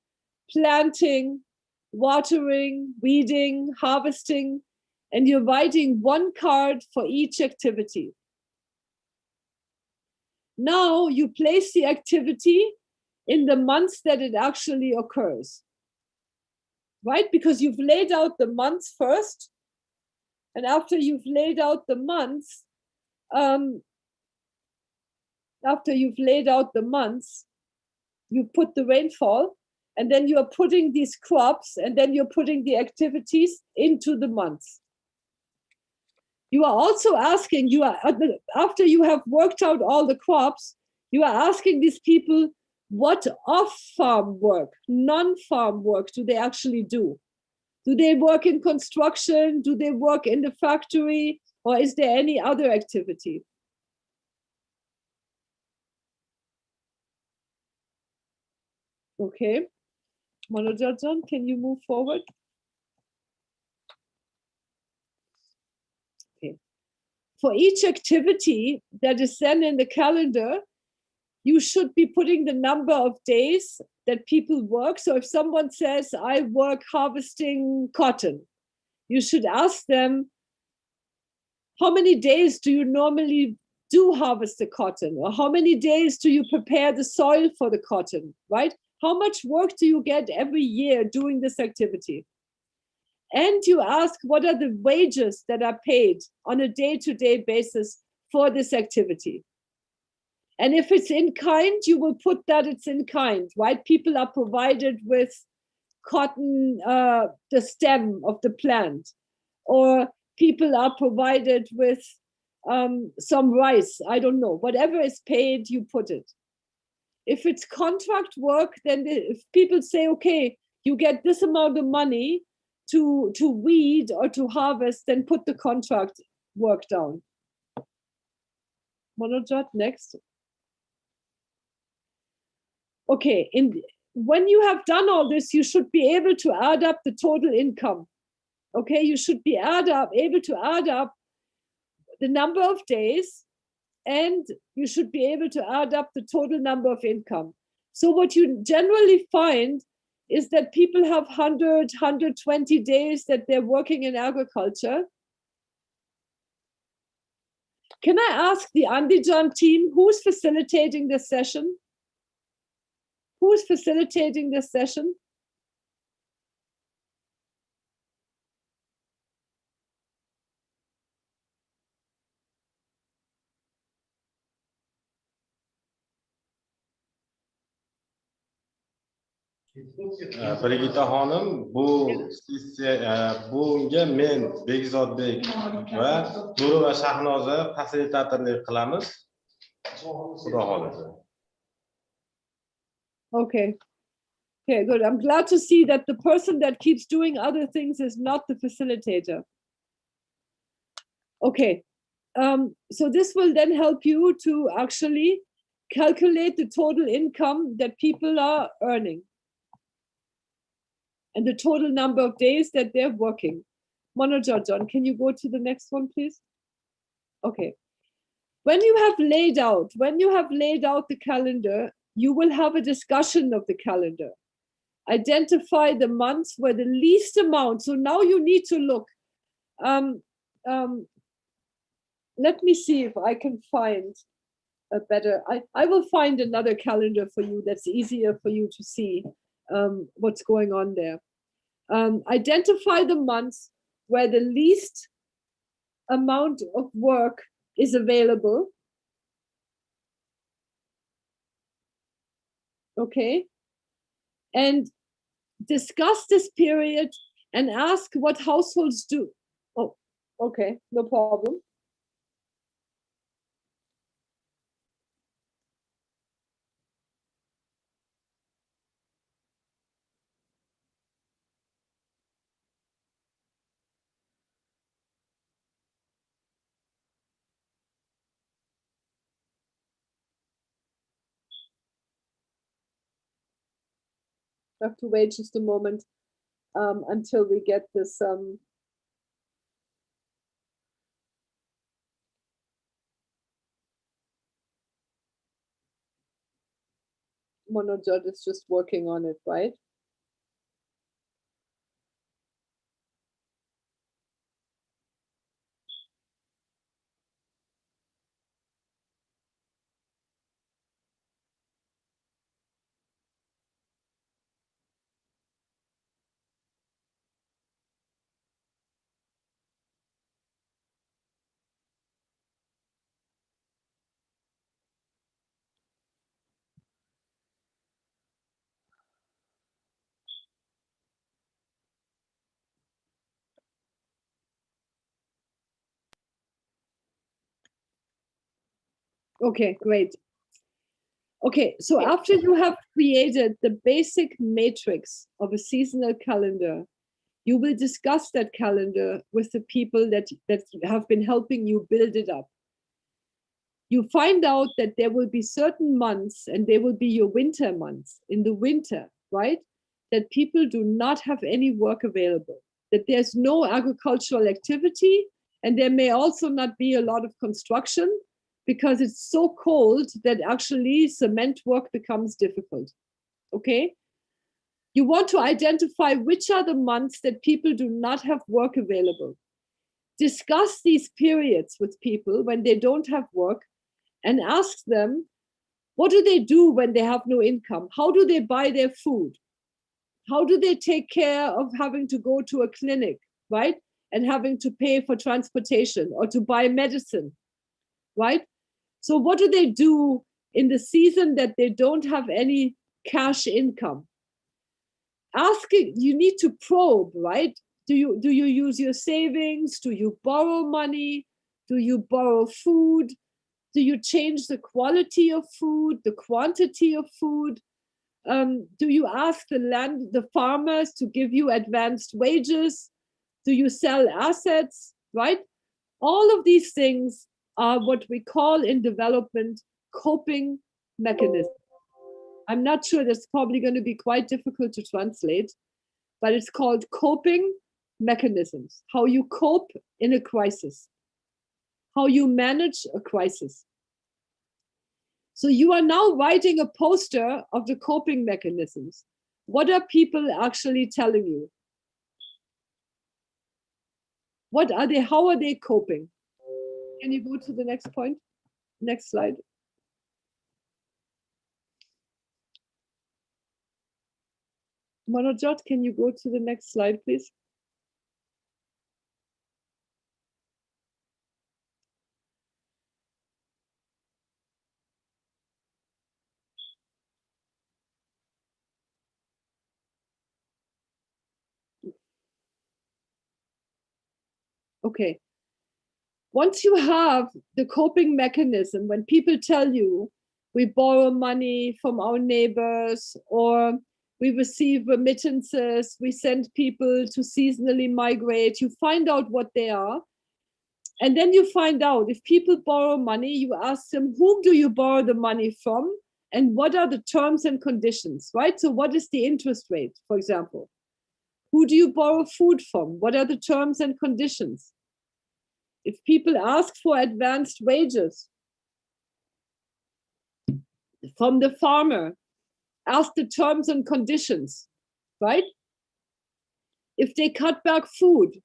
planting, watering, weeding, harvesting, and you're writing one card for each activity. Now you place the activity in the months that it actually occurs, right? Because you've laid out the months first, and after you've laid out the months, you put the rainfall, and then you're putting these crops, and then you're putting the activities into the months. You are also asking, after you have worked out all the crops, you are asking these people what off-farm work, non-farm work do they actually do? Do they work in construction? Do they work in the factory? Or is there any other activity? Okay. Manojajan, can you move forward? For each activity that is then in the calendar, you should be putting the number of days that people work. So if someone says, I work harvesting cotton, you should ask them, how many days do you normally do harvest the cotton? Or how many days do you prepare the soil for the cotton, right? How much work do you get every year doing this activity? And you ask, what are the wages that are paid on a day-to-day basis for this activity? And if it's in kind, you will put that it's in kind, right? People are provided with cotton, the stem of the plant, or people are provided with some rice, I don't know. Whatever is paid, you put it. If it's contract work, then if people say, okay, you get this amount of money to weed or to harvest, then put the contract work down. Manojat, next. Okay, when you have done all this, you should be able to add up the total income. Okay, you should be able to add up the number of days, and you should be able to add up the total number of income. So what you generally find is that people have 100, 120 days that they're working in agriculture. Can I ask the Andijan team, who's facilitating this session? Who's facilitating this session? Brigitta xonim, bu sessiya bunga men Bekzodbek va Nuri va Shahnoza fasilitatorlik qilamiz. Xudo xolasa. Okay. Okay, good. I'm glad to see that the person that keeps doing other things is not the facilitator. Okay. So this will then help you to actually calculate the total income that people are earning and the total number of days that they're working. Monojojon, can you go to the next one, please? Okay. When you have laid out the calendar, you will have a discussion of the calendar. Identify the months where the least amount. So now you need to look. Let me see if I can find a better, I will find another calendar for you that's easier for you to see what's going on there. Identify the months where the least amount of work is available. Okay. And discuss this period and ask what households do. Oh, okay, no problem. I have to wait just a moment until we get this. Monojot is just working on it, right? Okay, great. Okay, so after you have created the basic matrix of a seasonal calendar, you will discuss that calendar with the people that have been helping you build it up. You find out that there will be certain months, and they will be your winter months, in the winter, right? That people do not have any work available, that there's no agricultural activity, and there may also not be a lot of construction, because it's so cold that actually cement work becomes difficult, okay? You want to identify which are the months that people do not have work available. Discuss these periods with people when they don't have work and ask them, what do they do when they have no income? How do they buy their food? How do they take care of having to go to a clinic, right? And having to pay for transportation or to buy medicine, right? So what do they do in the season that they don't have any cash income? Asking, you need to probe, right? Do you use your savings? Do you borrow money? Do you borrow food? Do you change the quality of food, the quantity of food? Do you ask the farmers to give you advanced wages? Do you sell assets, right? All of these things are what we call in development coping mechanisms. I'm not sure, that's probably going to be quite difficult to translate, but it's called coping mechanisms, how you cope in a crisis, how you manage a crisis. So you are now writing a poster of the coping mechanisms. What are people actually telling you? What are they, how are they coping? Can you go to the next point? Next slide. Manojot, can you go to the next slide, please? Okay. Once you have the coping mechanism, when people tell you we borrow money from our neighbors or we receive remittances, we send people to seasonally migrate, you find out what they are. And then you find out if people borrow money, you ask them, whom do you borrow the money from? And what are the terms and conditions, right? So what is the interest rate, for example? Who do you borrow food from? What are the terms and conditions? If people ask for advanced wages from the farmer, ask the terms and conditions, right? If they cut back food,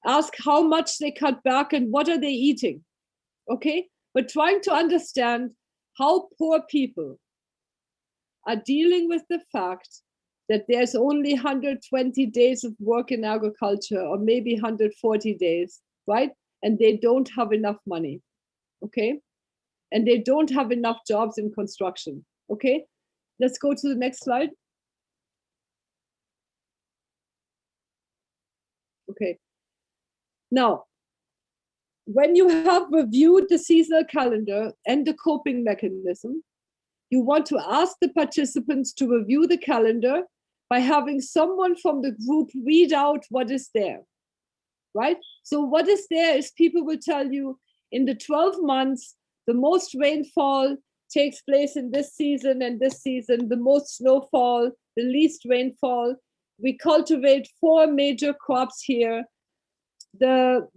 ask how much they cut back and what are they eating, okay? But trying to understand how poor people are dealing with the fact that there's only 120 days of work in agriculture or maybe 140 days, right? And they don't have enough money, okay? And they don't have enough jobs in construction, okay? Let's go to the next slide. Okay. Now, when you have reviewed the seasonal calendar and the coping mechanism, you want to ask the participants to review the calendar by having someone from the group read out what is there, right? So what is there is people will tell you in the 12 months, the most rainfall takes place in this season and this season, the most snowfall, the least rainfall. We cultivate 4 major crops here. The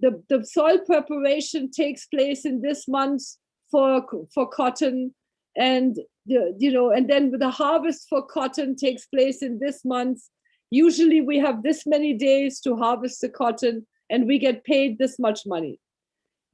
soil preparation takes place in this month for cotton, and and then the harvest for cotton takes place in this month. Usually we have this many days to harvest the cotton and we get paid this much money.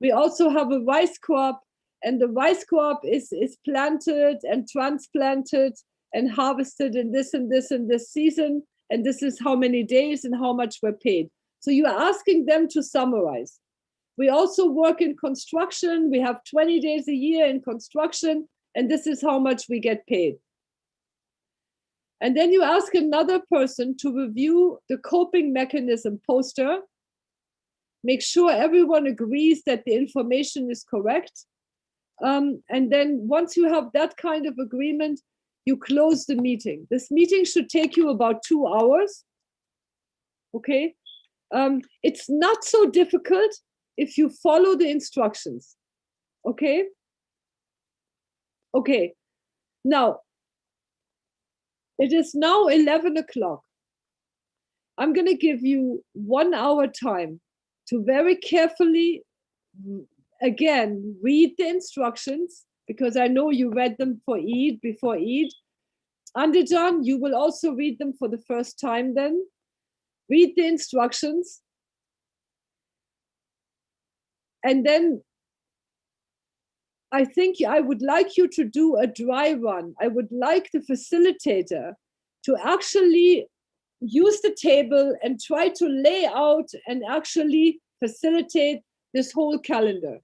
We also have a rice crop, and the rice crop is planted and transplanted and harvested in this and this and this season, and this is how many days and how much we're paid. So you are asking them to summarize. We also work in construction. We have 20 days a year in construction, and this is how much we get paid. And then you ask another person to review the coping mechanism poster, make sure everyone agrees that the information is correct. And then once you have that kind of agreement, you close the meeting. This meeting should take you about 2 hours, okay? It's not so difficult if you follow the instructions, okay? Okay, now, it is now 11 o'clock. I'm gonna give you 1 hour time to very carefully, again, read the instructions, because I know you read them for Eid, before Eid. Andijan, you will also read them for the first time then. Read the instructions. And then I think I would like you to do a dry run. I would like the facilitator to actually use the table and try to lay out and actually facilitate this whole calendar.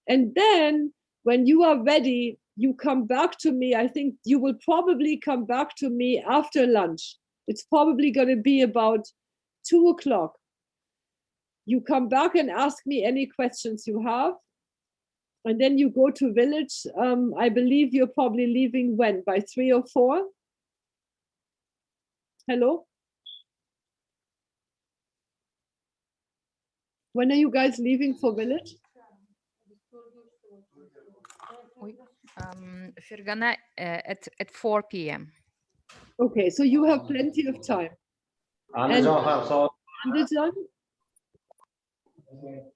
And then when you are ready, you come back to me. I think you will probably come back to me after lunch. It's probably going to be about 2 o'clock. You come back and ask me any questions you have. And then you go to village. I believe you're probably leaving when? By 3 or 4? Hello? When are you guys leaving for village? Fergana, at 4 p.m. Okay, so you have plenty of time. And Andijan?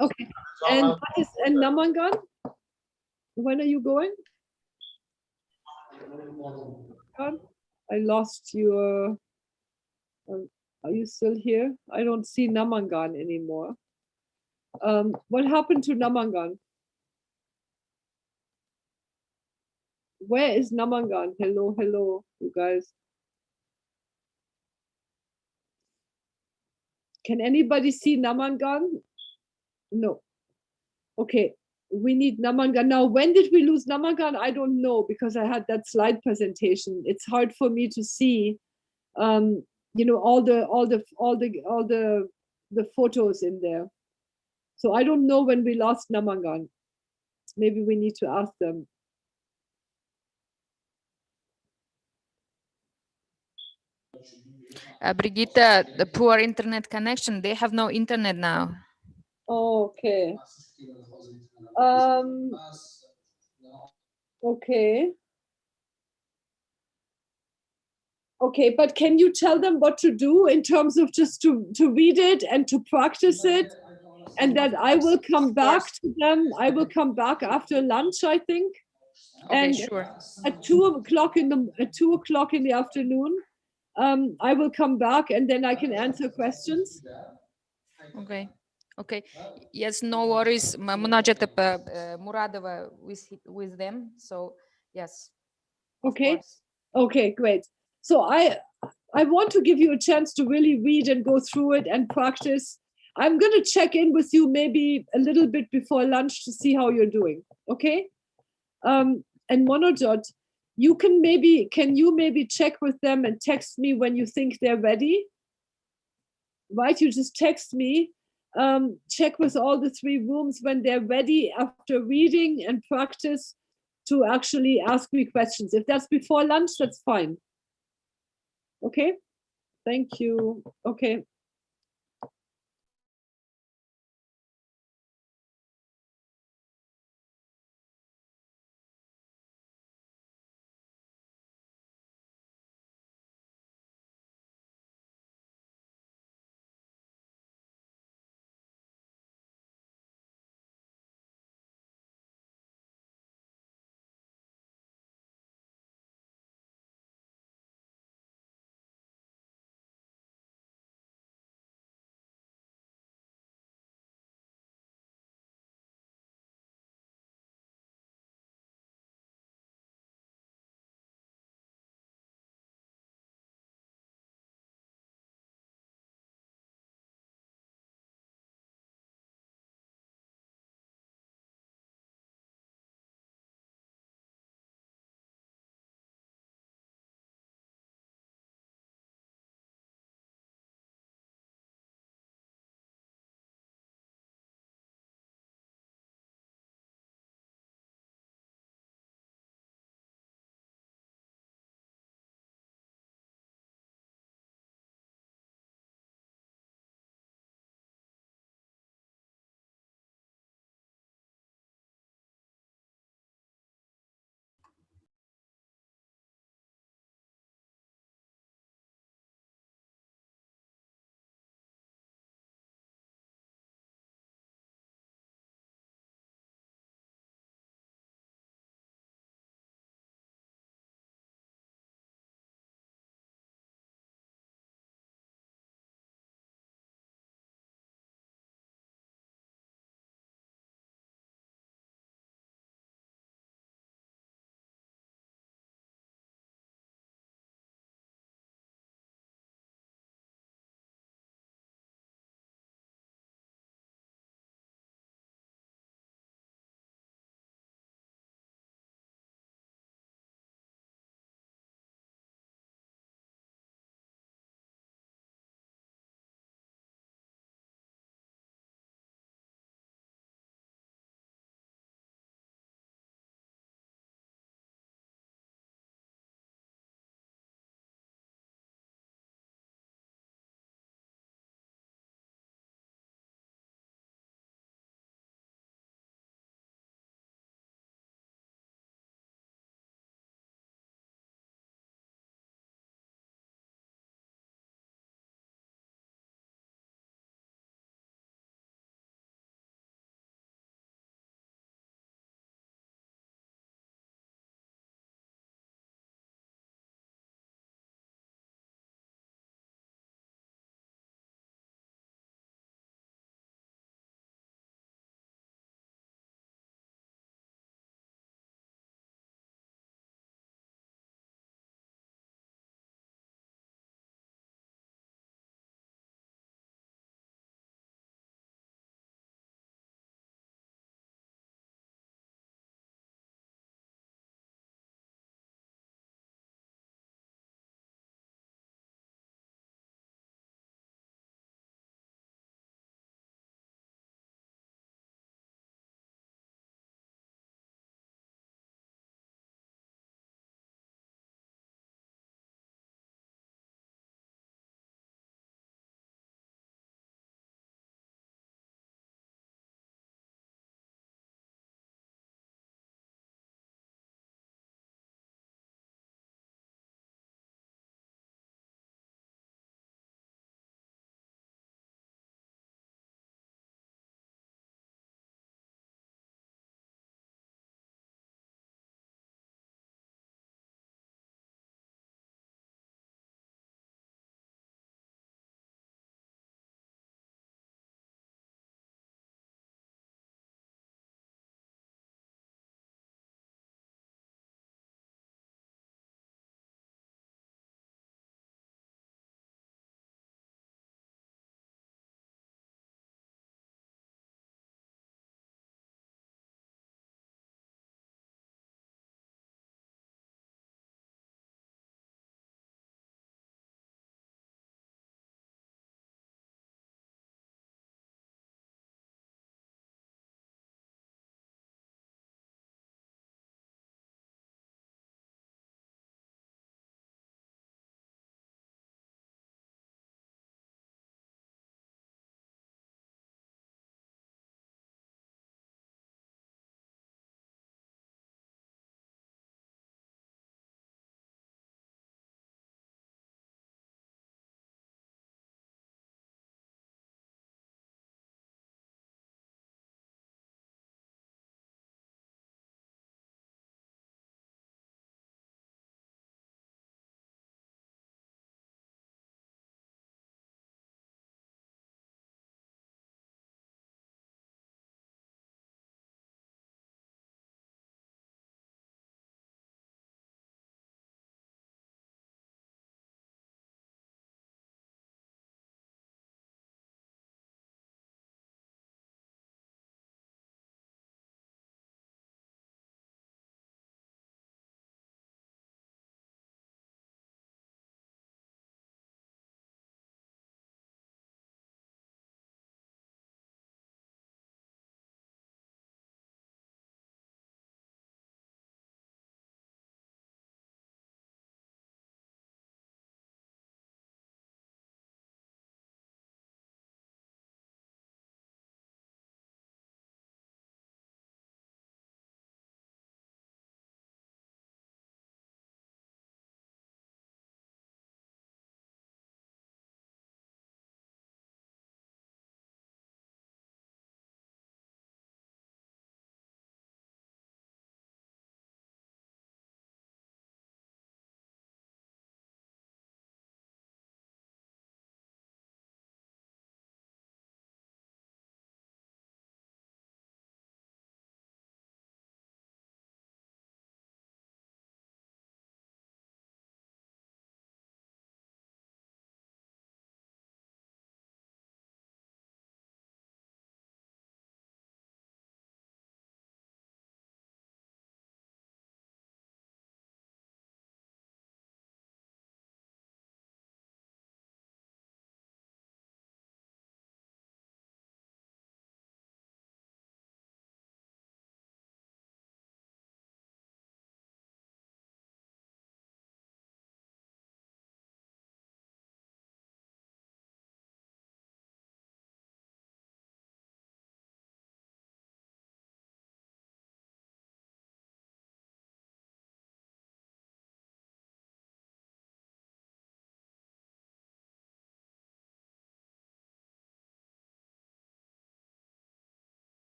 Okay, and Namangan? When are you going? I lost your Are you still here? I don't see Namangan anymore. What happened to Namangan? Where is Namangan? Hello, hello, you guys. Can anybody see Namangan? No. Okay, we need Namangan. Now, when did we lose Namangan? I don't know, because I had that slide presentation. It's hard for me to see, you know, all the photos in there. So I don't know when we lost Namangan. Maybe we need to ask them. Brigitte, the poor internet connection, they have no internet now. Okay. Okay. Okay, but can you tell them what to do in terms of just to read it and to practice it? And that I will come back to them. I will come back after lunch, I think. Okay, And sure. at 2 o'clock in the afternoon, I will come back and then I can answer questions. Okay. Okay. Yes, no worries. Munajat Muradova with them. So yes. Okay. Okay, great. So I want to give you a chance to really read and go through it and practice. I'm going to check in with you maybe a little bit before lunch to see how you're doing. Okay. And Monojot, can you maybe check with them and text me when you think they're ready? Right? You just text me, check with all the 3 rooms when they're ready after reading and practice to actually ask me questions. If that's before lunch, that's fine. Okay. Thank you. Okay.